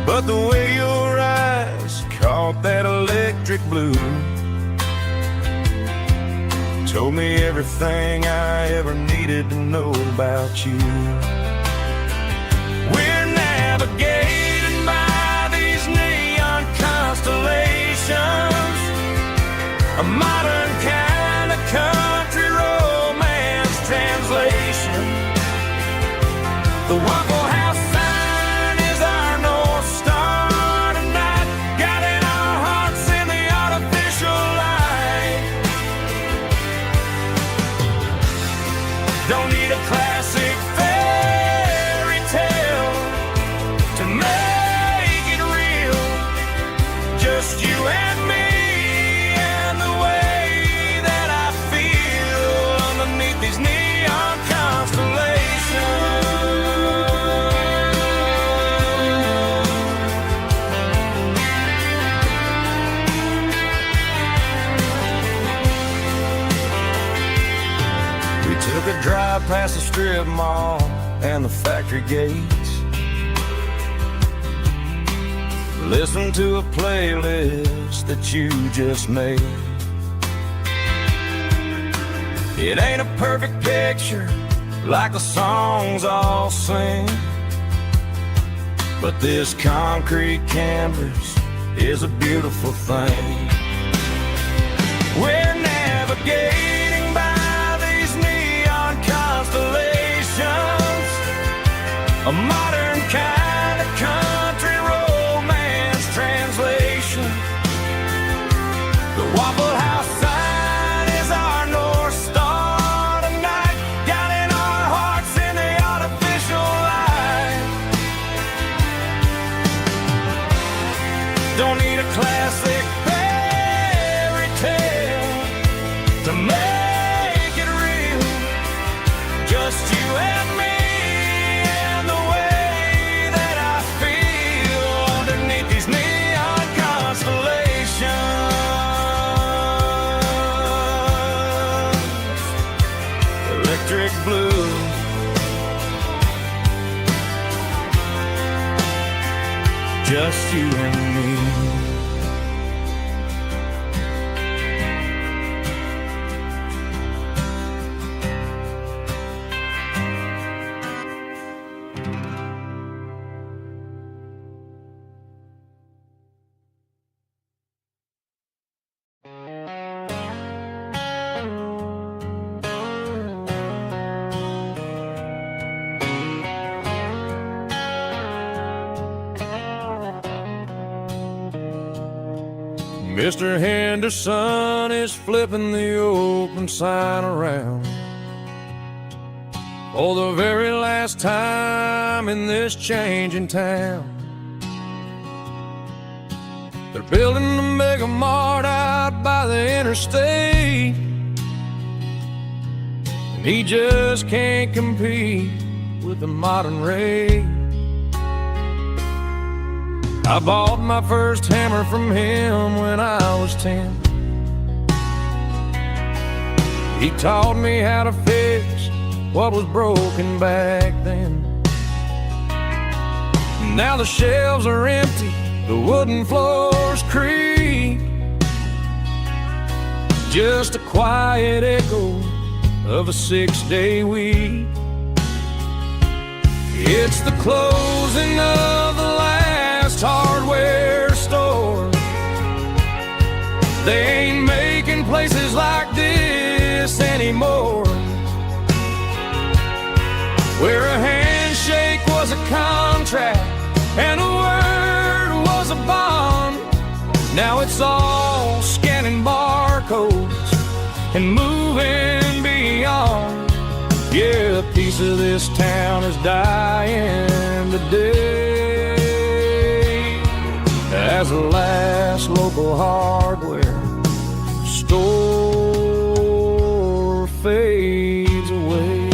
But the way your eyes caught that electric blue told me everything I ever needed to know about you. We're navigating by these neon constellations, a modern kind of country romance translation. The Waffle House sign is our North Star tonight, guiding our hearts in the artificial light. Don't need a classic fairy tale to make it real. Just you and me and the way that I feel underneath these neon constellations. We took a drive past the strip mall and the factory gates. Listened to a playlist that you just made. It ain't a perfect picture like the songs all sing, but this concrete canvas is a beautiful thing. We're navigating by these neon constellations, a modern kind of country romance translation. The Waffle House sign is our North Star tonight, guiding our hearts in the artificial light. Don't need a classic fairy tale to make it real. Just you and me and the way that I feel underneath these neon constellations. Electric blue, just you and me. Mr. Henderson is flipping the open sign around for the very last time in this changing town. They're building a mega mart out by the interstate, and he just can't compete with the modern rate. I bought my first hammer from him when I was 10. He taught me how to fix what was broken back then. Now the shelves are empty, the wooden floors creak, just a quiet echo of a 6-day week. It's the closing of the last hardware store. They ain't making places like this anymore, where a handshake was a contract and a word was a bond. Now it's all scanning barcodes and moving beyond. Yeah, a piece of this town is dying today as the last local hardware store fades away.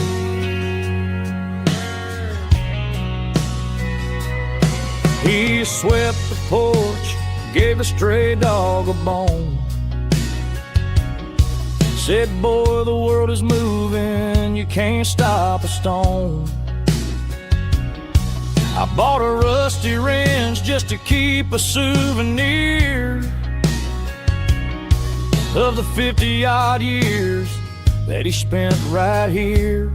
He swept the porch, gave gave a stray dog a bone. Said, boy, the world is moving, you can't stop a stone. I bought a rusty wrench just to keep a souvenir of the 50-odd years that he spent right here.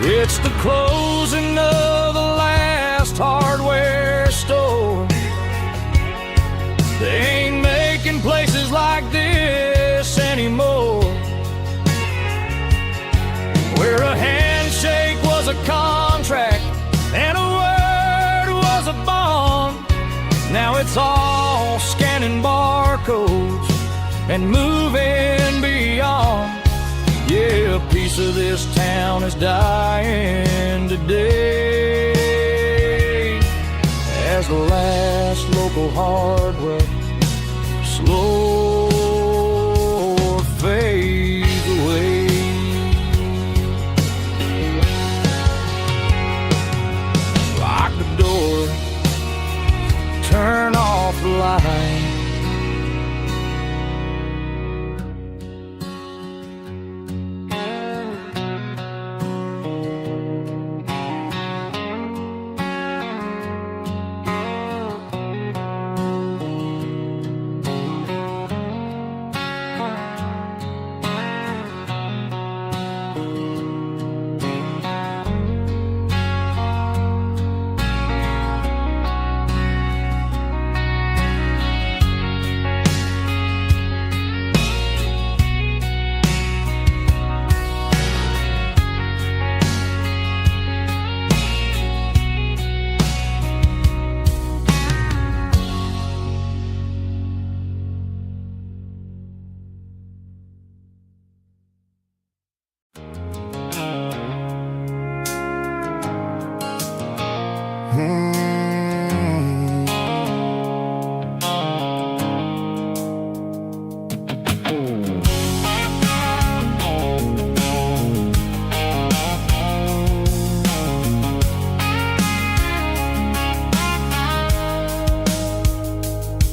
It's the closing of the last hardware store. They ain't making places like this anymore, where a handshake was a contract and a word was a bond. Now it's all scanning barcodes and moving beyond. Yeah, a piece of this town is dying today as the last local hardware slow fades away. Lock the door, turn off the light.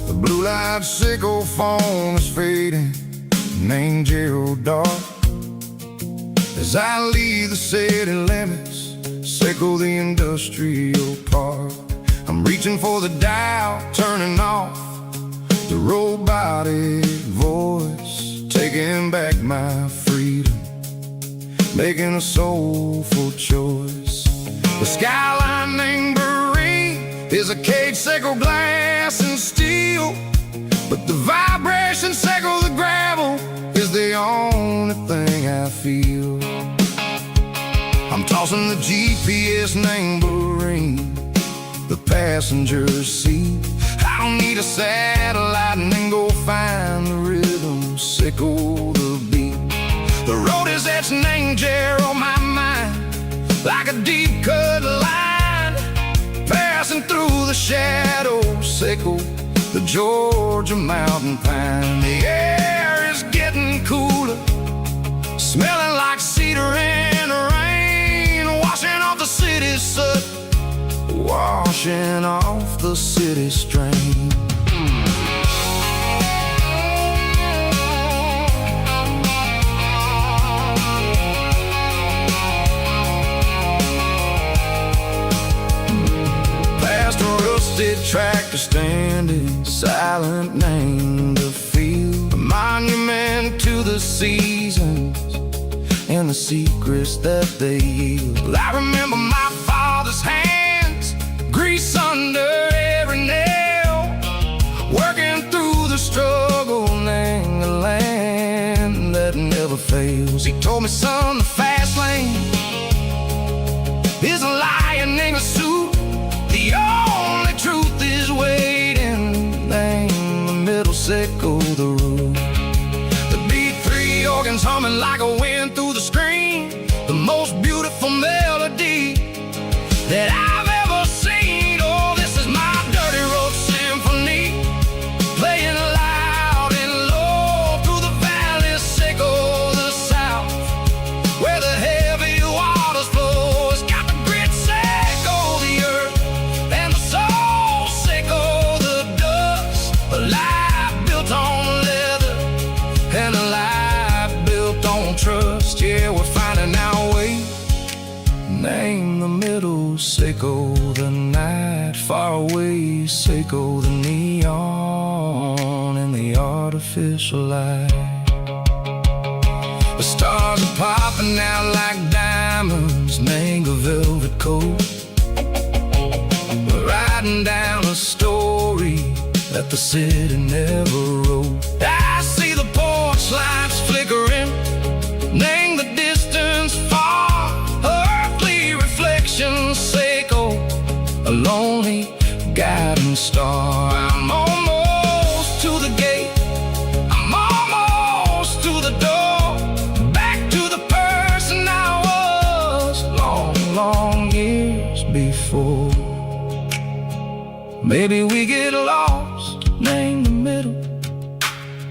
The blue-light sickle phone is fading, named Gerald Dark. As I leave the city limits, sickle the industrial park. I'm reaching for the dial, turning off the robotic voice, taking back my freedom, making a soulful choice. The skyline named Marine is a cage, sickle glass and steel, but the vibration sickle the gravel is the only thing I feel. I'm tossing the GPS named Marine, the passenger seat. I don't need a satellite and then go find the rhythm, sickle the beat. The road is etched named Gerald on my mind, like a deep cut line, passing through the shadows, sickle the Georgia mountain pine. The air is getting cooler, smelling like cedar in the rain, washing off the city's soot, washing off the city strain. Past a rusted tractor standing silent, named a field, a monument to the seasons and the secrets that they yield. I remember my father's hands, grease under every nail, working through the struggle, named the land that never fails. He told me, son, the fast lane is a lion in a suit. The only truth is waiting, name the middle, sickle the root. The B3 organs humming like a wind through the screen, the most beautiful melody that I've ever seen. Oh, this is my dirty road symphony, playing loud and low through the valleys, sickle the south, where the heavy waters flow. It's got the grit, sickle the earth, and the soul, sickle the Name the middle, Seiko the night. Far away, Seiko the neon in the artificial light. The stars are popping out like diamonds, mango velvet coat. We're riding down a story that the city never wrote. I see the porch lights flickering, name the distance far. Earthly reflections, Seiko, a lonely guiding star. I'm almost to the gate, I'm almost to the door, back to the person I was long, long years before. Maybe we get lost, name the middle,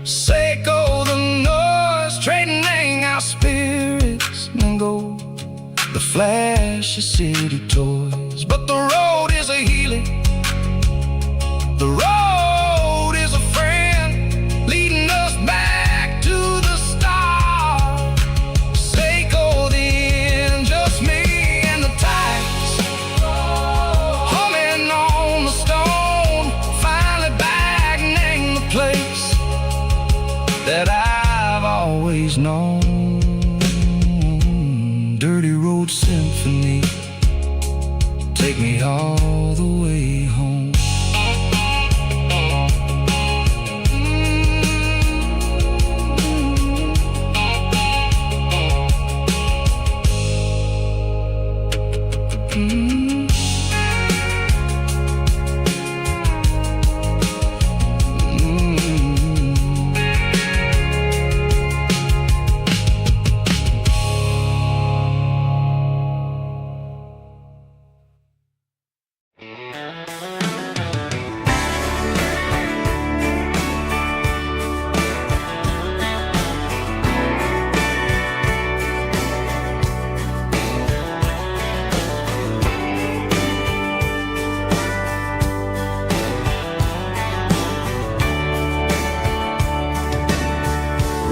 Seiko the noise, trading our spirits and go the flash of city toys. But the road is a healing, the road is a friend, leading us back to the start. Seiko the end, just me and the tides, humming on the stone. Finally back, name the place that I've always known. Dirty Road Symphony, take me all the way home.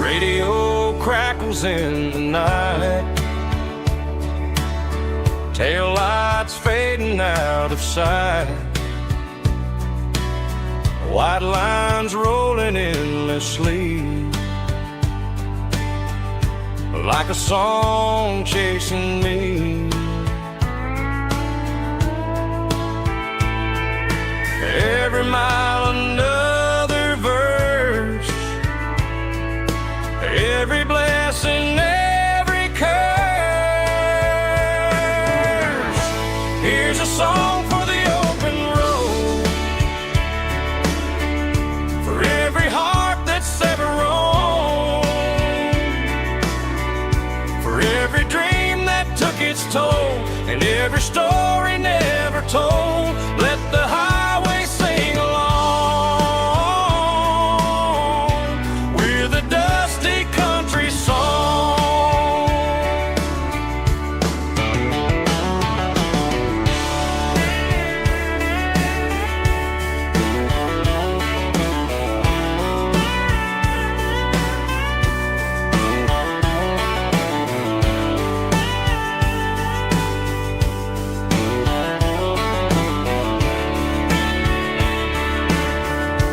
Radio crackles in the night, tail lights fading out of sight, white lines rolling endlessly, like a song chasing me. Every mile another verse, every blessing, every curse. Here's a song for the open road, for every heart that's ever roamed, for every dream that took its toll, and every story never told. Let the highway sing along with a dusty country song.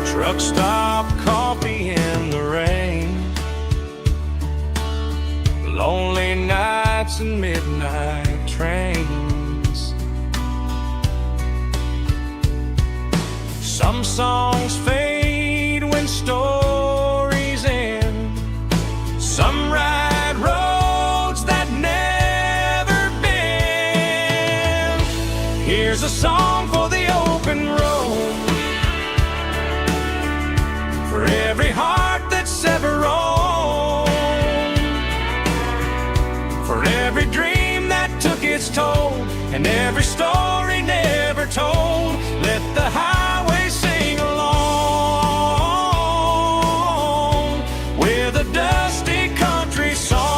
Truck stop, coffee in the rain, lonely nights and midnight trains. Some songs fade when stories end, some ride roads that never bend. Here's a song for the open road, for every heart that's ever roamed, for every dream that took its toll, and every story never told. Let the highway sing along with a dusty country song.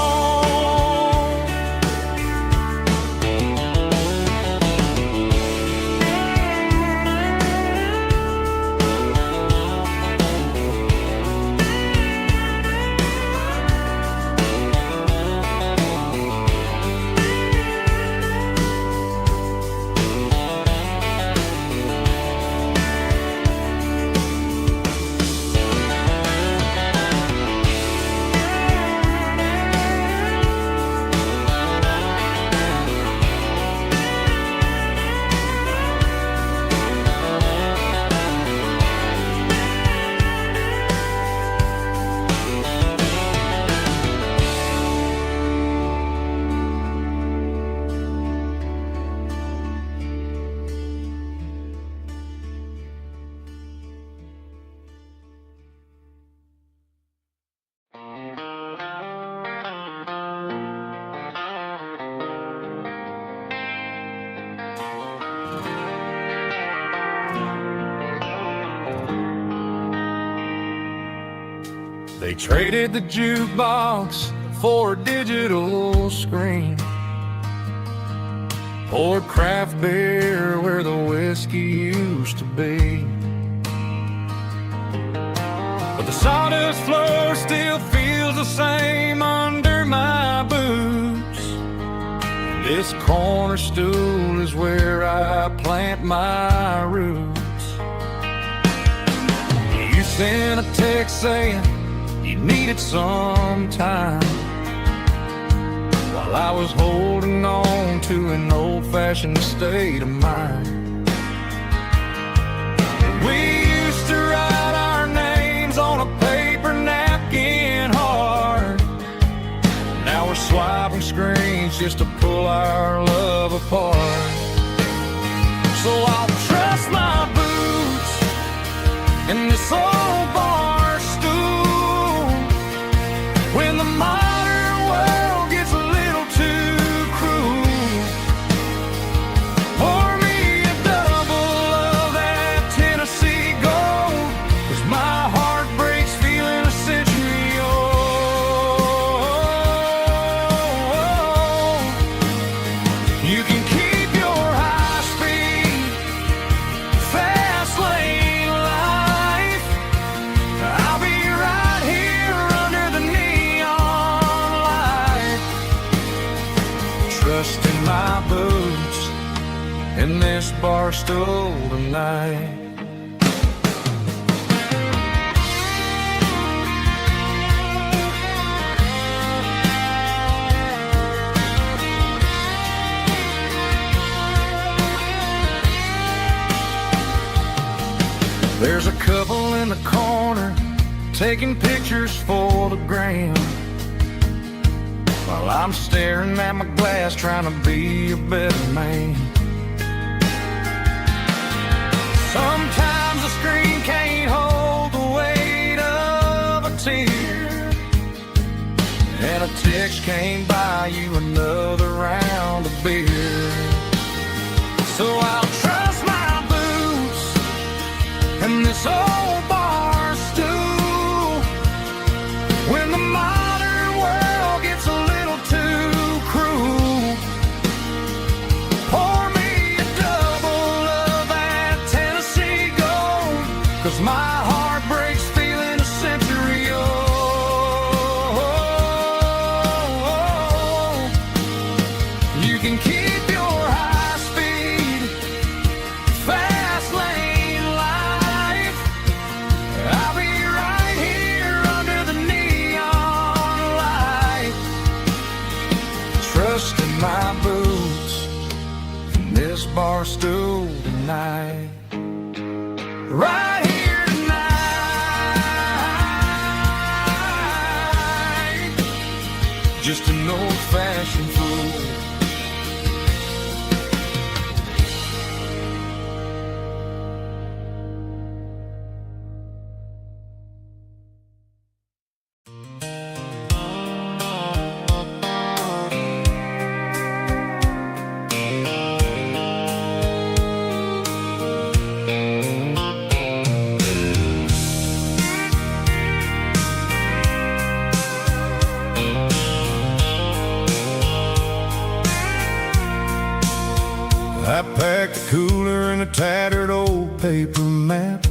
They traded the jukebox for a digital screen, poured craft beer where the whiskey used to be. But the sawdust floor still feels the same under my boots. This corner stool is where I plant my roots. You sent a text saying you needed some time, while I was holding on to an old-fashioned state of mind. We used to write our names on a paper napkin hard. Now we're swiping screens just to pull our love apart. So I'll trust my boots in this old bar stool when the modern world gets a little too cruel. Pour me a double of that Tennessee Gold, 'cause my heart breaks feeling a century old. You can keep your high-speed, fast lane life. I'll be right here under the neon light, trusting my boots in this bar stool tonight. There's a couple in the corner taking pictures for the gram, while I'm staring at my glass trying to be a better man. Sometimes the screen can't hold the weight of a tear, and a text can't buy you another round of beer. So I'll trust my boots and this old bar stool when the modern world gets a little too cruel. Pour me a double of that Tennessee Gold, 'cause my heart breaks feeling a century old. You can keep your high-speed, fast lane life. I'll be right here under the neon light, trusting my boots in this bar stool tonight. Right here tonight, just an old-fashioned fool. I packed a cooler and a tattered old paper map,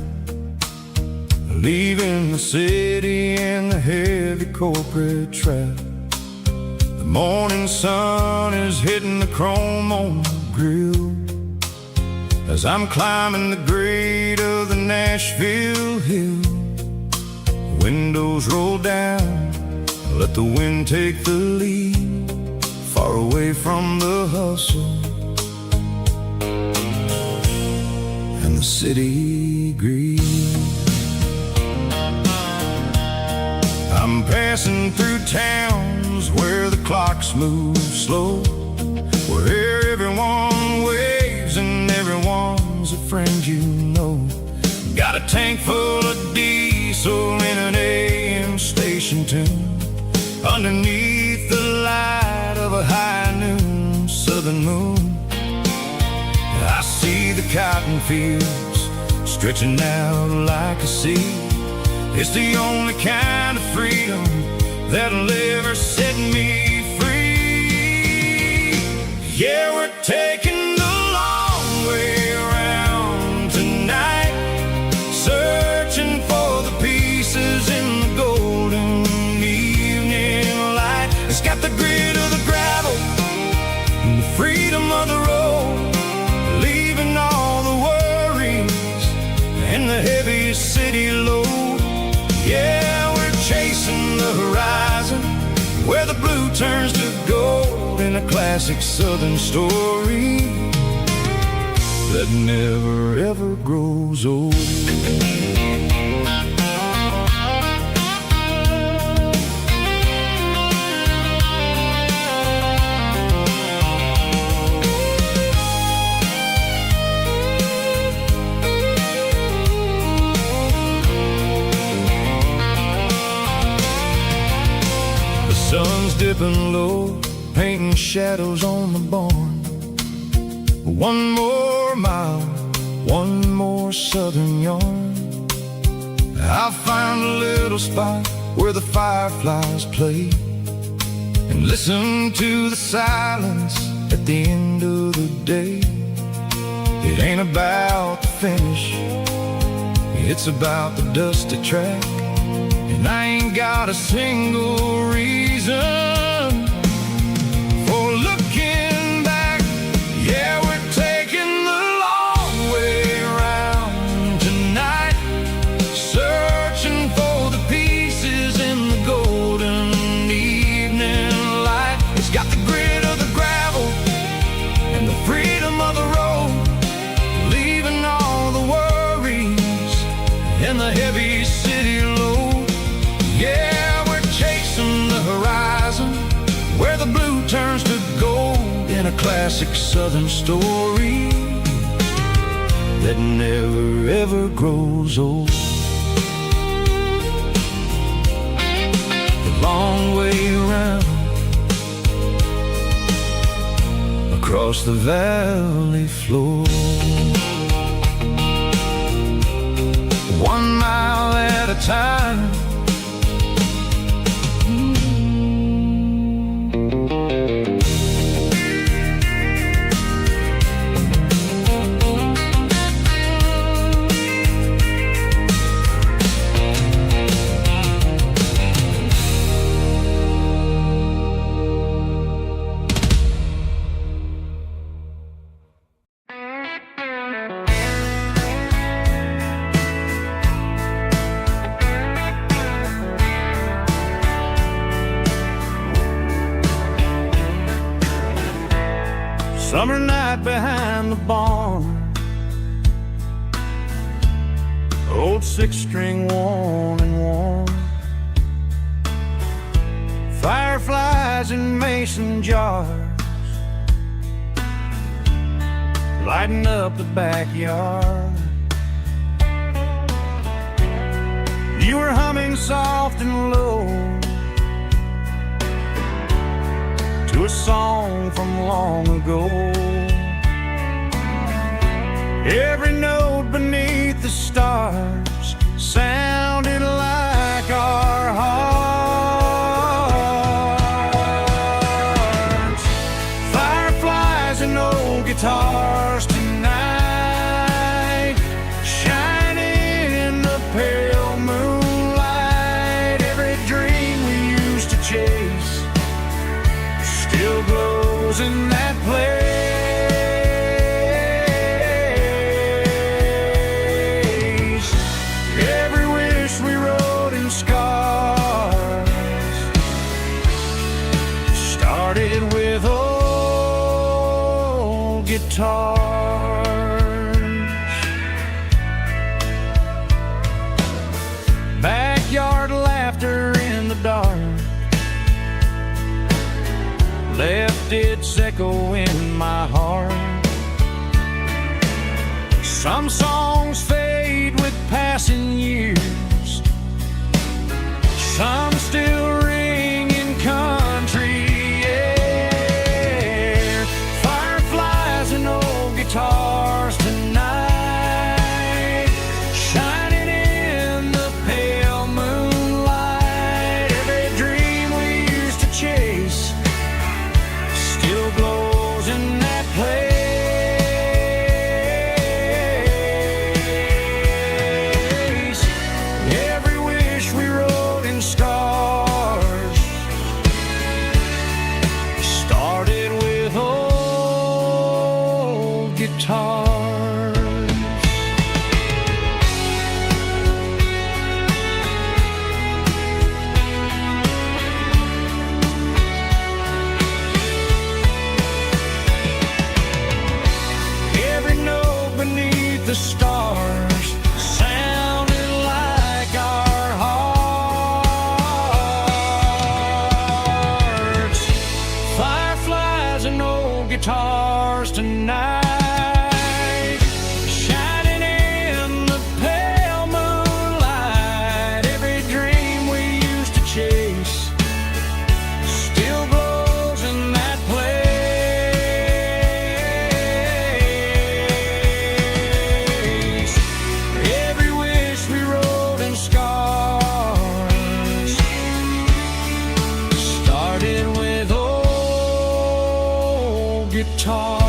leaving the city and the heavy corporate trap. The morning sun is hitting the chrome on the grill as I'm climbing the grade of the Nashville hill. The windows roll down, let the wind take the lead, far away from the hustle and the city greed. I'm passing through towns where the clocks move slow, where everyone waves and everyone's a friend you know. Got a tank full of diesel in an AM station tune, underneath the light of a high noon southern moon. I see the cotton fields stretching out like a sea, It's the only kind of freedom that'll ever set me free. Yeah, we're taking the long way around tonight, searching for the pieces in the golden evening light. It's got the grit of the gravel and the freedom of the road, leaving all the worries and the heavy city load. Yeah, we're chasing the horizon where the blue turns to gold, in a classic southern story that never ever grows old. Sun's dipping low, painting shadows on the barn. One more mile, one more southern yarn. I'll find a little spot where the fireflies play, and listen to the silence at the end of the day. It ain't about the finish, it's about the dusty track. And I ain't got a single reason for looking back. Yeah, we're taking the long way around tonight, searching for the pieces in the golden evening light. It's got the grit of the gravel and the freedom of the road, leaving all the worries and the heavy city load. Yeah, we're chasing the horizon where the blue turns to gold, in a classic southern story that never ever grows old. The long way around across the valley floor, 1 mile at a time. Summer night behind the barn, old 6-string worn and worn, fireflies in mason jars, lighting up the backyard. You were humming soft and low to a song from long ago. Every note beneath the stars sounded like our hearts. Fireflies and old guitars tonight, shining in the pale moonlight. Every dream we used to chase still glows in that place. Every wish we wrote in scars started with old guitars. Backyard laughter in the dark left its echo in my heart. Some songs fade with passing years, some still ring in country air. Fireflies and old guitars tonight, shining in the pale guitars.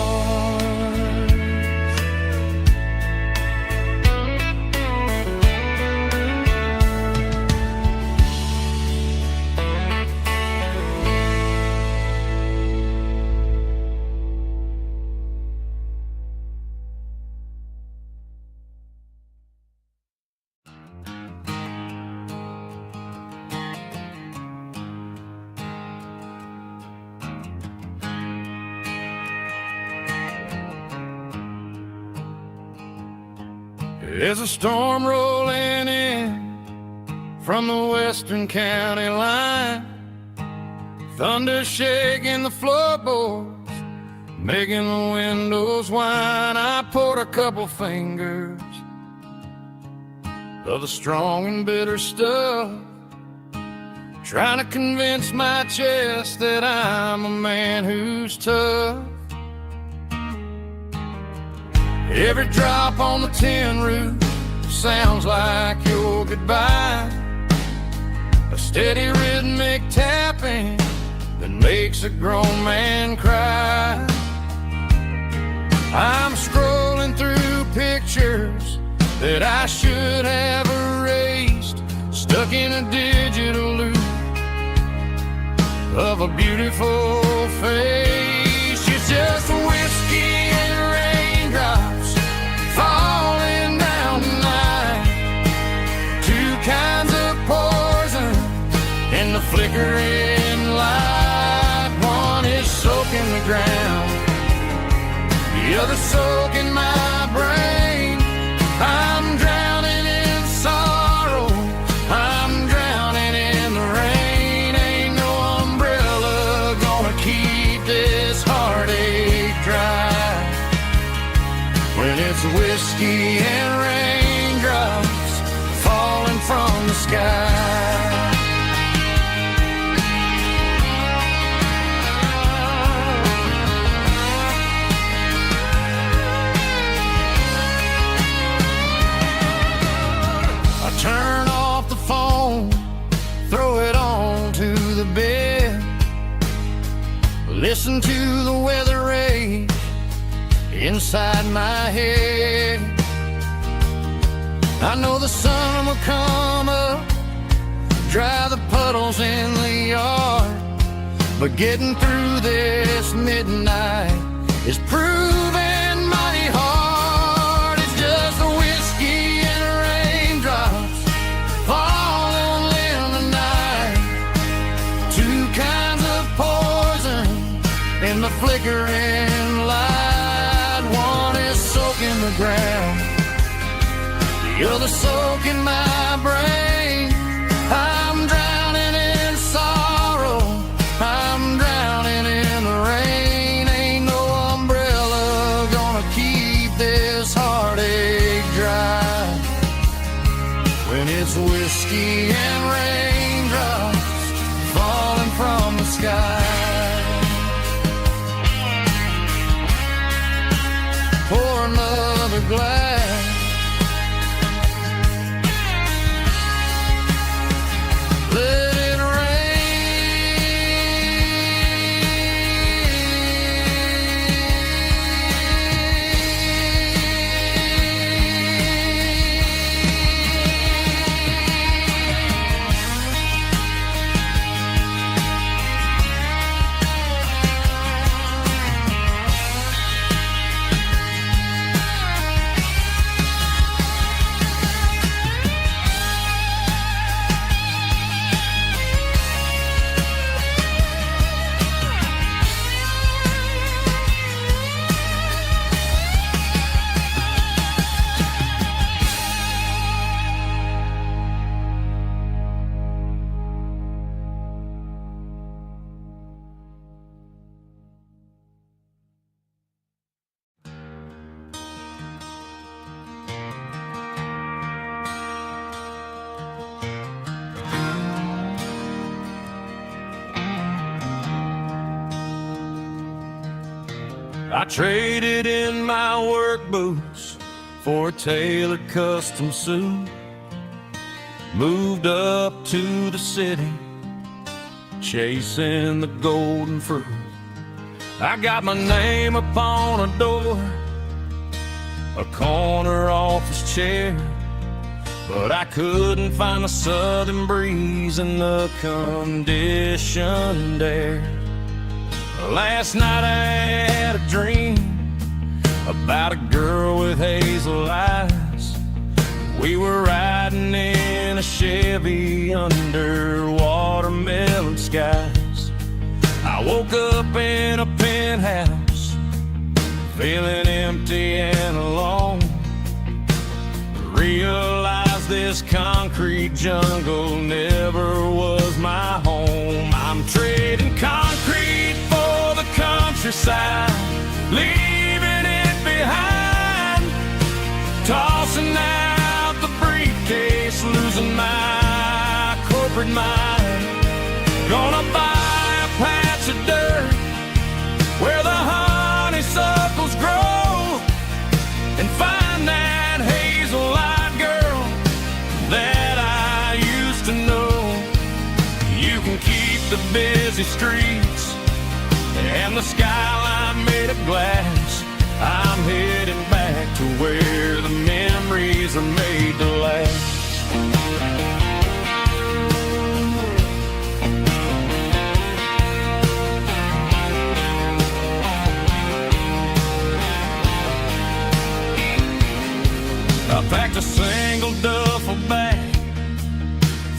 There's a storm rolling in from the western county line, thunder shaking the floorboards, making the windows whine. I poured a couple fingers of the strong and bitter stuff, trying to convince my chest that I'm a man who's tough. Every drop on the tin roof sounds like your goodbye, a steady rhythmic tapping that makes a grown man cry. I'm scrolling through pictures that I should have erased, stuck in a digital loop of a beautiful face. It's just whiskey and raindrops falling down tonight, two kinds of poison in the flickering light. One is soaking the ground, the other soaking my brain. I'm drowning in sorrow, I'm drowning in the rain. Ain't no umbrella gonna keep this heartache dry when it's whiskey and raindrops falling from the sky. I turn off the phone, throw it on to the bed, listen to the weather rage inside my head. I know the sun will come up, dry the puddles in the yard, but getting through this midnight is proving mighty hard. It's just a whiskey and raindrops falling in the night, two kinds of poison in the flickering light. One is soaking the ground, the other soaking my brain. I'm drowning in sorrow, I'm drowning in the rain. Ain't no umbrella gonna keep this heartache dry when it's whiskey and raindrops falling from the sky. Pour another glass, let it I traded in my work boots for a tailored custom suit, moved up to the city, chasing the golden fruit. I got my name upon a door, a corner office chair, but I couldn't find the southern breeze in the conditioned air. Last night I had a dream about a girl with hazel eyes. We were riding in a Chevy under watermelon skies. I woke up in a penthouse, feeling empty and alone. Realized this concrete jungle never was my home. I'm trading concrete for the countryside, leaving it behind, tossing out the briefcase, losing my corporate mind. Gonna buy a patch of dirt where the honeysuckles grow and find that hazel-eyed girl that I used to know. You can keep the busy streets and the skyline made of glass. I'm heading back to where the memories are made to last. I packed a single duffel bag,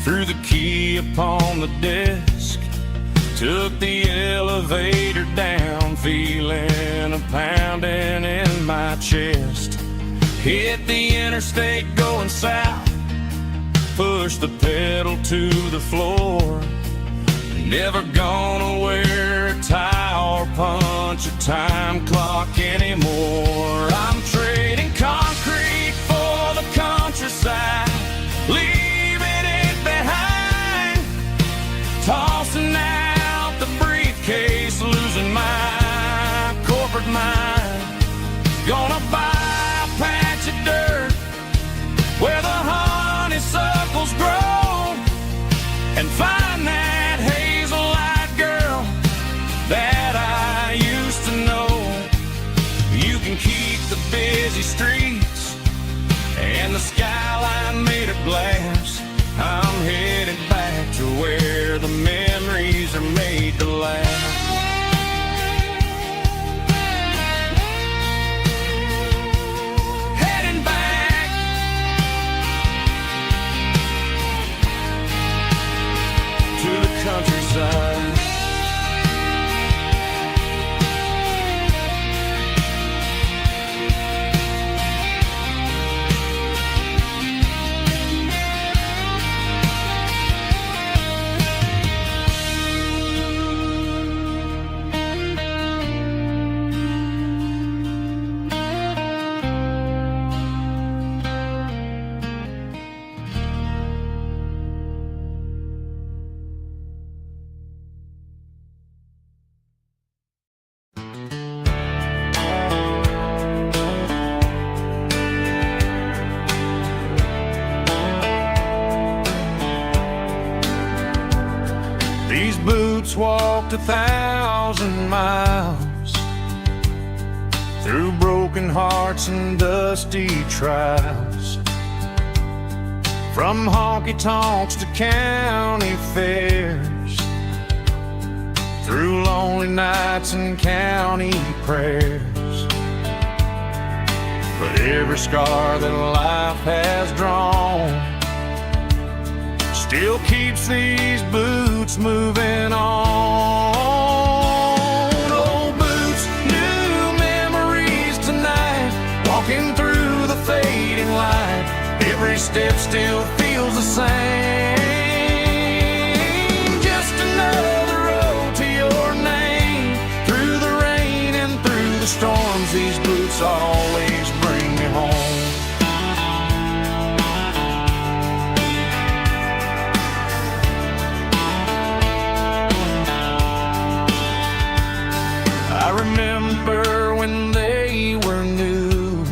threw the key upon the desk, took the elevator down, feeling a pounding in my chest. Hit the interstate going south, pushed the pedal to the floor. Never gonna wear a tie or punch a time clock anymore. I'm trading concrete for the countryside, leaving it behind, tossing out the briefcase, losing my corporate mind. Gonna buy a patch of dirt where the honeysuckles grow and find that hazel-eyed girl that I used to know. You can keep the busy streets and the skyline made of glass. I'm headed back to where the memories are made to last. Heading back to the countryside. These boots walked 1,000 miles through broken hearts and dusty trials, from honky-tonks to county fairs, through lonely nights and county prayers. But every scar that life has drawn still keeps these boots moving on. Old boots, new memories tonight, walking through the fading light. Every step still feels the same. Just another road to your name. Through the rain and through the storms, these boots always bring me home. I remember when they were new,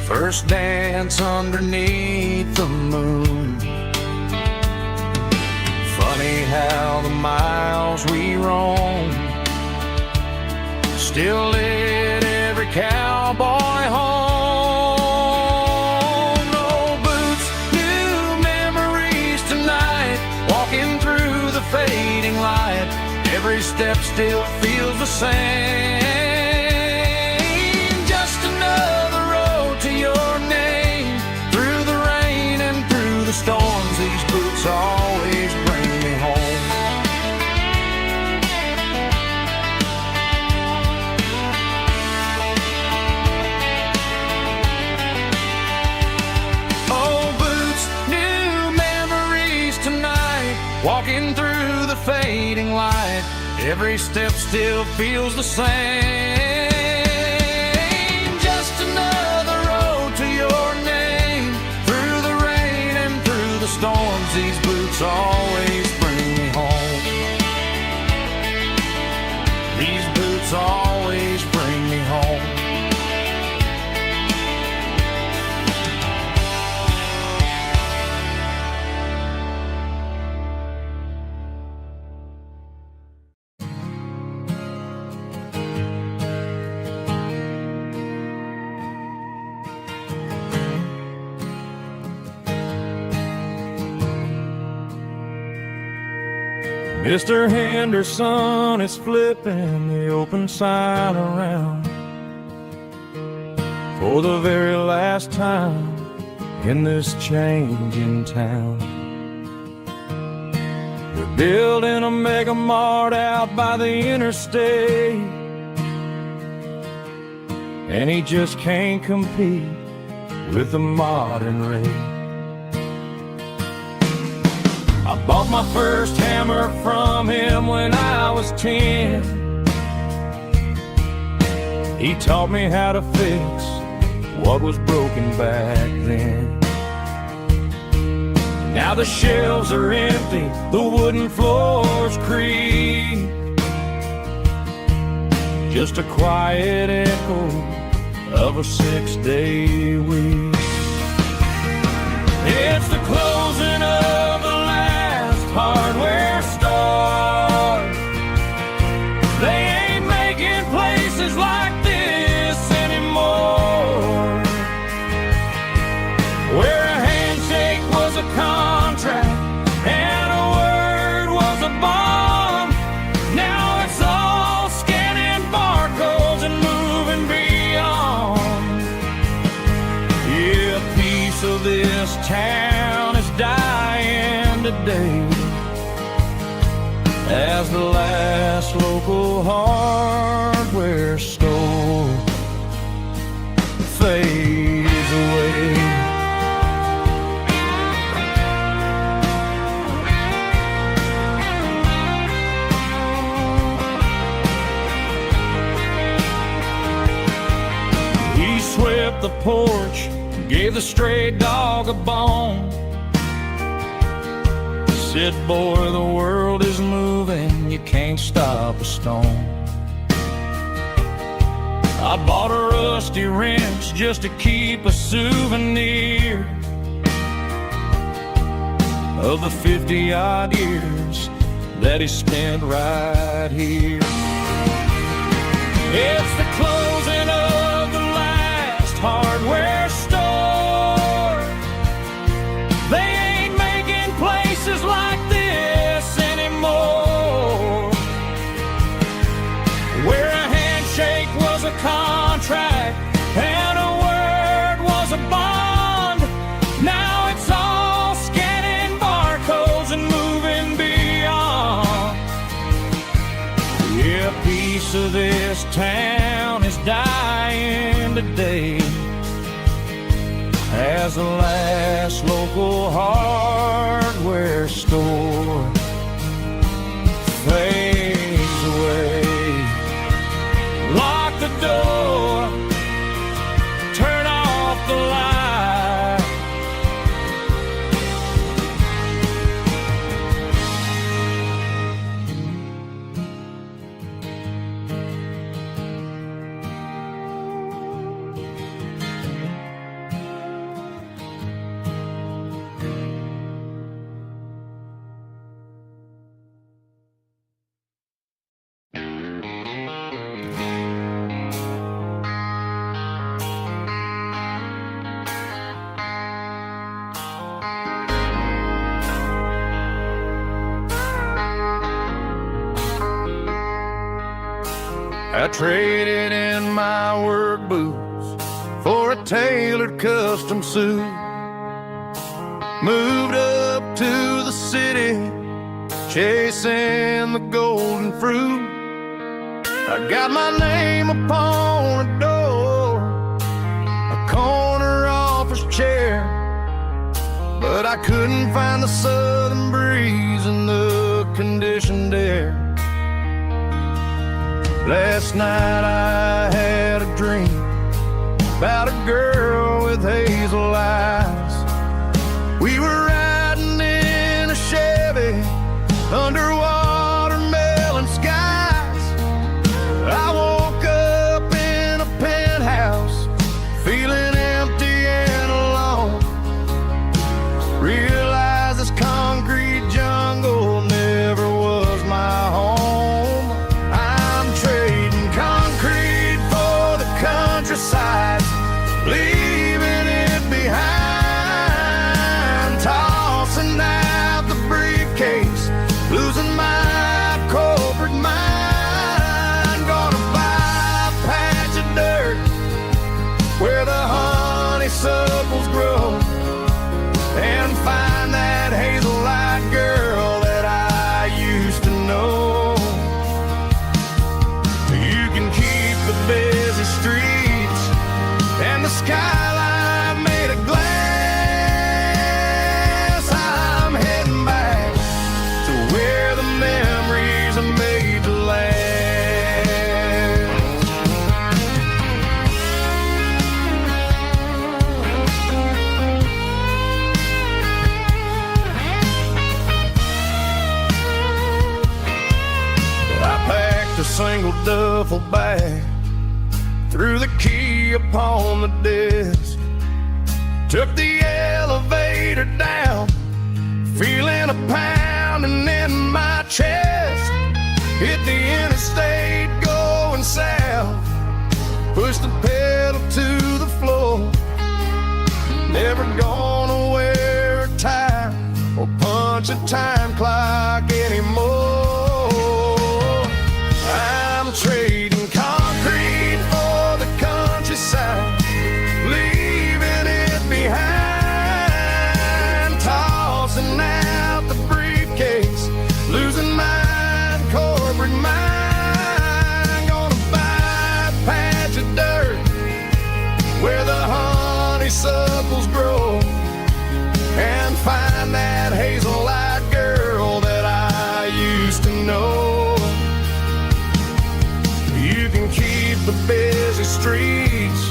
first dance underneath the moon. Funny how the miles we roam still lit every cowboy home. Old boots, new memories tonight, walking through the fading light. Every step still feels the same. Just another road to your name, through the rain and through the storms. These boots always bring me home. Walking through the fading light, every step still feels the same. Just another road to your name, through the rain and through the storms. These boots always bring me home. These boots always bring me home. Mr. Henderson is flipping the open sign around for the very last time in this changing town. They're building a mega mart out by the interstate, and he just can't compete with the modern rate. I bought my first hammer from him when I was 10. He taught me how to fix what was broken back then. Now the shelves are empty, the wooden floors creak, just a quiet echo of a 6-day week. It's the closing of the hardware store. They ain't making places like this anymore, where a handshake was a contract and a word was a bond. Now it's all scanning barcodes and moving beyond. Yeah, a piece of this town is dying today, as the last local hardware store fades away. He swept the porch, gave the stray dog a bone, said, boy, the world is moving, you can't stop a stone. I bought a rusty wrench just to keep a souvenir of the 50-odd years that he spent right here. It's the closing of the last hardware store. They ain't making places like this anymore, where a handshake was a contract and a word was a bond. Now it's all scanning barcodes and moving beyond. Yeah, a piece of this town is dying today, as the last local hardware store fades away. Lock the door, turn off the light. I traded in my work boots for a tailored custom suit. Moved up to the city, chasing the golden fruit. I got my name upon a door, a corner office chair, but I couldn't find the southern breeze in the conditioned air. Last night I had a dream about a girl with hazel eyes. We were riding in a Chevy under watermelon skies. I woke up in a penthouse, feeling empty and alone. Realized this concrete jungle never was my home. I'm trading concrete for the countryside, leaving it behind. Tossing out the briefcase, losing my corporate mind. Gonna buy a patch of dirt where the honeysuckles grow, and find that hazel-eyed girl that I used to know. You can keep the busy streets and the skyline made of glass. I'm heading back to where the memories are made to last. I packed a single duffel bag, threw the key upon the desk, took the elevator down, feeling a pounding in my chest. Hit the interstate going south, pushed the pedal to the floor. Never gonna wear a tie or punch a time clock anymore. I'm trading concrete for the countryside, leaving it behind. Tossing out the briefcase, losing my corporate mind. Gonna buy a patch of dirt where the honeysuckles grow, and find that hazel-eyed girl that I used to know. You can keep the busy streets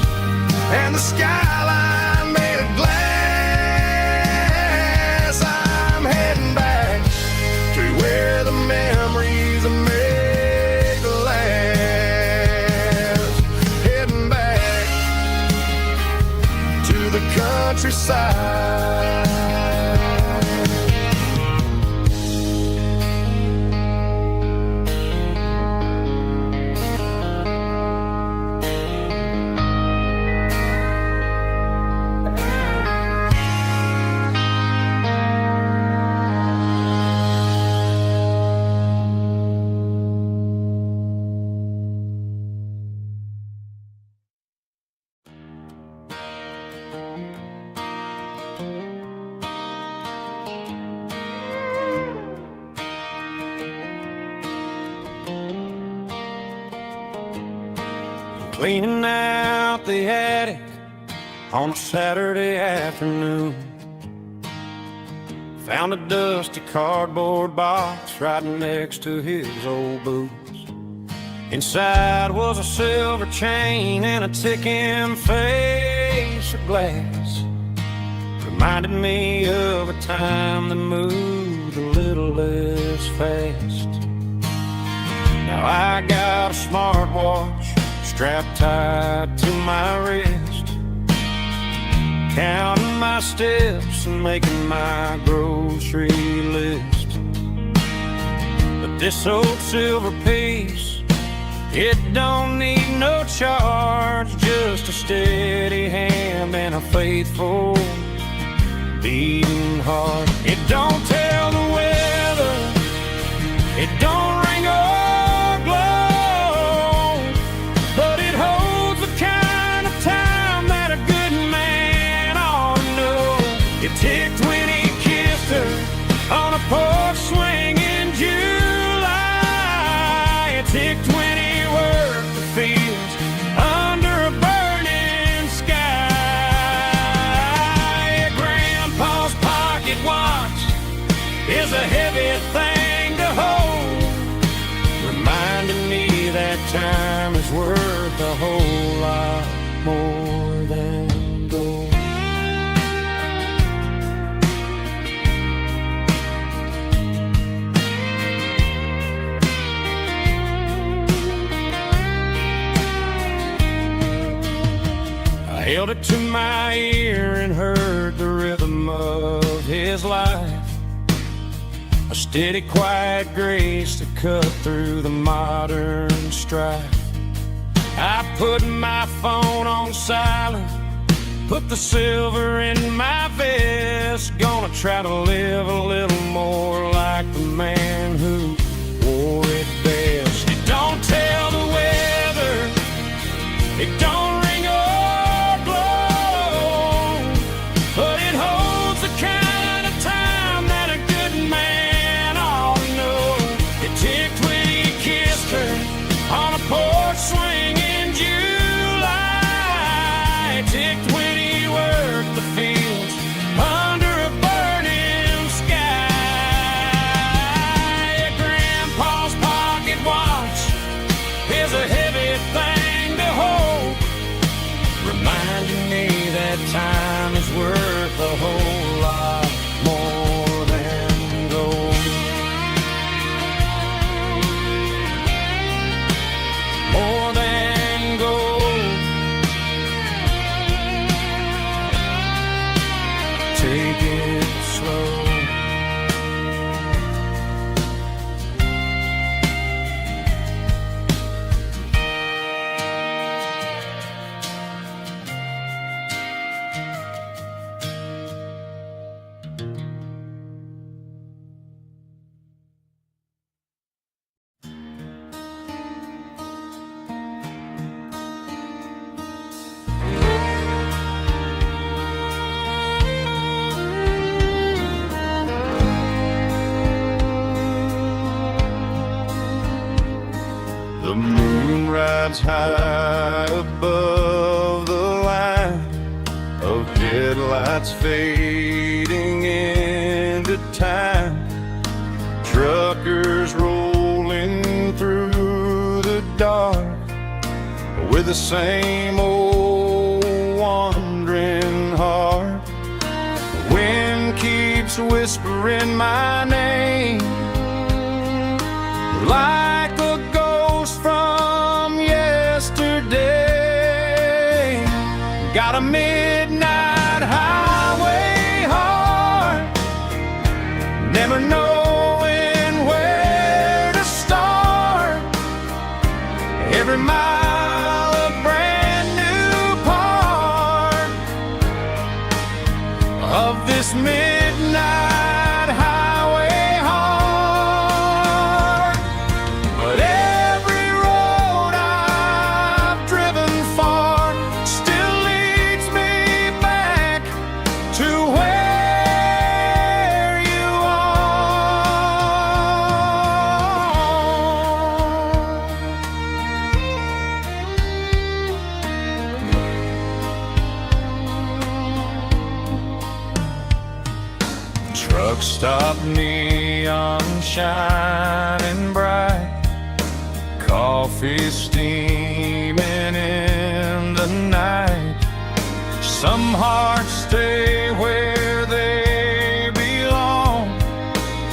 and the skyline made of glass. I'm heading back to where the memories are made to last. Heading back to the countryside. Cleaning out the attic on a Saturday afternoon, found a dusty cardboard box right next to his old boots. Inside was a silver chain and a ticking face of glass. Reminded me of a time that moved a little less fast. Now I got a smartwatch strapped tight to my wrist, counting my steps and making my grocery list. But this old silver piece, it don't need no charge, just a steady hand and a faithful beating heart. It don't tell the weather, it don't ring or glow, a porch swing in July. It took 20 work the fields under a burning sky. Grandpa's pocket watch is a heavy thing to hold, reminding me that time is worth a whole lot more than gold. I held it to my ear and heard the rhythm of his life, a steady, quiet grace to cut through the modern strife. I put my phone on silent, put the silver in my vest. Gonna try to live a little more like the man who wore it best. It don't tell the weather, it don't ring or glow, but it holds the kind of time that a good man ought to know. It ticked when he kissed her on a porch swing in July. It ticked when he worked the fields under a burning sky. Grandpa's pocket watch is a heavy thing to hold, reminding me that time is worth a whole lot more than gold. More than gold. Take it slow. The moon rides high above the line of headlights fading into time. Truckers rolling through the dark with the same old wandering heart. The wind keeps whispering my name like a ghost from yesterday. Got a midnight highway heart, never knowing where to start. Every mile a brand new part of this midnight highway heart. But every road I've driven far still leads me back to where you are. Truck stop, neon shining bright, coffee steaming in the night. Some hearts stay where they belong,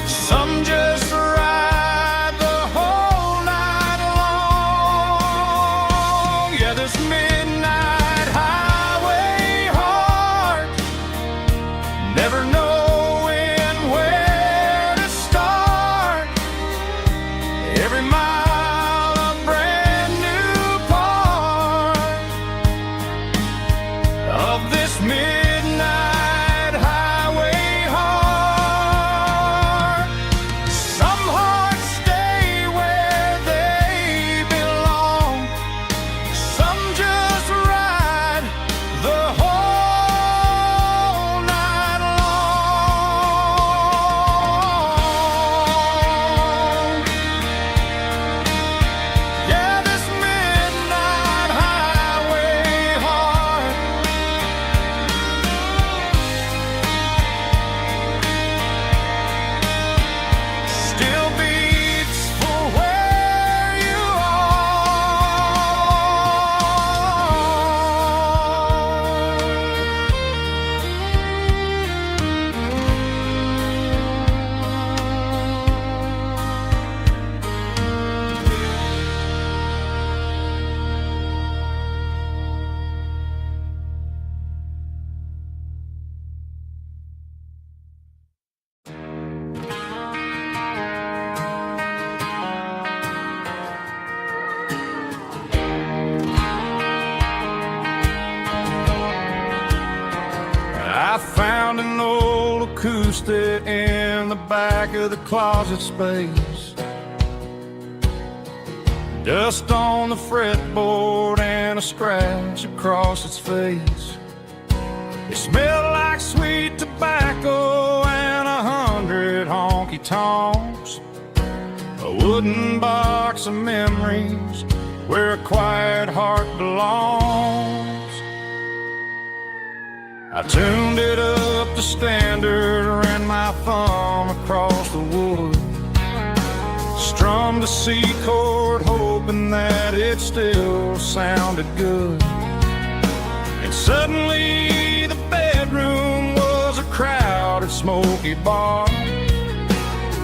some just ride the whole night long. Yeah, this midnight highway heart, never knowing where to start. Every mile a brand new part of this midnight used it in the back of the closet space. Dust on the fretboard and a scratch across its face. It smelled like sweet tobacco and 100 honky-tonks. A wooden box of memories where a quiet heart belongs. I tuned it up to standard, ran my thumb across the wood, strummed a C chord hoping that it still sounded good. And suddenly the bedroom was a crowded smoky bar,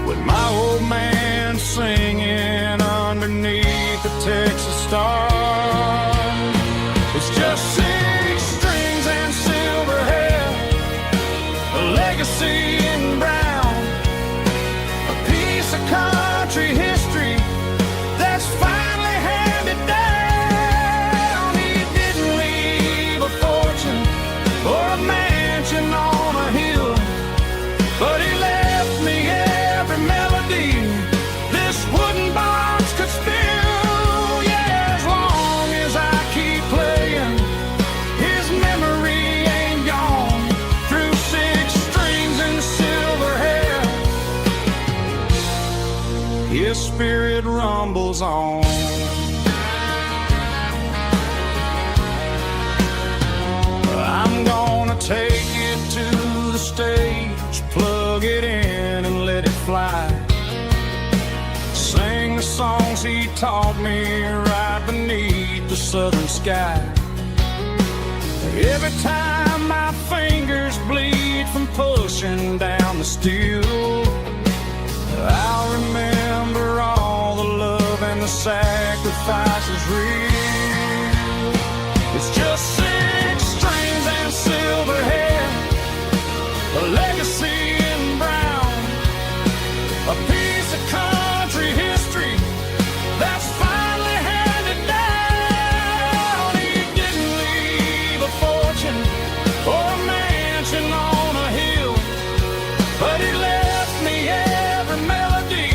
with my old man singing underneath the Texas star. It's just 6 strings and silver hair, a legacy in brown, a piece of country history that's finally handed down. He didn't leave a fortune or a mansion on a hill, but he left me every melody this wooden box could spill. Yeah, as long as I keep playing, his memory ain't gone. Through 6 strings and silver hair, his spirit rumbles on. I'm gonna take it to the stage, plug it in and let it fly. Sing the songs he taught me right beneath the southern sky. Every time my fingers bleed from pushing down the steel, I'll remember all the love and the sacrifices real. It's just 6 strings and silver hair, a legacy in brown, a piece of country history that's finally handed down. He didn't leave a fortune or a mansion on a hill, but he left me every melody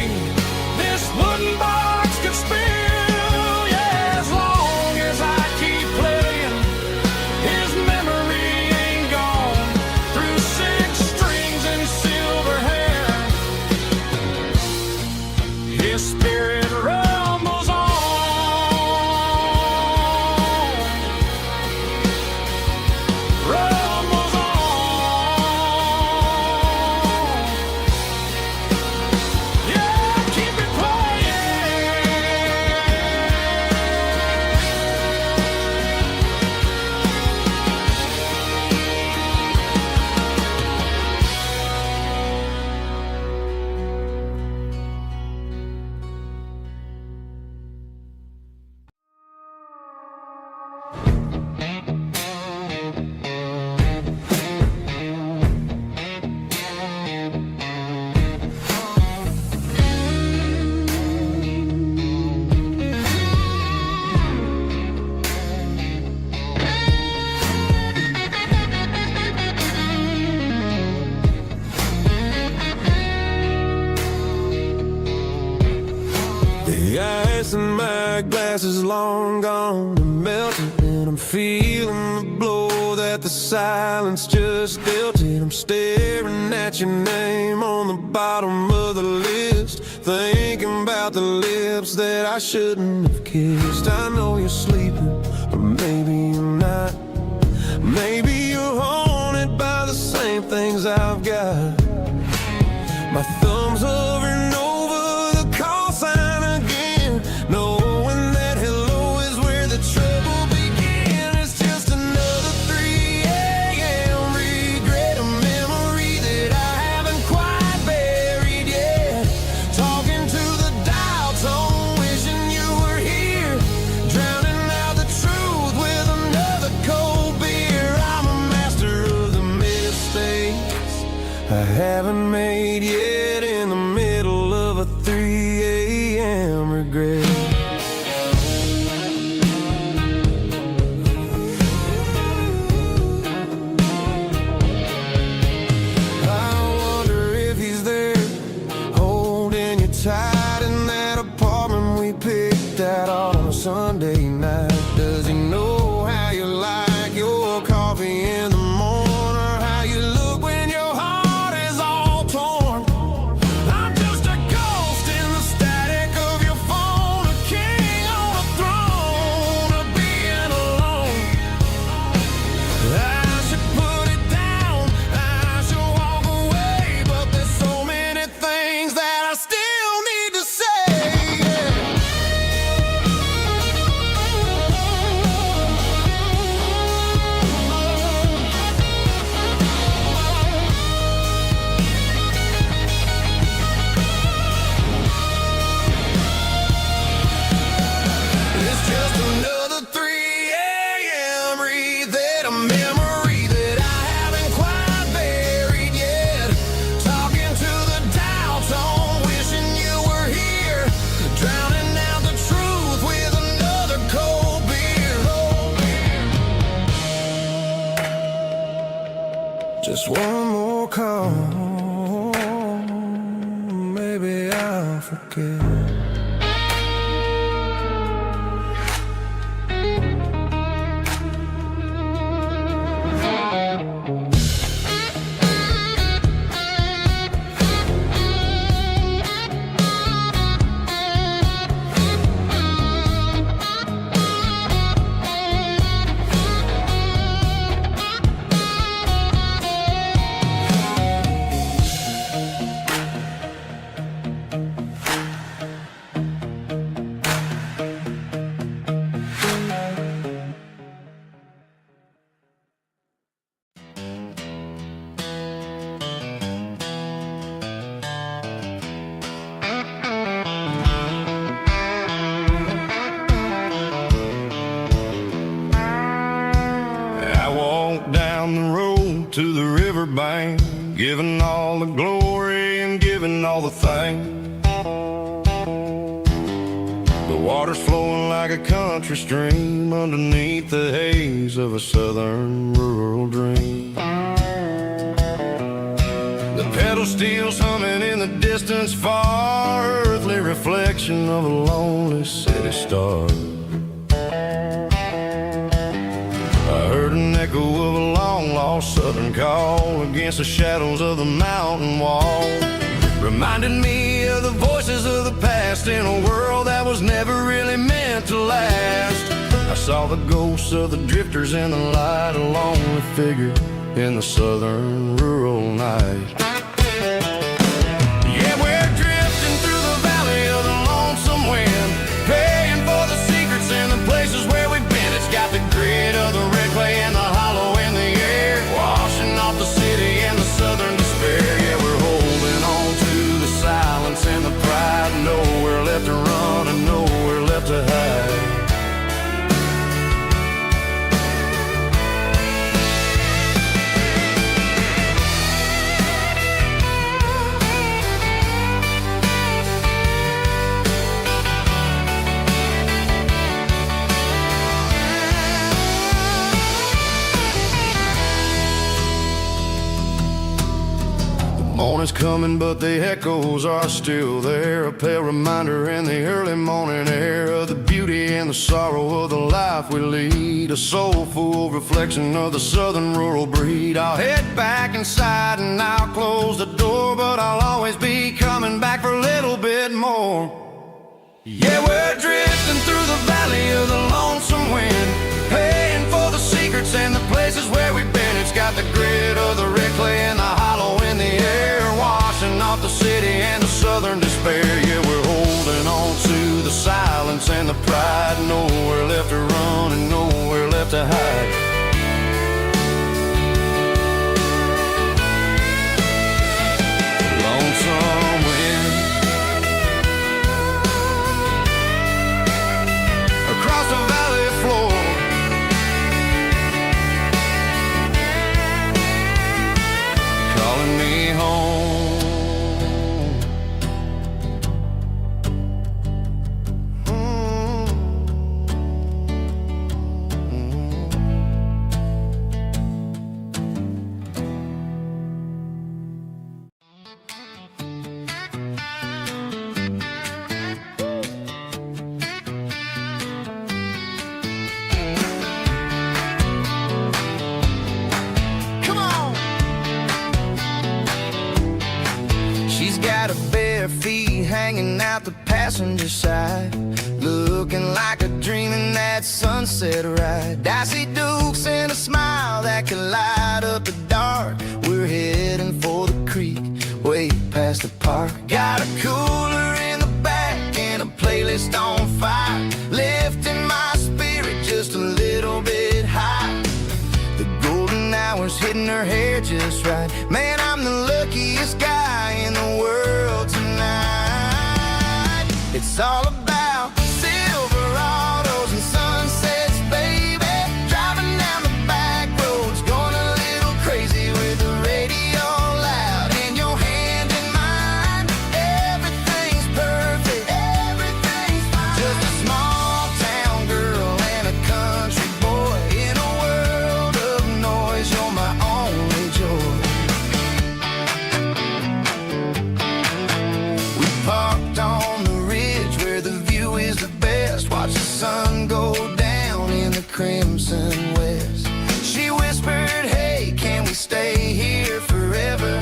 this wooden box could spill. Yeah, as long as I keep playing, his memory ain't gone. Through 6 strings and silver hair, his spirit rumbles on. Rumbles on. Yeah, keep it playing. The ice in my glass is long gone and melted, and I'm feeling the blow that the silence just dealt it. I'm staring at your name on the bottom of the list, thinking about the lips that I shouldn't have kissed. I know you're sleeping, or maybe you're not. Maybe you're haunted by the same things I've got. My thumb's hovering over the call sign again, knowing that hello is where the trouble began. It's just another 3 a.m. regret, a memory that I haven't quite buried yet. Talking to the dial tone, wishing you were here, drowning out the truth with another cold beer. I'm a master of the mistakes I tight in that apartment we picked out on a Sunday night. Does he know how you like your coffee in the morning, or how you look when your heart is all torn? I'm just a ghost in the static of your phone, a king on a throne of being alone. I should put it down, I should walk away, but there's so many things that I still need to say. It's just another 3 a.m. read that a memory that I haven't quite buried yet. Talking to the dial tone, wishing you were here, drowning out the truth with another cold beer. Just one more call, maybe I'll forget. I walked down the road to the riverbank, giving all the glory and giving all the thanks. The water's flowing like a country stream underneath the haze of a southern rural dream. The pedal steel's humming in the distance far, earthly reflection of a lonely city star. I heard an echo of a long-lost southern call against the shadows of the mountain wall. Reminded me of the voices of the past in a world that was never really meant to last. I saw the ghosts of the drifters in the light, a lonely figure in the southern rural night. Yeah, we're drifting through the valley of the lonesome wind, paying for the secrets and the places where we've been. It's got the grit of the red clay and the hollow in the air, washing off the city and the southern despair. Yeah, we're holding on to the silence and the pride, nowhere left to run and nowhere left to hide. Morning's coming, but the echoes are still there, a pale reminder in the early morning air of the beauty and the sorrow of the life we lead, a soulful reflection of the southern rural breed. I'll head back inside and I'll close the door, but I'll always be coming back for a little bit more. Yeah, we're drifting through the valley of the lonesome wind, paying for the secrets and the places where we've been. It's got the grit of the red clay and the hollow in the air, washing off the city and the southern despair. Yeah, we're holding on to the silence and the pride, nowhere left to run and nowhere left to hide. Lonesome wind across the valley floor, calling me home. bare feet hanging out the passenger side, looking like a dream in that sunset ride. I see Dukes and a smile that can light up the dark. We're heading for the creek, way past the park. Got a cooler in the back and a playlist on fire, lifting my spirit just a little bit high. The golden hours hitting her hair just right. Man, I'm the luckiest guy in the world tonight. It's all about Silverados and sunsets, baby. Driving down the back roads, going a little crazy with the radio loud and your hand in mine. Everything's perfect, everything's fine. Just a small town girl and a country boy in a world of noise. You're my only joy. We parked on the ridge where the view is the best. Watch the sun go down in the crimson west. She whispered, hey, can we stay here forever?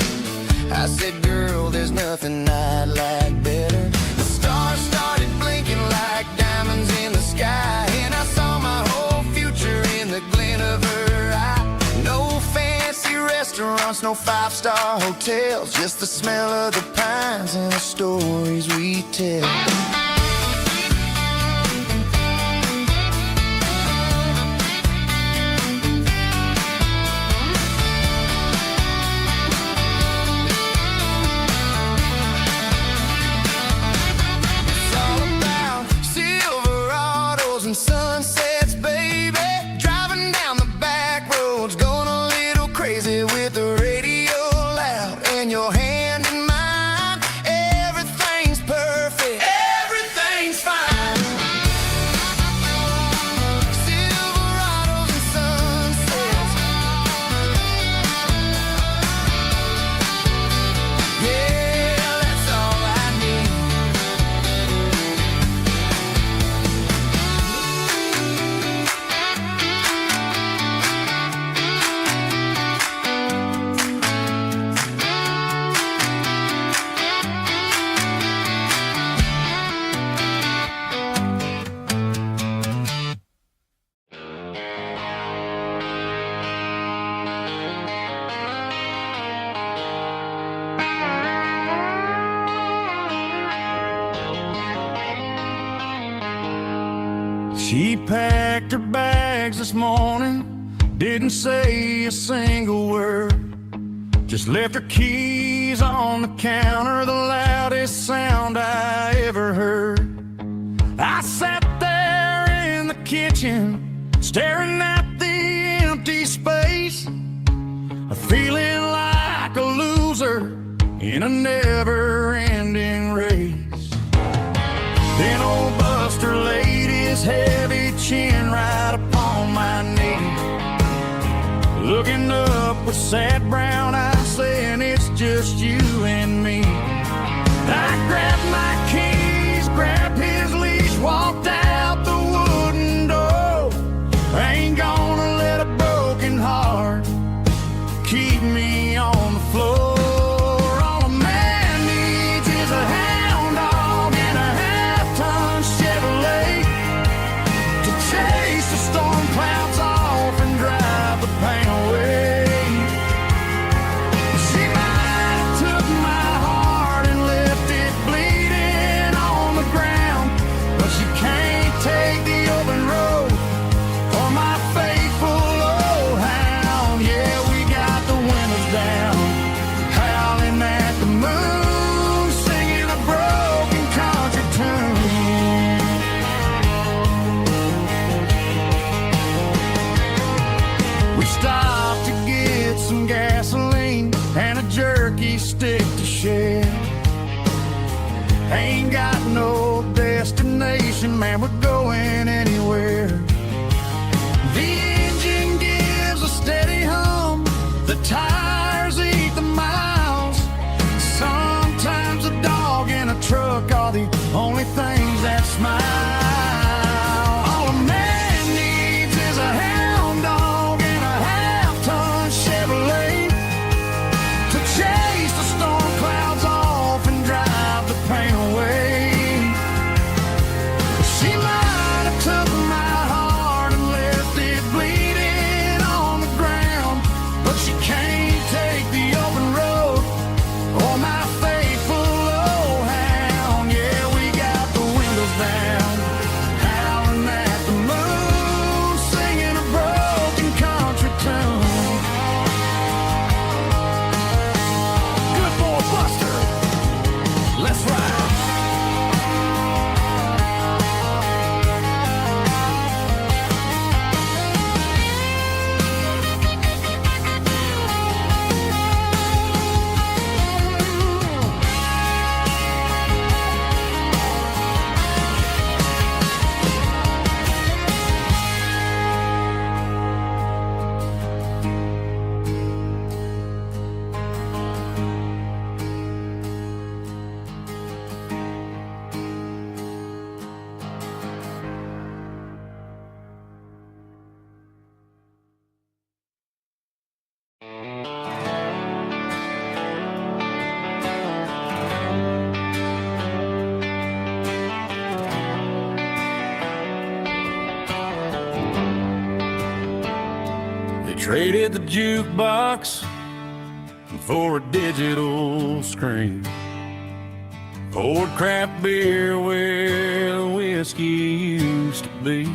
I said, girl, there's nothing I'd like better. The stars started blinking like diamonds in the sky, and I saw my whole future in the glint of her eye. No fancy restaurants, no five-star hotels, just the smell of the pines and the stories we tell. It's all about Silverados and sunsets, baby. Driving down the back roads, going a little crazy with the radio loud and your hand in mine. Everything's perfect, everything's fine. Silverados and sunsets. Yeah, that's all I need. She packed her bags this morning, didn't say a single word, just left her keys on the counter, the loudest sound I ever heard. I sat there in the kitchen, staring at the empty space, feeling like a loser in a never-ending race. Then old Buster laid his heavy chin right upon my knee, looking up with sad brown eyes, saying it's just you and me. I grabbed my keys, grabbed his leash, walked out the wooden door. I ain't gonna let a broken heart keep me on the floor. All a man needs is a hound dog and a half-ton Chevrolet to chase the storm clouds off and drive the pain away. She might have took my heart and left it bleeding on the ground, but she can't take the open road or my faithful old hound. Yeah, we got the windows down, howling at the moon, singing a broken country tune. We stopped to get some gasoline and a jerky stick to share. Ain't got no destination, man, we're going anywhere. The engine gives a steady hum, the tires eat the miles. Sometimes a dog and a truck are the only things that smile. All a man needs is a hound dog and a half-ton Chevrolet to chase the storm clouds off and drive the Traded the jukebox for a digital screen. Poured craft beer where the whiskey used to be.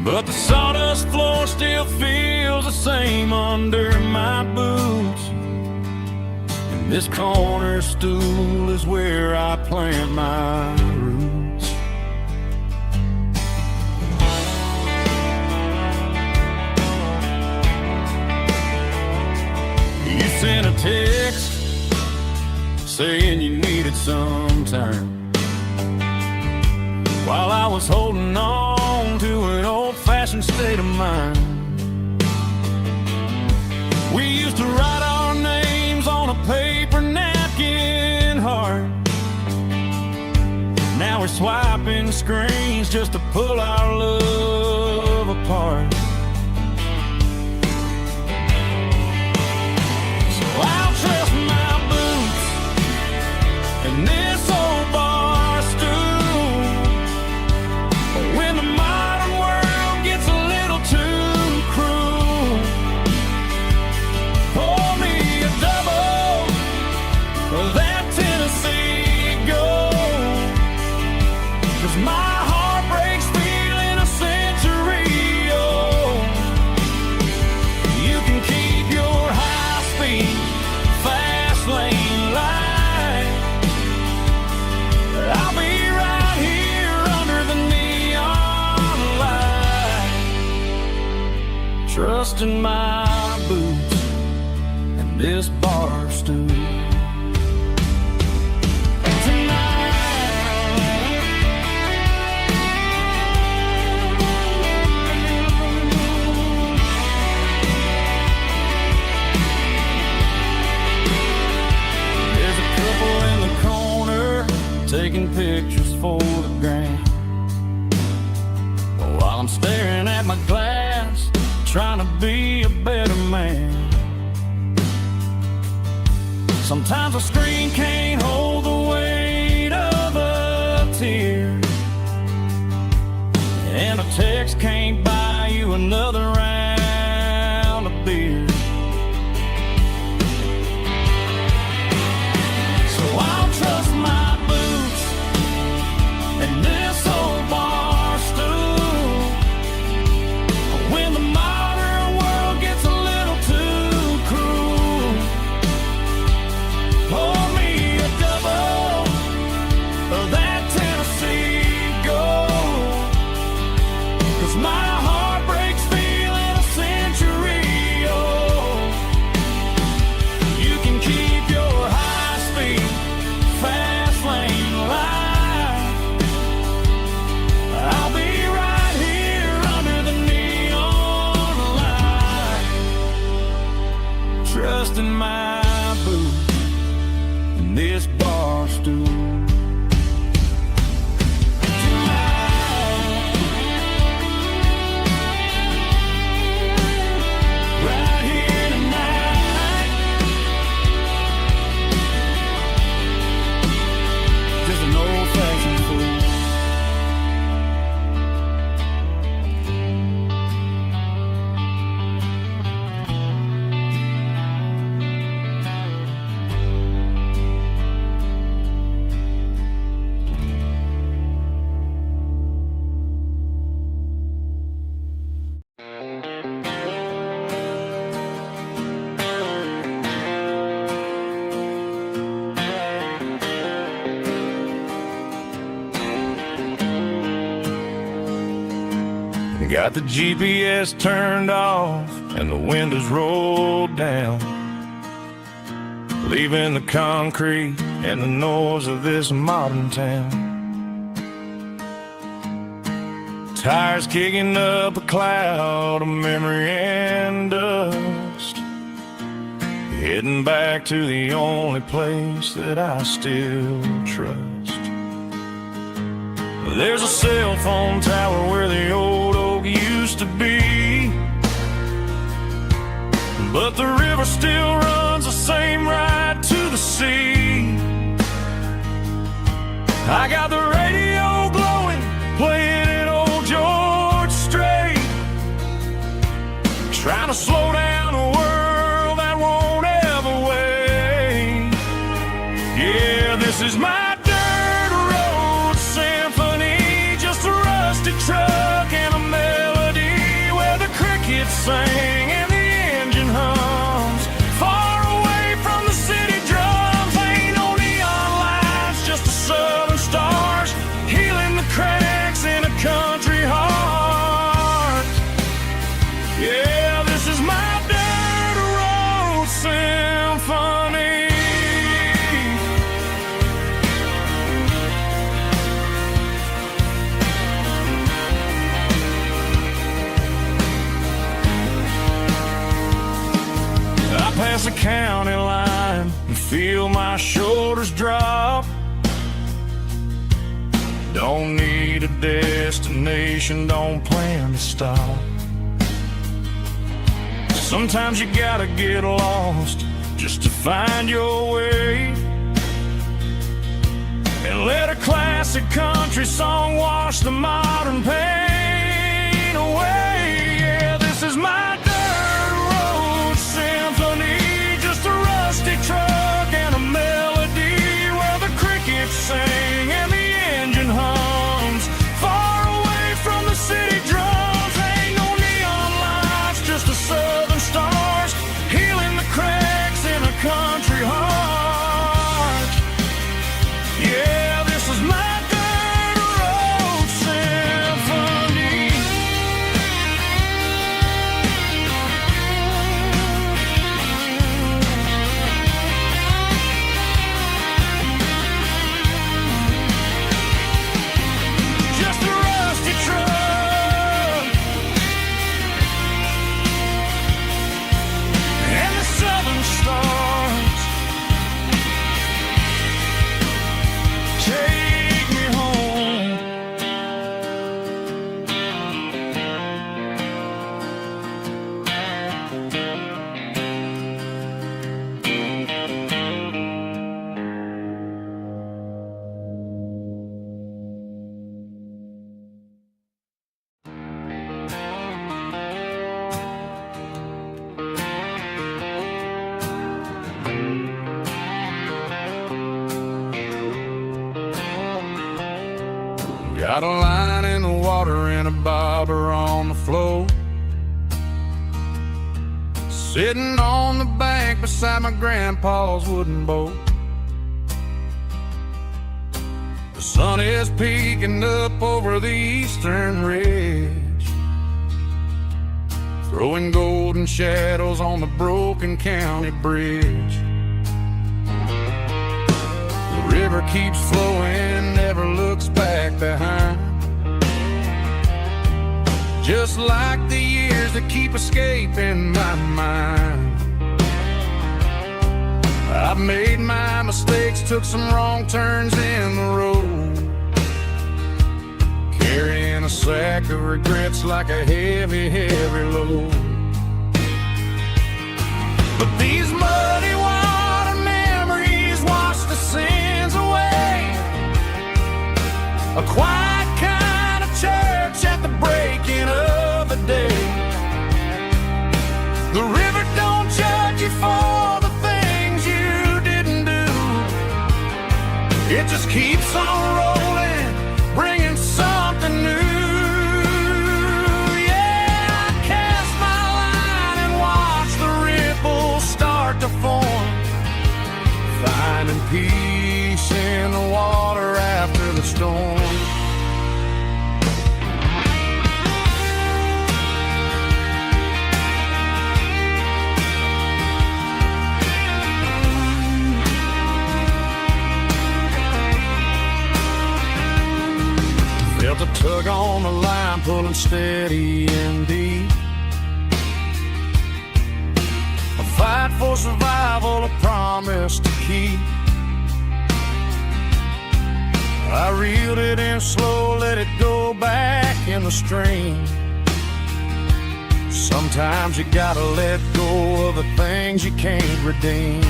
But the sawdust floor still feels the same under my boots. And this corner stool is where I plant my roots. You sent a text saying you needed some time, while I was holding on to an old-fashioned state of mind. We used to write our names on a paper napkin heart. Now we're swiping screens just to pull our love apart. So I'll trust my boots and this old bar stool. When the modern world gets a little too cruel, pour me a double of that Tennessee Gold, 'cause my heart breaks feeling a century old. You can keep your high-speed fast lane light. I'll be right here under the neon light, trusting my boots and this bar stool. There's a couple in the corner taking pictures for the gram, while I'm staring at my glass, trying to be a better man. Sometimes a screen can't hold the weight of a tear, and a text can't buy you another round of beer. So I'll trust my boots and this old bar stool. When the modern world gets a little too cruel, pour me a double of that Tennessee Gold, 'cause my heart breaks feeling a century old. You can keep your high-speed fast lane light. I'll be right here under the neon light, trusting my boots and this bar stool. Right here tonight, just an old-fashioned fool. Got the GPS turned off and the windows rolled down, leaving the concrete and the noise of this modern town. Tires kicking up a cloud of memory and dust, heading back to the only place that I still trust. There's a cell phone tower where the old oak used to be, but the river still runs the same right to the sea. I got the radio glowing, playing it old George Strait, Yeah, this is my dirt road symphony, just a rusty truck and a melody where the crickets sing and the engine hums. Far away from the city drums, ain't no neon lights, just the southern stars healing the cracks in a country heart. Yeah, this is my dirt road symphony. Past the county line and feel my shoulders drop. Don't need a destination, don't plan to stop. Sometimes you gotta get lost just to find your way, and let a classic country song wash the modern pain away. Yeah, this is my truck and a melody where the crickets sing and the engine hums. Far away from the city drums, ain't no neon lights, just the southern stars healing the cracks in a country heart. Yeah, this is my dirt road symphony. Got a line in the water and a bobber on the floor, sitting on the bank beside my grandpa's wooden boat. The sun is peeking up over the eastern ridge, throwing golden shadows on the broken county bridge. The river keeps flowing, never looks back behind, just like the years that keep escaping my mind. I've made my mistakes, took some wrong turns in the road, carrying a sack of regrets like a heavy, heavy load. But these muddy water memories wash the sins away. A quiet kind of church at the breaking of the day. The river don't judge you for the things you didn't do. It just keeps on rolling, bringing something new. Yeah, I cast my line and watch the ripples start to form, finding peace in the water after the storm. Felt a tug on the line, pulling steady and deep. A fight for survival, a promise to keep. I reeled it in slow, let it go back in the stream. Sometimes you gotta let go of the things you can't redeem.